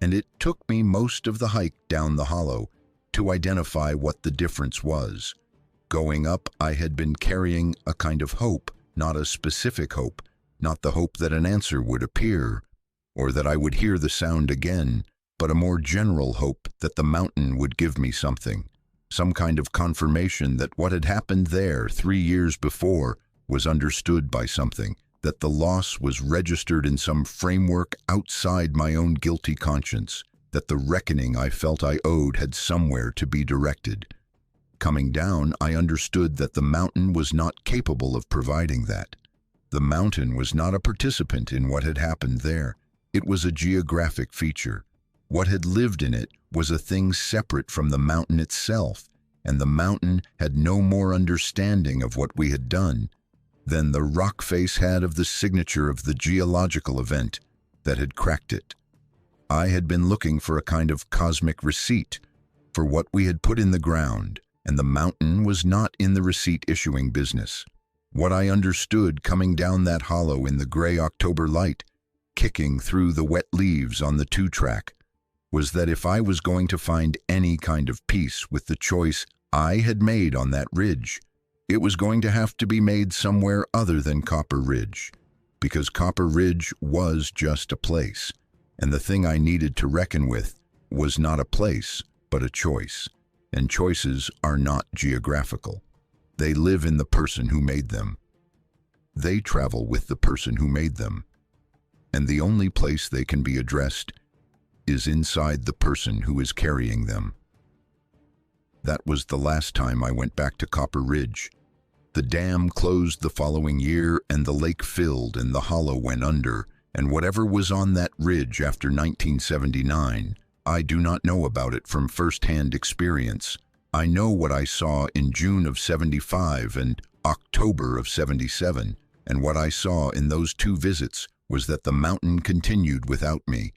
and it took me most of the hike down the hollow to identify what the difference was. Going up, I had been carrying a kind of hope, not a specific hope, not the hope that an answer would appear, or that I would hear the sound again, but a more general hope that the mountain would give me something, some kind of confirmation that what had happened there 3 years before was understood by something, that the loss was registered in some framework outside my own guilty conscience, that the reckoning I felt I owed had somewhere to be directed. Coming down, I understood that the mountain was not capable of providing that. The mountain was not a participant in what had happened there. It was a geographic feature. What had lived in it was a thing separate from the mountain itself, and the mountain had no more understanding of what we had done than the rock face had of the signature of the geological event that had cracked it. I had been looking for a kind of cosmic receipt for what we had put in the ground, and the mountain was not in the receipt-issuing business. What I understood coming down that hollow in the gray October light, kicking through the wet leaves on the 2-track, was that if I was going to find any kind of peace with the choice I had made on that ridge, it was going to have to be made somewhere other than Copper Ridge, because Copper Ridge was just a place, and the thing I needed to reckon with was not a place, but a choice, and choices are not geographical. They live in the person who made them. They travel with the person who made them, and the only place they can be addressed is inside the person who is carrying them. That was the last time I went back to Copper Ridge. The dam closed the following year, and the lake filled and the hollow went under, and whatever was on that ridge after 1979, I do not know about it from first-hand experience. I know what I saw in June of '75 and October of '77, and what I saw in those 2 visits was that the mountain continued without me,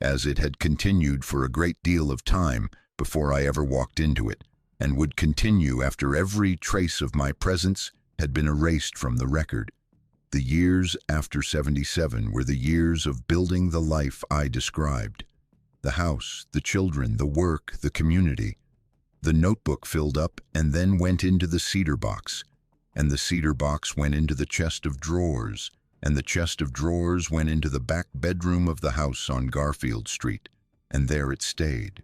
as it had continued for a great deal of time before I ever walked into it, and would continue after every trace of my presence had been erased from the record. The years after '77 were the years of building the life I described. The house, the children, the work, the community. The notebook filled up and then went into the cedar box, and the cedar box went into the chest of drawers, and the chest of drawers went into the back bedroom of the house on Garfield Street, and there it stayed.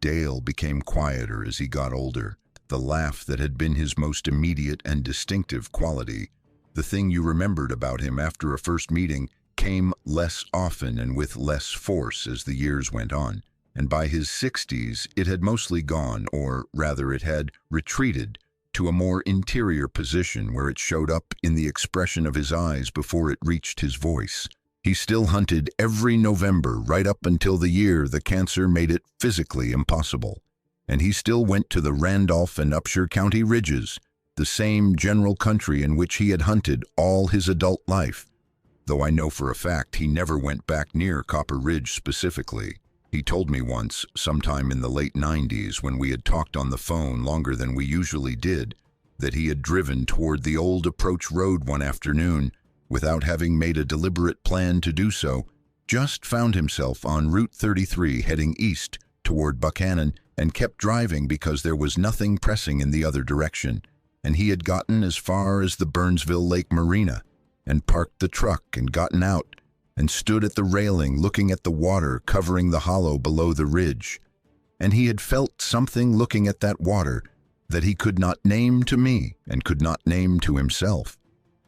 Dale became quieter as he got older. The laugh that had been his most immediate and distinctive quality, the thing you remembered about him after a first meeting, came less often and with less force as the years went on, and by his 60s it had mostly gone, or rather it had retreated to a more interior position where it showed up in the expression of his eyes before it reached his voice. He still hunted every November right up until the year the cancer made it physically impossible, and he still went to the Randolph and Upshur County ridges the same general country in which he had hunted all his adult life, though I know for a fact he never went back near Copper Ridge specifically. He told me once, sometime in the late 90s, when we had talked on the phone longer than we usually did, that he had driven toward the old approach road one afternoon, without having made a deliberate plan to do so, just found himself on Route 33 heading east toward Buchanan and kept driving because there was nothing pressing in the other direction, and he had gotten as far as the Burnsville Lake Marina and parked the truck and gotten out and stood at the railing looking at the water covering the hollow below the ridge. And he had felt something looking at that water that he could not name to me and could not name to himself.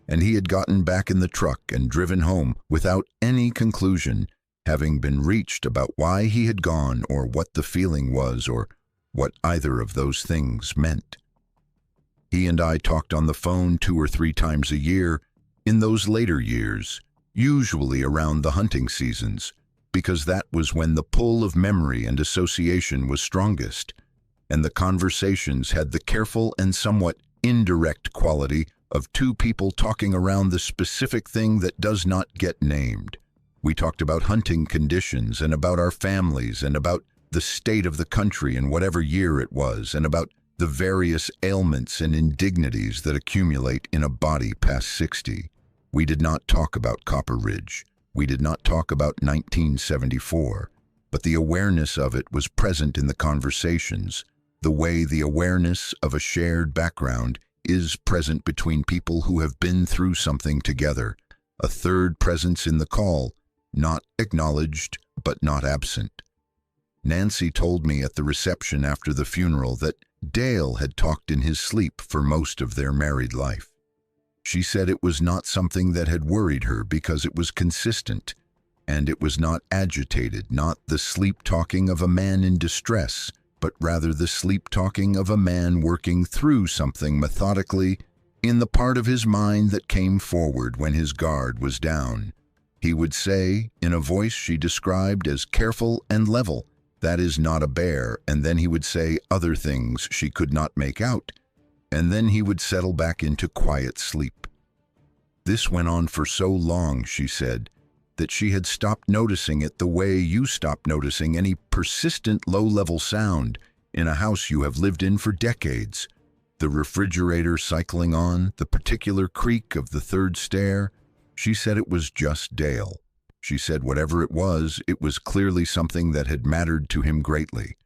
And he had gotten back in the truck and driven home without any conclusion having been reached about why he had gone or what the feeling was or what either of those things meant. He and I talked on the phone 2 or 3 times a year in those later years, usually around the hunting seasons, because that was when the pull of memory and association was strongest, and the conversations had the careful and somewhat indirect quality of 2 people talking around the specific thing that does not get named. We talked about hunting conditions and about our families and about the state of the country in whatever year it was and about the various ailments and indignities that accumulate in a body past 60. We did not talk about Copper Ridge. We did not talk about 1974, but the awareness of it was present in the conversations, the way the awareness of a shared background is present between people who have been through something together, a third presence in the call, not acknowledged but not absent. Nancy told me at the reception after the funeral that Dale had talked in his sleep for most of their married life. She said it was not something that had worried her because it was consistent, and it was not agitated, not the sleep-talking of a man in distress, but rather the sleep-talking of a man working through something methodically in the part of his mind that came forward when his guard was down. He would say, in a voice she described as careful and level, "That is not a bear," and then he would say other things she could not make out, and then he would settle back into quiet sleep. This went on for so long, she said, that she had stopped noticing it the way you stop noticing any persistent low-level sound in a house you have lived in for decades. The refrigerator cycling on, the particular creak of the third stair. She said it was just Dale. She said whatever it was clearly something that had mattered to him greatly,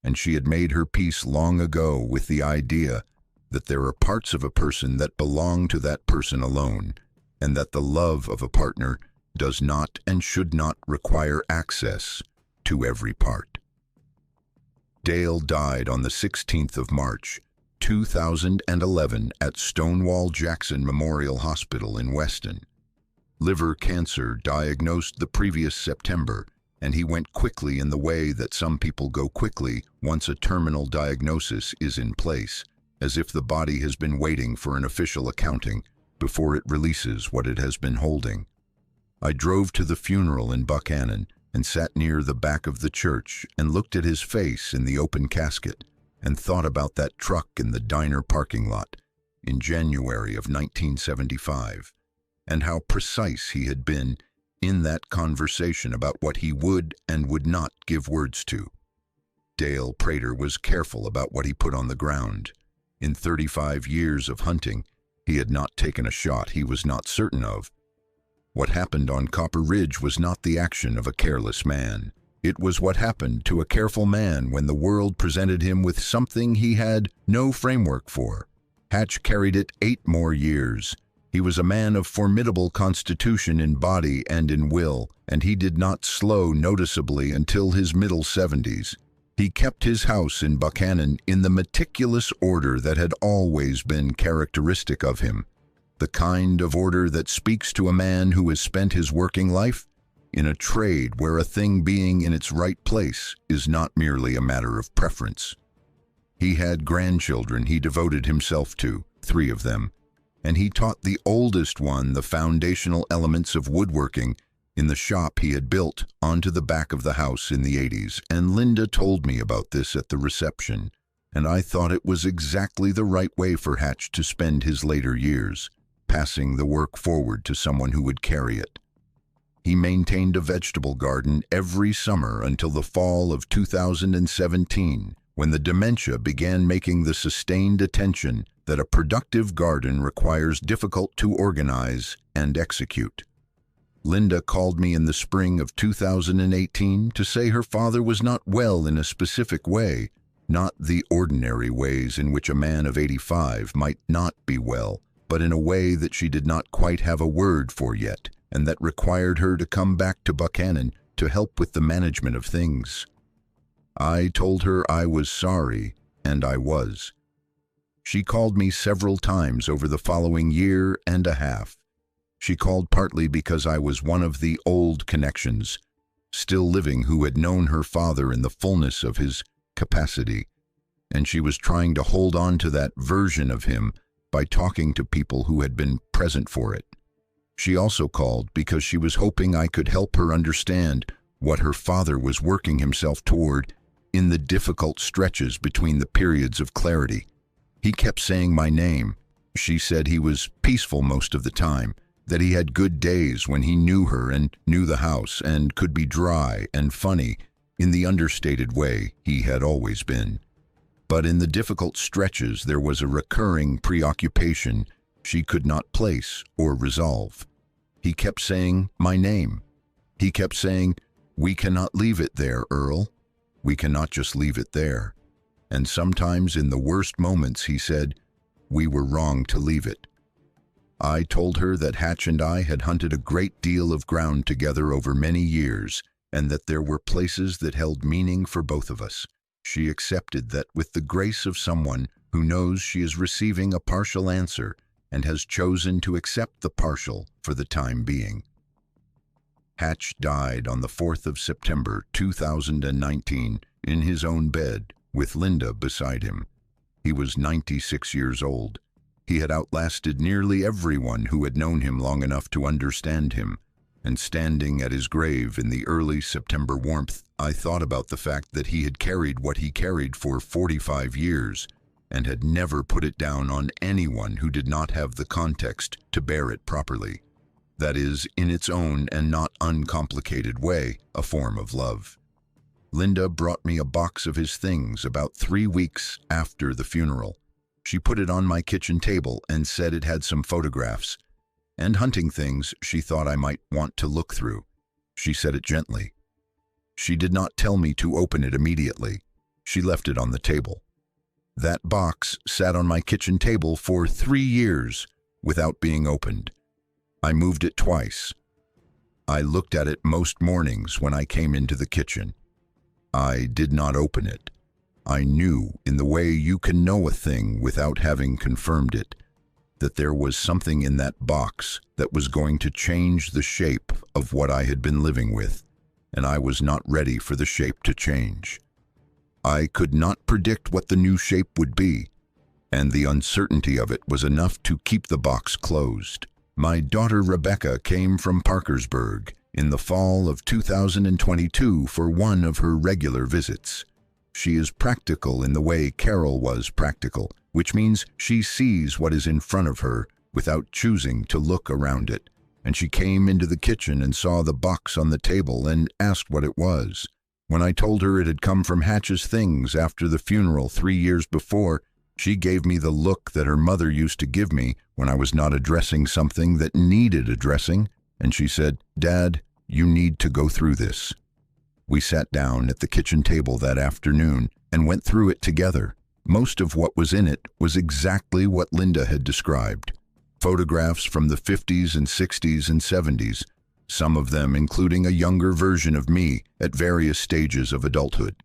and she had made her peace long ago with the idea that there are parts of a person that belong to that person alone, and that the love of a partner does not and should not require access to every part. Dale died on the 16th of March, 2011 at Stonewall Jackson Memorial Hospital in Weston. Liver cancer diagnosed the previous September, and he went quickly in the way that some people go quickly once a terminal diagnosis is in place, as if the body has been waiting for an official accounting before it releases what it has been holding. I drove to the funeral in Buchanan and sat near the back of the church and looked at his face in the open casket and thought about that truck in the diner parking lot in January of 1975, and how precise he had been in that conversation about what he would and would not give words to. Dale Prater was careful about what he put on the ground. In 35 years of hunting, he had not taken a shot he was not certain of. What happened on Copper Ridge was not the action of a careless man. It was what happened to a careful man when the world presented him with something he had no framework for. Hatch carried it 8 more years. He was a man of formidable constitution in body and in will, and he did not slow noticeably until his middle 70s. He kept his house in Buchanan in the meticulous order that had always been characteristic of him, the kind of order that speaks to a man who has spent his working life in a trade where a thing being in its right place is not merely a matter of preference. He had grandchildren he devoted himself to, 3 of them, and he taught the oldest one the foundational elements of woodworking in the shop he had built onto the back of the house in the 80s, and Linda told me about this at the reception, and I thought it was exactly the right way for Hatch to spend his later years, passing the work forward to someone who would carry it. He maintained a vegetable garden every summer until the fall of 2017, when the dementia began making the sustained attention that a productive garden requires difficult to organize and execute. Linda called me in the spring of 2018 to say her father was not well in a specific way, not the ordinary ways in which a man of 85 might not be well, but in a way that she did not quite have a word for yet, and that required her to come back to Buchanan to help with the management of things. I told her I was sorry, and I was. She called me several times over the following year and a half. She called partly because I was one of the old connections, still living, who had known her father in the fullness of his capacity, and she was trying to hold on to that version of him by talking to people who had been present for it. She also called because she was hoping I could help her understand what her father was working himself toward in the difficult stretches between the periods of clarity. He kept saying my name. She said he was peaceful most of the time, that he had good days when he knew her and knew the house and could be dry and funny in the understated way he had always been. But in the difficult stretches there was a recurring preoccupation she could not place or resolve. He kept saying my name. He kept saying, "We cannot leave it there, Earl. We cannot just leave it there." And sometimes in the worst moments he said, "We were wrong to leave it." I told her that Hatch and I had hunted a great deal of ground together over many years, and that there were places that held meaning for both of us. She accepted that with the grace of someone who knows she is receiving a partial answer and has chosen to accept the partial for the time being. Hatch died on the 4th of September 2019 in his own bed with Linda beside him. He was 96 years old. He had outlasted nearly everyone who had known him long enough to understand him, and standing at his grave in the early September warmth, I thought about the fact that he had carried what he carried for 45 years and had never put it down on anyone who did not have the context to bear it properly. That is, in its own and not uncomplicated way, a form of love. Linda brought me a box of his things about 3 weeks after the funeral. She put it on my kitchen table and said it had some photographs and hunting things she thought I might want to look through. She said it gently. She did not tell me to open it immediately. She left it on the table. That box sat on my kitchen table for 3 years without being opened. I moved it twice. I looked at it most mornings when I came into the kitchen. I did not open it. I knew, in the way you can know a thing without having confirmed it, that there was something in that box that was going to change the shape of what I had been living with, and I was not ready for the shape to change. I could not predict what the new shape would be, and the uncertainty of it was enough to keep the box closed. My daughter Rebecca came from Parkersburg in the fall of 2022 for one of her regular visits. She is practical in the way Carol was practical, which means she sees what is in front of her without choosing to look around it. And she came into the kitchen and saw the box on the table and asked what it was. When I told her it had come from Hatch's things after the funeral 3 years before, she gave me the look that her mother used to give me when I was not addressing something that needed addressing, and she said, "Dad, you need to go through this." We sat down at the kitchen table that afternoon and went through it together. Most of what was in it was exactly what Linda had described. Photographs from the 50s and 60s and 70s, some of them including a younger version of me at various stages of adulthood.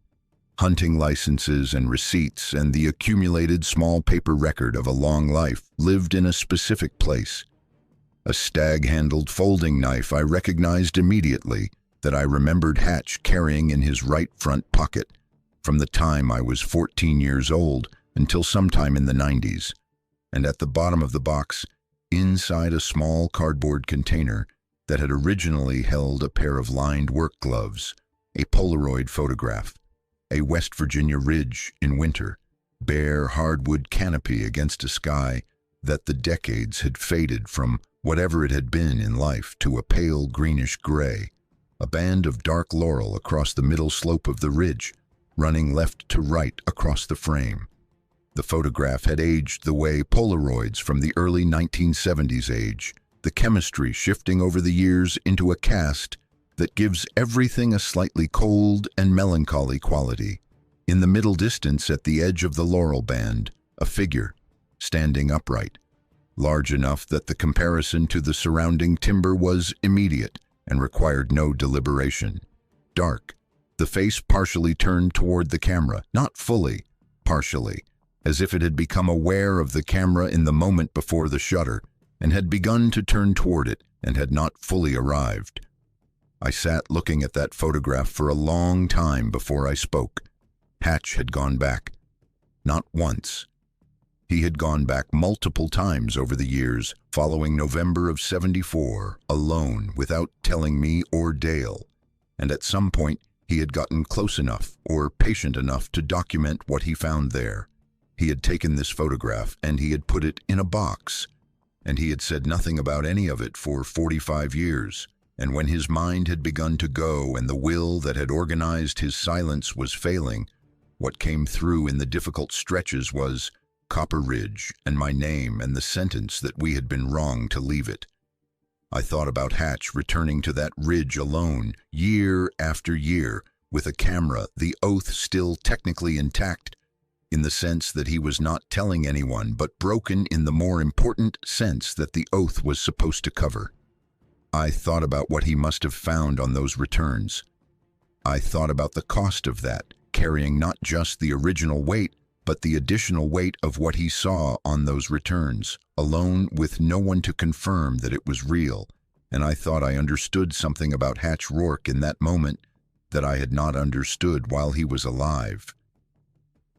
Hunting licenses and receipts and the accumulated small paper record of a long life lived in a specific place. A stag-handled folding knife I recognized immediately that I remembered Hatch carrying in his right front pocket from the time I was 14 years old until sometime in the 90s. And at the bottom of the box, inside a small cardboard container that had originally held a pair of lined work gloves, a Polaroid photograph, a West Virginia ridge in winter, bare hardwood canopy against a sky that the decades had faded from whatever it had been in life to a pale greenish gray, a band of dark laurel across the middle slope of the ridge, running left to right across the frame. The photograph had aged the way Polaroids from the early 1970s age, the chemistry shifting over the years into a cast that gives everything a slightly cold and melancholy quality. In the middle distance at the edge of the laurel band, a figure, standing upright, large enough that the comparison to the surrounding timber was immediate and required no deliberation. Dark, the face partially turned toward the camera, not fully, partially, as if it had become aware of the camera in the moment before the shutter and had begun to turn toward it and had not fully arrived. I sat looking at that photograph for a long time before I spoke. Hatch had gone back. Not once. He had gone back multiple times over the years, following November of '74, alone, without telling me or Dale. And at some point, he had gotten close enough or patient enough to document what he found there. He had taken this photograph and he had put it in a box. And he had said nothing about any of it for 45 years. And when his mind had begun to go and the will that had organized his silence was failing, what came through in the difficult stretches was Copper Ridge and my name and the sentence that we had been wrong to leave it. I thought about Hatch returning to that ridge alone, year after year, with a camera, the oath still technically intact, in the sense that he was not telling anyone, but broken in the more important sense that the oath was supposed to cover. I thought about what he must have found on those returns. I thought about the cost of that, carrying not just the original weight, but the additional weight of what he saw on those returns, alone with no one to confirm that it was real. And I thought I understood something about Hatch Rourke in that moment that I had not understood while he was alive.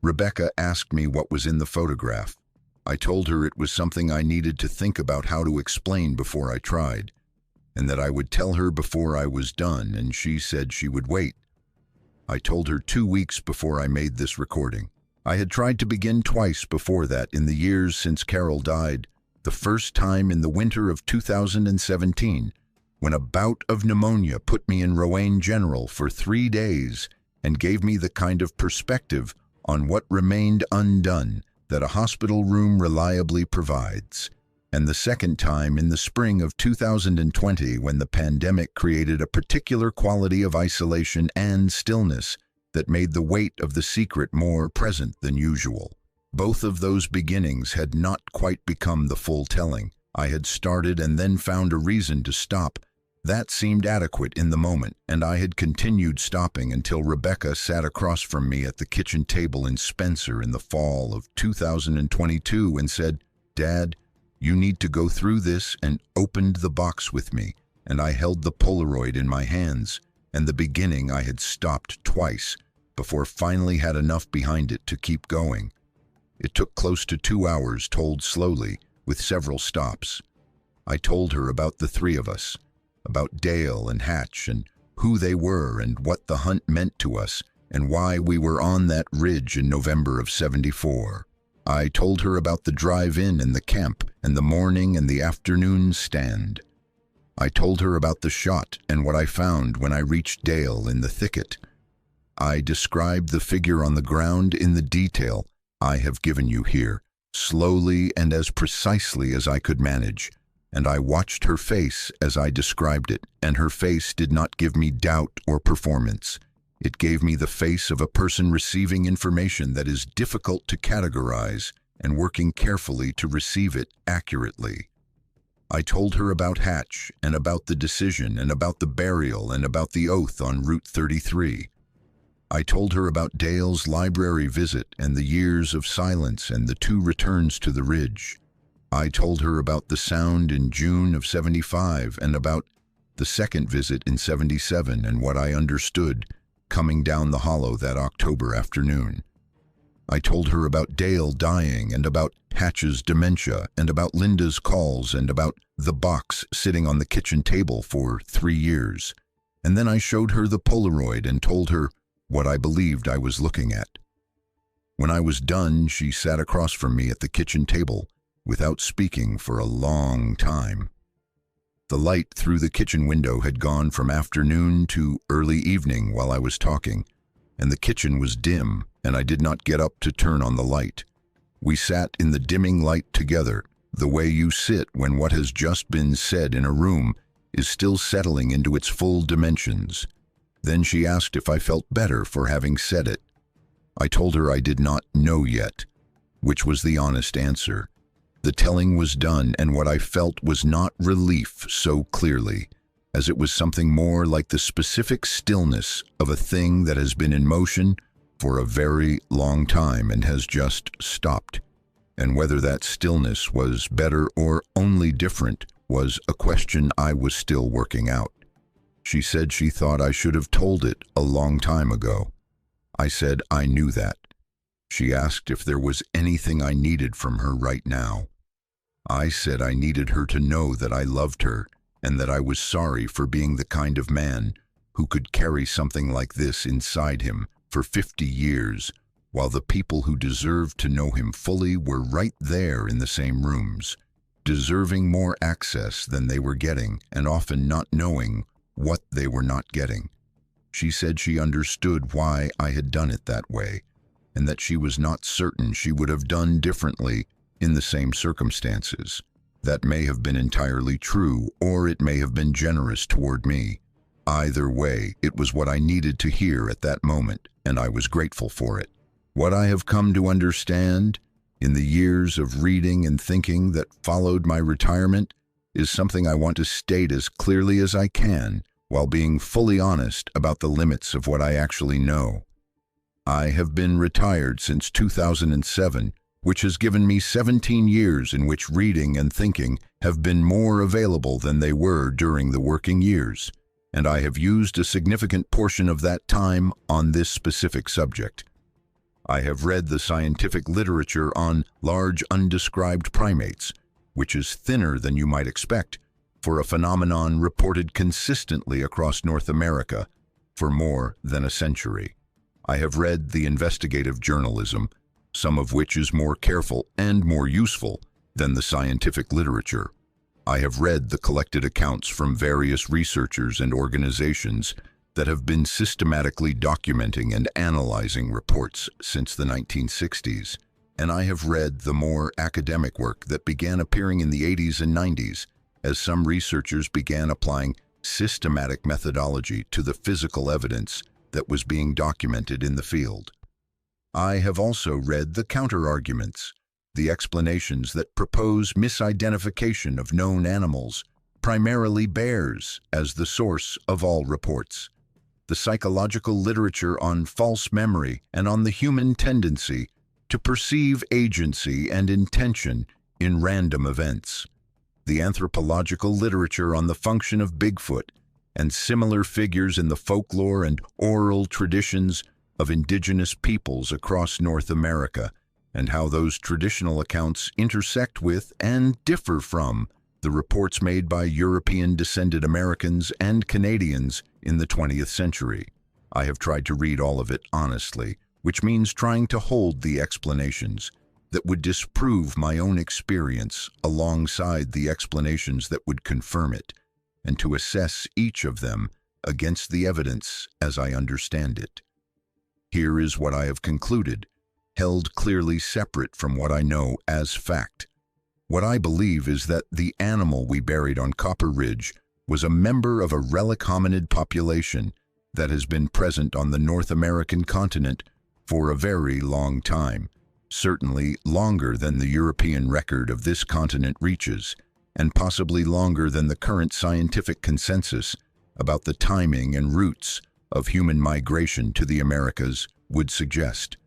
Rebecca asked me what was in the photograph. I told her it was something I needed to think about how to explain before I tried, and that I would tell her before I was done, and she said she would wait. I told her 2 weeks before I made this recording. I had tried to begin twice before that in the years since Carol died, the first time in the winter of 2017, when a bout of pneumonia put me in Rowan General for 3 days and gave me the kind of perspective on what remained undone that a hospital room reliably provides, and the second time in the spring of 2020 when the pandemic created a particular quality of isolation and stillness that made the weight of the secret more present than usual. Both of those beginnings had not quite become the full telling. I had started and then found a reason to stop. That seemed adequate in the moment, and I had continued stopping until Rebecca sat across from me at the kitchen table in Spencer in the fall of 2022 and said, "Dad, you need to go through this," and opened the box with me, and I held the Polaroid in my hands, and the beginning I had stopped twice before finally had enough behind it to keep going. It took close to 2 hours, told slowly, with several stops. I told her about the three of us, about Dale and Hatch and who they were and what the hunt meant to us and why we were on that ridge in November of '74. I told her about the drive-in and the camp and the morning and the afternoon stand. I told her about the shot and what I found when I reached Dale in the thicket. I described the figure on the ground in the detail I have given you here, slowly and as precisely as I could manage, and I watched her face as I described it, and her face did not give me doubt or performance. It gave me the face of a person receiving information that is difficult to categorize and working carefully to receive it accurately. I told her about Hatch and about the decision and about the burial and about the oath on Route 33. I told her about Dale's library visit and the years of silence and the 2 returns to the ridge. I told her about the sound in June of '75 and about the second visit in '77 and what I understood coming down the hollow that October afternoon. I told her about Dale dying and about Hatch's dementia and about Linda's calls and about the box sitting on the kitchen table for 3 years. And then I showed her the Polaroid and told her what I believed I was looking at. When I was done, she sat across from me at the kitchen table without speaking for a long time. The light through the kitchen window had gone from afternoon to early evening while I was talking, and the kitchen was dim, and I did not get up to turn on the light. We sat in the dimming light together, the way you sit when what has just been said in a room is still settling into its full dimensions. Then she asked if I felt better for having said it. I told her I did not know yet, which was the honest answer. The telling was done, and what I felt was not relief so clearly, as it was something more like the specific stillness of a thing that has been in motion for a very long time and has just stopped. And whether that stillness was better or only different was a question I was still working out. She said she thought I should have told it a long time ago. I said I knew that. She asked if there was anything I needed from her right now. I said I needed her to know that I loved her and that I was sorry for being the kind of man who could carry something like this inside him for 50 years, while the people who deserved to know him fully were right there in the same rooms, deserving more access than they were getting and often not knowing what they were not getting. She said she understood why I had done it that way, and that she was not certain she would have done differently in the same circumstances. That may have been entirely true, or it may have been generous toward me. Either way, it was what I needed to hear at that moment, and I was grateful for it. What I have come to understand in the years of reading and thinking that followed my retirement is something I want to state as clearly as I can, while being fully honest about the limits of what I actually know. I have been retired since 2007, which has given me 17 years in which reading and thinking have been more available than they were during the working years, and I have used a significant portion of that time on this specific subject. I have read the scientific literature on large undescribed primates, which is thinner than you might expect for a phenomenon reported consistently across North America for more than a century. I have read the investigative journalism, some of which is more careful and more useful than the scientific literature. I have read the collected accounts from various researchers and organizations that have been systematically documenting and analyzing reports since the 1960s, and I have read the more academic work that began appearing in the 80s and 90s as some researchers began applying systematic methodology to the physical evidence that was being documented in the field. I have also read the counter-arguments, the explanations that propose misidentification of known animals, primarily bears, as the source of all reports, the psychological literature on false memory and on the human tendency to perceive agency and intention in random events, the anthropological literature on the function of Bigfoot and similar figures in the folklore and oral traditions of indigenous peoples across North America, and how those traditional accounts intersect with and differ from the reports made by European-descended Americans and Canadians in the 20th century. I have tried to read all of it honestly, which means trying to hold the explanations that would disprove my own experience alongside the explanations that would confirm it, and to assess each of them against the evidence as I understand it. Here is what I have concluded, held clearly separate from what I know as fact. What I believe is that the animal we buried on Copper Ridge was a member of a relic hominid population that has been present on the North American continent for a very long time, certainly longer than the European record of this continent reaches, and possibly longer than the current scientific consensus about the timing and routes of human migration to the Americas would suggest.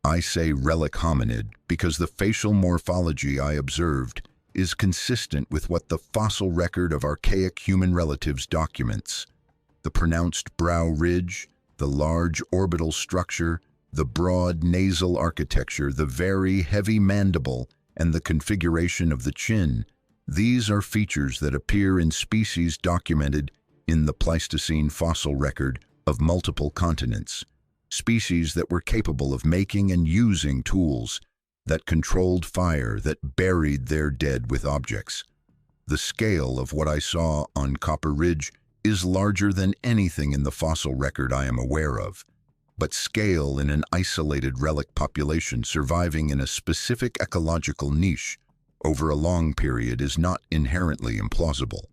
I say relic hominid because the facial morphology I observed is consistent with what the fossil record of archaic human relatives documents. The pronounced brow ridge, the large orbital structure, the broad nasal architecture, the very heavy mandible, and the configuration of the chin, these are features that appear in species documented in the Pleistocene fossil record of multiple continents. species that were capable of making and using tools, that controlled fire, that buried their dead with objects. The scale of what I saw on Copper Ridge is larger than anything in the fossil record I am aware of, but scale in an isolated relic population surviving in a specific ecological niche over a long period is not inherently implausible.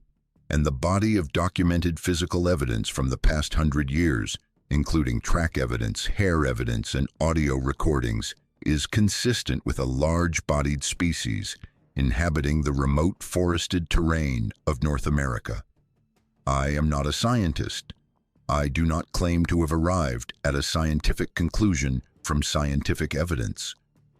And the body of documented physical evidence from the past 100 years, including track evidence, hair evidence, and audio recordings, is consistent with a large-bodied species inhabiting the remote forested terrain of North America. I am not a scientist. I do not claim to have arrived at a scientific conclusion from scientific evidence.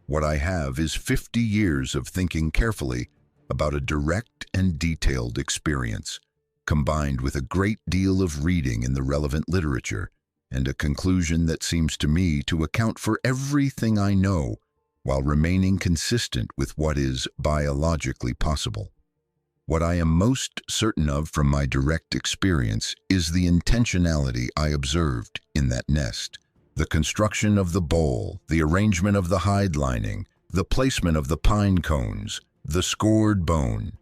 What I have is 50 years of thinking carefully about a direct and detailed experience, combined with a great deal of reading in the relevant literature, and a conclusion that seems to me to account for everything I know while remaining consistent with what is biologically possible. What I am most certain of from my direct experience is the intentionality I observed in that nest. The construction of the bowl, the arrangement of the hide lining, the placement of the pine cones, the scored bone.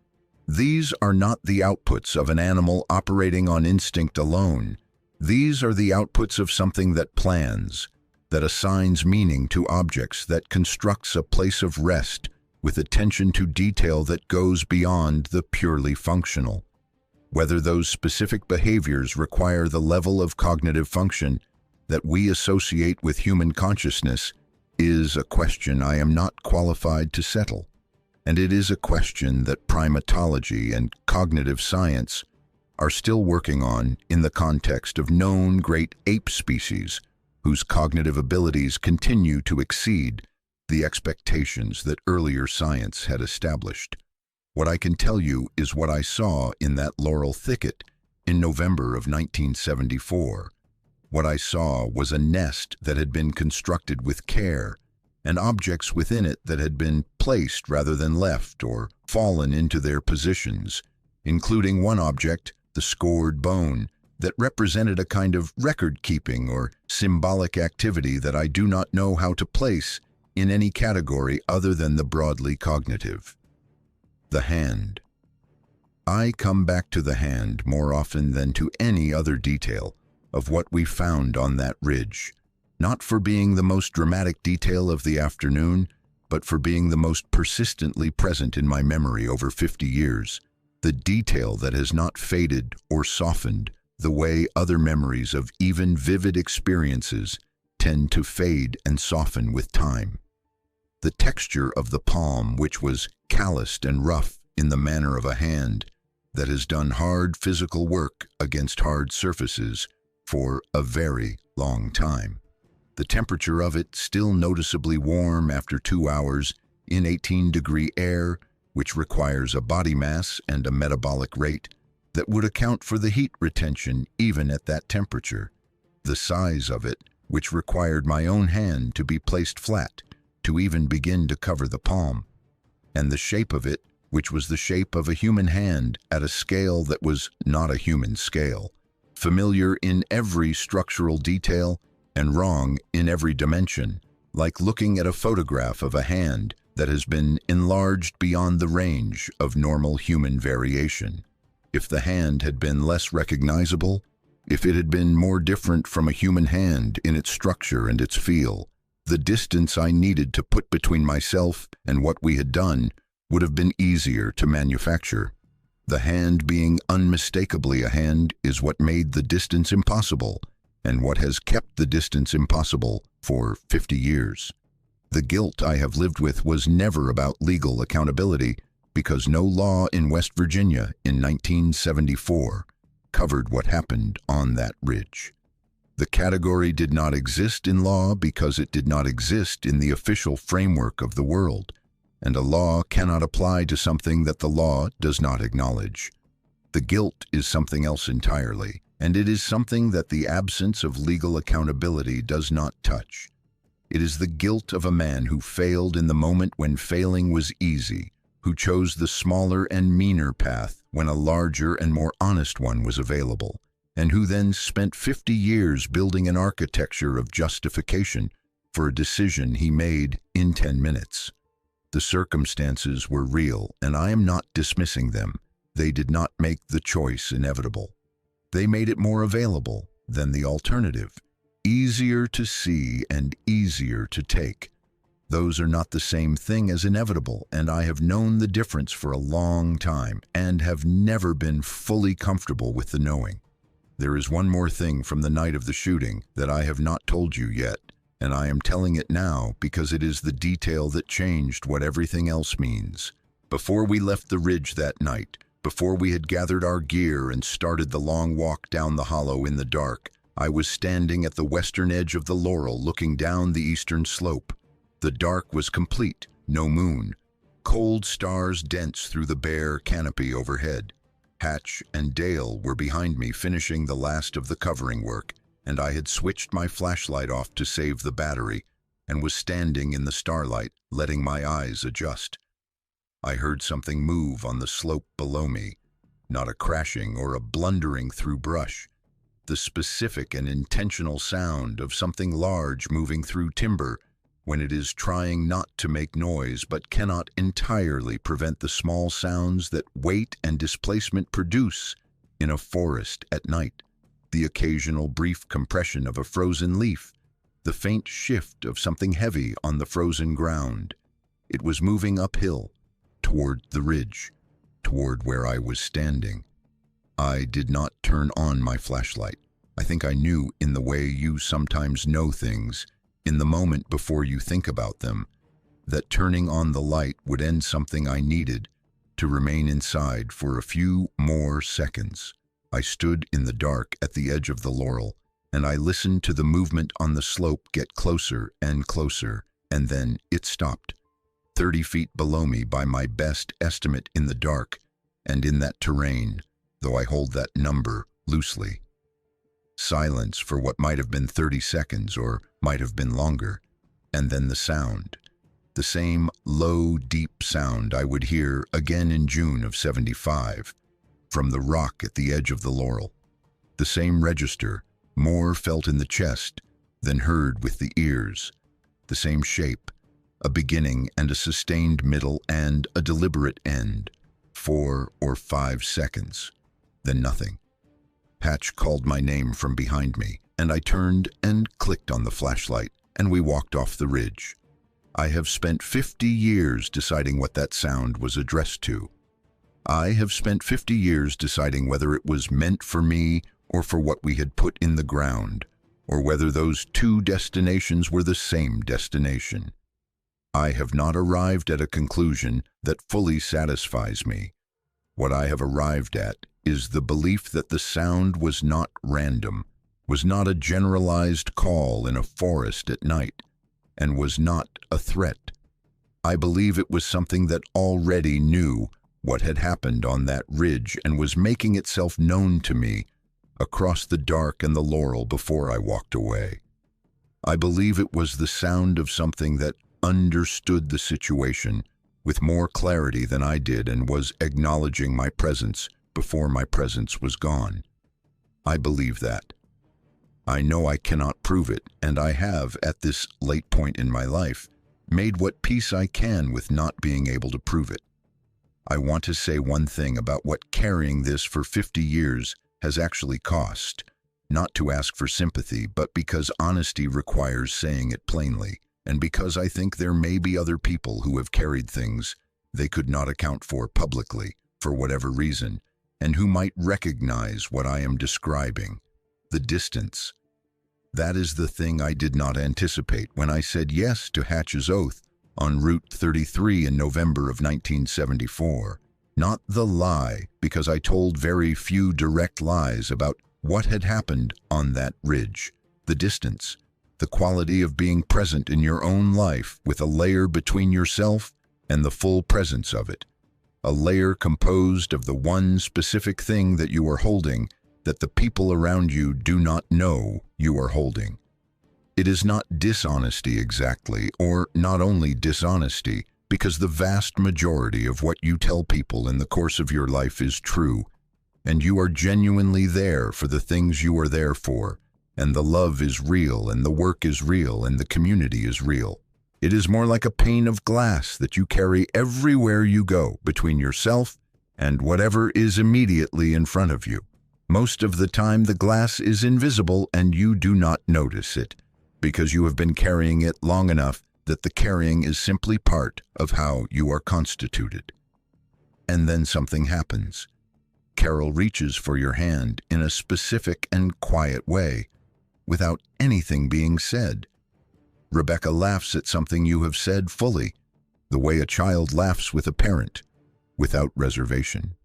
These are not the outputs of an animal operating on instinct alone. These are the outputs of something that plans, that assigns meaning to objects, that constructs a place of rest with attention to detail that goes beyond the purely functional. Whether those specific behaviors require the level of cognitive function that we associate with human consciousness is a question I am not qualified to settle, and it is a question that primatology and cognitive science are still working on in the context of known great ape species whose cognitive abilities continue to exceed the expectations that earlier science had established. What I can tell you is what I saw in that laurel thicket in November of 1974. What I saw was a nest that had been constructed with care, and objects within it that had been placed rather than left or fallen into their positions, including one object, the scored bone, that represented a kind of record-keeping or symbolic activity that I do not know how to place in any category other than the broadly cognitive. The hand. I come back to the hand more often than to any other detail of what we found on that ridge, not for being the most dramatic detail of the afternoon, but for being the most persistently present in my memory over 50 years, the detail that has not faded or softened the way other memories of even vivid experiences tend to fade and soften with time. The texture of the palm, which was calloused and rough in the manner of a hand that has done hard physical work against hard surfaces for a very long time. The temperature of it still noticeably warm after 2 hours in 18-degree air, which requires a body mass and a metabolic rate that would account for the heat retention even at that temperature. The size of it, which required my own hand to be placed flat to even begin to cover the palm. And the shape of it, which was the shape of a human hand at a scale that was not a human scale, familiar in every structural detail and wrong in every dimension, like looking at a photograph of a hand that has been enlarged beyond the range of normal human variation. If the hand had been less recognizable, if it had been more different from a human hand in its structure and its feel, the distance I needed to put between myself and what we had done would have been easier to manufacture. The hand being unmistakably a hand is what made the distance impossible, and what has kept the distance impossible for 50 years. The guilt I have lived with was never about legal accountability, because no law in West Virginia in 1974 covered what happened on that ridge. The category did not exist in law because it did not exist in the official framework of the world, and a law cannot apply to something that the law does not acknowledge. The guilt is something else entirely, and it is something that the absence of legal accountability does not touch. It is the guilt of a man who failed in the moment when failing was easy, who chose the smaller and meaner path when a larger and more honest one was available, and who then spent 50 years building an architecture of justification for a decision he made in 10 minutes. The circumstances were real, and I am not dismissing them. They did not make the choice inevitable. They made it more available than the alternative, easier to see and easier to take. Those are not the same thing as inevitable, and I have known the difference for a long time and have never been fully comfortable with the knowing. There is one more thing from the night of the shooting that I have not told you yet, and I am telling it now because it is the detail that changed what everything else means. Before we left the ridge that night, before we had gathered our gear and started the long walk down the hollow in the dark, I was standing at the western edge of the laurel looking down the eastern slope. The dark was complete, no moon. Cold stars dense through the bare canopy overhead. Hatch and Dale were behind me finishing the last of the covering work, and I had switched my flashlight off to save the battery and was standing in the starlight, letting my eyes adjust. I heard something move on the slope below me, not a crashing or a blundering through brush. The specific and intentional sound of something large moving through timber when it is trying not to make noise but cannot entirely prevent the small sounds that weight and displacement produce in a forest at night. The occasional brief compression of a frozen leaf, the faint shift of something heavy on the frozen ground. It was moving uphill, toward the ridge, toward where I was standing. I did not turn on my flashlight. I think I knew, in the way you sometimes know things, in the moment before you think about them, that turning on the light would end something I needed to remain inside for a few more seconds. I stood in the dark at the edge of the laurel, and I listened to the movement on the slope get closer and closer, and then it stopped. 30 feet below me by my best estimate in the dark, and in that terrain, though I hold that number loosely. Silence for what might have been 30 seconds or might have been longer, and then the sound. The same low, deep sound I would hear again in June of '75, from the rock at the edge of the laurel. The same register, more felt in the chest than heard with the ears. The same shape, a beginning and a sustained middle and a deliberate end, 4 or 5 seconds, then nothing. Hatch called my name from behind me, and I turned and clicked on the flashlight, and we walked off the ridge. I have spent 50 years deciding what that sound was addressed to. I have spent 50 years deciding whether it was meant for me or for what we had put in the ground, or whether those two destinations were the same destination. I have not arrived at a conclusion that fully satisfies me. What I have arrived at is the belief that the sound was not random, was not a generalized call in a forest at night, and was not a threat. I believe it was something that already knew what had happened on that ridge and was making itself known to me across the dark and the laurel before I walked away. I believe it was the sound of something that understood the situation with more clarity than I did and was acknowledging my presence before my presence was gone. I believe that. I know I cannot prove it, and I have, at this late point in my life, made what peace I can with not being able to prove it. I want to say one thing about what carrying this for 50 years has actually cost, not to ask for sympathy, but because honesty requires saying it plainly, and because I think there may be other people who have carried things they could not account for publicly, for whatever reason, and who might recognize what I am describing, the distance. That is the thing I did not anticipate when I said yes to Hatch's oath on Route 33 in November of 1974. Not the lie, because I told very few direct lies about what had happened on that ridge, the distance, the quality of being present in your own life with a layer between yourself and the full presence of it, a layer composed of the one specific thing that you are holding that the people around you do not know you are holding. It is not dishonesty exactly, or not only dishonesty, because the vast majority of what you tell people in the course of your life is true. and you are genuinely there for the things you are there for, and the love is real, and the work is real, and the community is real. It is more like a pane of glass that you carry everywhere you go, between yourself and whatever is immediately in front of you. Most of the time the glass is invisible and you do not notice it, because you have been carrying it long enough that the carrying is simply part of how you are constituted. And then something happens. Carol reaches for your hand in a specific and quiet way, without anything being said. Rebecca laughs at something you have said fully, the way a child laughs with a parent, without reservation.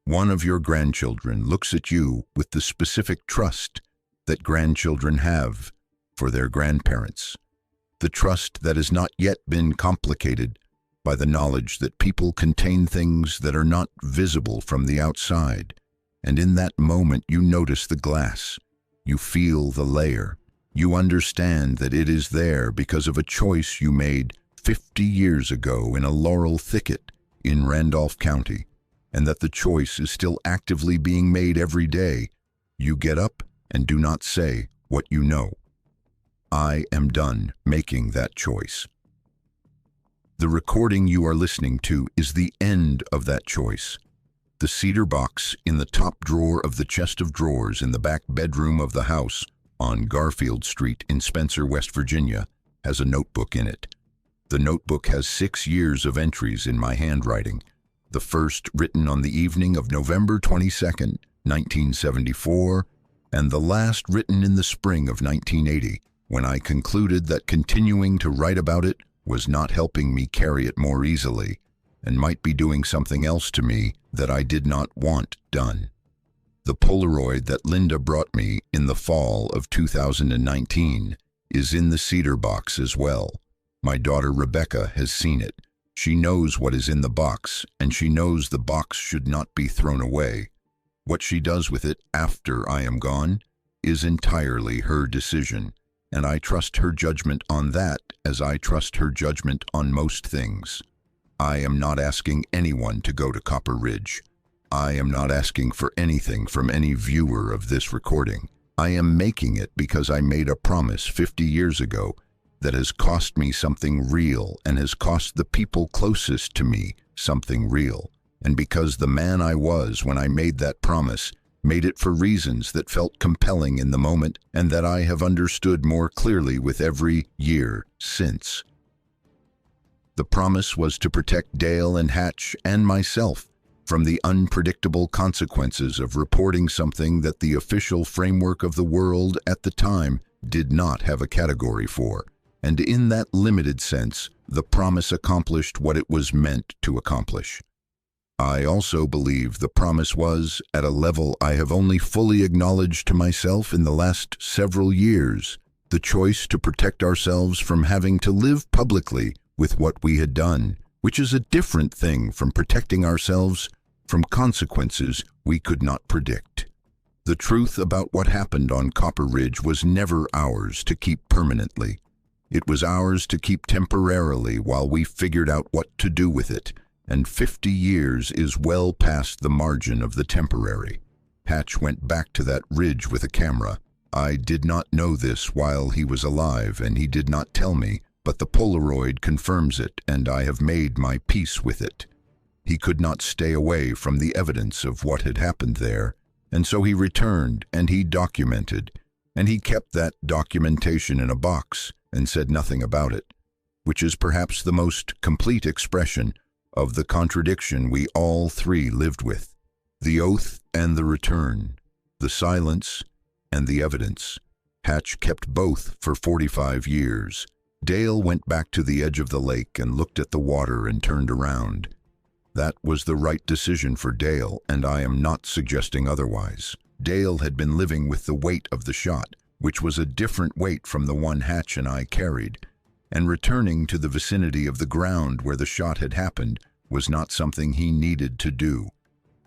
One of your grandchildren looks at you with the specific trust that grandchildren have for their grandparents, the trust that has not yet been complicated by the knowledge that people contain things that are not visible from the outside. And in that moment you notice the glass, you feel the layer, you understand that it is there because of a choice you made 50 years ago in a laurel thicket in Randolph County, and that the choice is still actively being made every day. You get up and do not say what you know. I am done making that choice. The recording you are listening to is the end of that choice. The cedar box in the top drawer of the chest of drawers in the back bedroom of the house on Garfield Street in Spencer, West Virginia, has a notebook in it. The notebook has 6 years of entries in my handwriting, the first written on the evening of November 22nd, 1974, and the last written in the spring of 1980, when I concluded that continuing to write about it was not helping me carry it more easily, and might be doing something else to me that I did not want done. The Polaroid that Linda brought me in the fall of 2019 is in the cedar box as well. My daughter Rebecca has seen it. She knows what is in the box, and she knows the box should not be thrown away. What she does with it after I am gone is entirely her decision, and I trust her judgment on that as I trust her judgment on most things. I am not asking anyone to go to Copper Ridge. I am not asking for anything from any viewer of this recording. I am making it because I made a promise 50 years ago that has cost me something real and has cost the people closest to me something real. And because the man I was when I made that promise made it for reasons that felt compelling in the moment and that I have understood more clearly with every year since. The promise was to protect Dale and Hatch and myself from the unpredictable consequences of reporting something that the official framework of the world at the time did not have a category for. And in that limited sense, the promise accomplished what it was meant to accomplish. I also believe the promise was, at a level I have only fully acknowledged to myself in the last several years, the choice to protect ourselves from having to live publicly with what we had done, which is a different thing from protecting ourselves from consequences we could not predict. The truth about what happened on Copper Ridge was never ours to keep permanently. It was ours to keep temporarily while we figured out what to do with it, and 50 years is well past the margin of the temporary. Hatch went back to that ridge with a camera. I did not know this while he was alive, and he did not tell me, but the Polaroid confirms it, and I have made my peace with it. He could not stay away from the evidence of what had happened there, and so he returned and he documented, and he kept that documentation in a box and said nothing about it, which is perhaps the most complete expression of the contradiction we all three lived with: the oath and the return, the silence and the evidence. Hatch kept both for 45 years. Dale went back to the edge of the lake and looked at the water and turned around. That was the right decision for Dale, and I am not suggesting otherwise. Dale had been living with the weight of the shot, which was a different weight from the one Hatch and I carried, and returning to the vicinity of the ground where the shot had happened was not something he needed to do.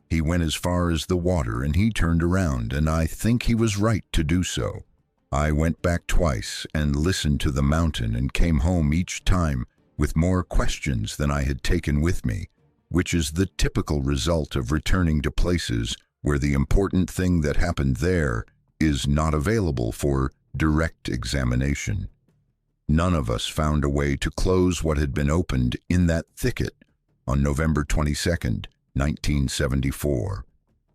He went as far as the water and he turned around, and I think he was right to do so. I went back twice and listened to the mountain and came home each time with more questions than I had taken with me, which is the typical result of returning to places where the important thing that happened there is not available for direct examination. None of us found a way to close what had been opened in that thicket on November 22nd, 1974.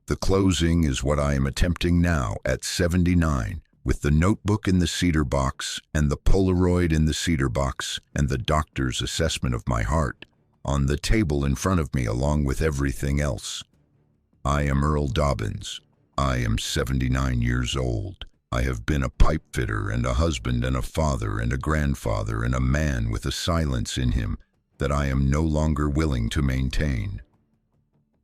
The closing is what I am attempting now at 79, with the notebook in the cedar box and the Polaroid in the cedar box and the doctor's assessment of my heart on the table in front of me along with everything else. I am Earl Dobbins. I am 79 years old. I have been a pipe fitter and a husband and a father and a grandfather and a man with a silence in him that I am no longer willing to maintain.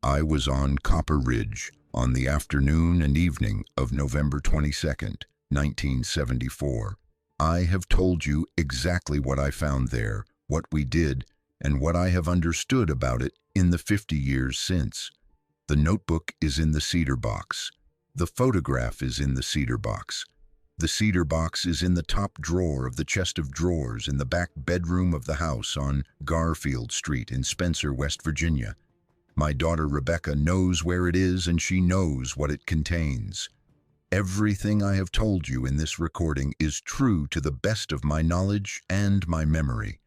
I was on Copper Ridge on the afternoon and evening of November 22nd, 1974. I have told you exactly what I found there, what we did, and what I have understood about it in the 50 years since. The notebook is in the cedar box. The photograph is in the cedar box. The cedar box is in the top drawer of the chest of drawers in the back bedroom of the house on Garfield Street in Spencer, West Virginia. My daughter Rebecca knows where it is and she knows what it contains. Everything I have told you in this recording is true to the best of my knowledge and my memory,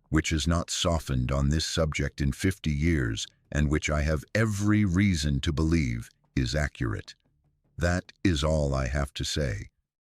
which has not softened on this subject in 50 years and which I have every reason to believe is accurate. That is all I have to say.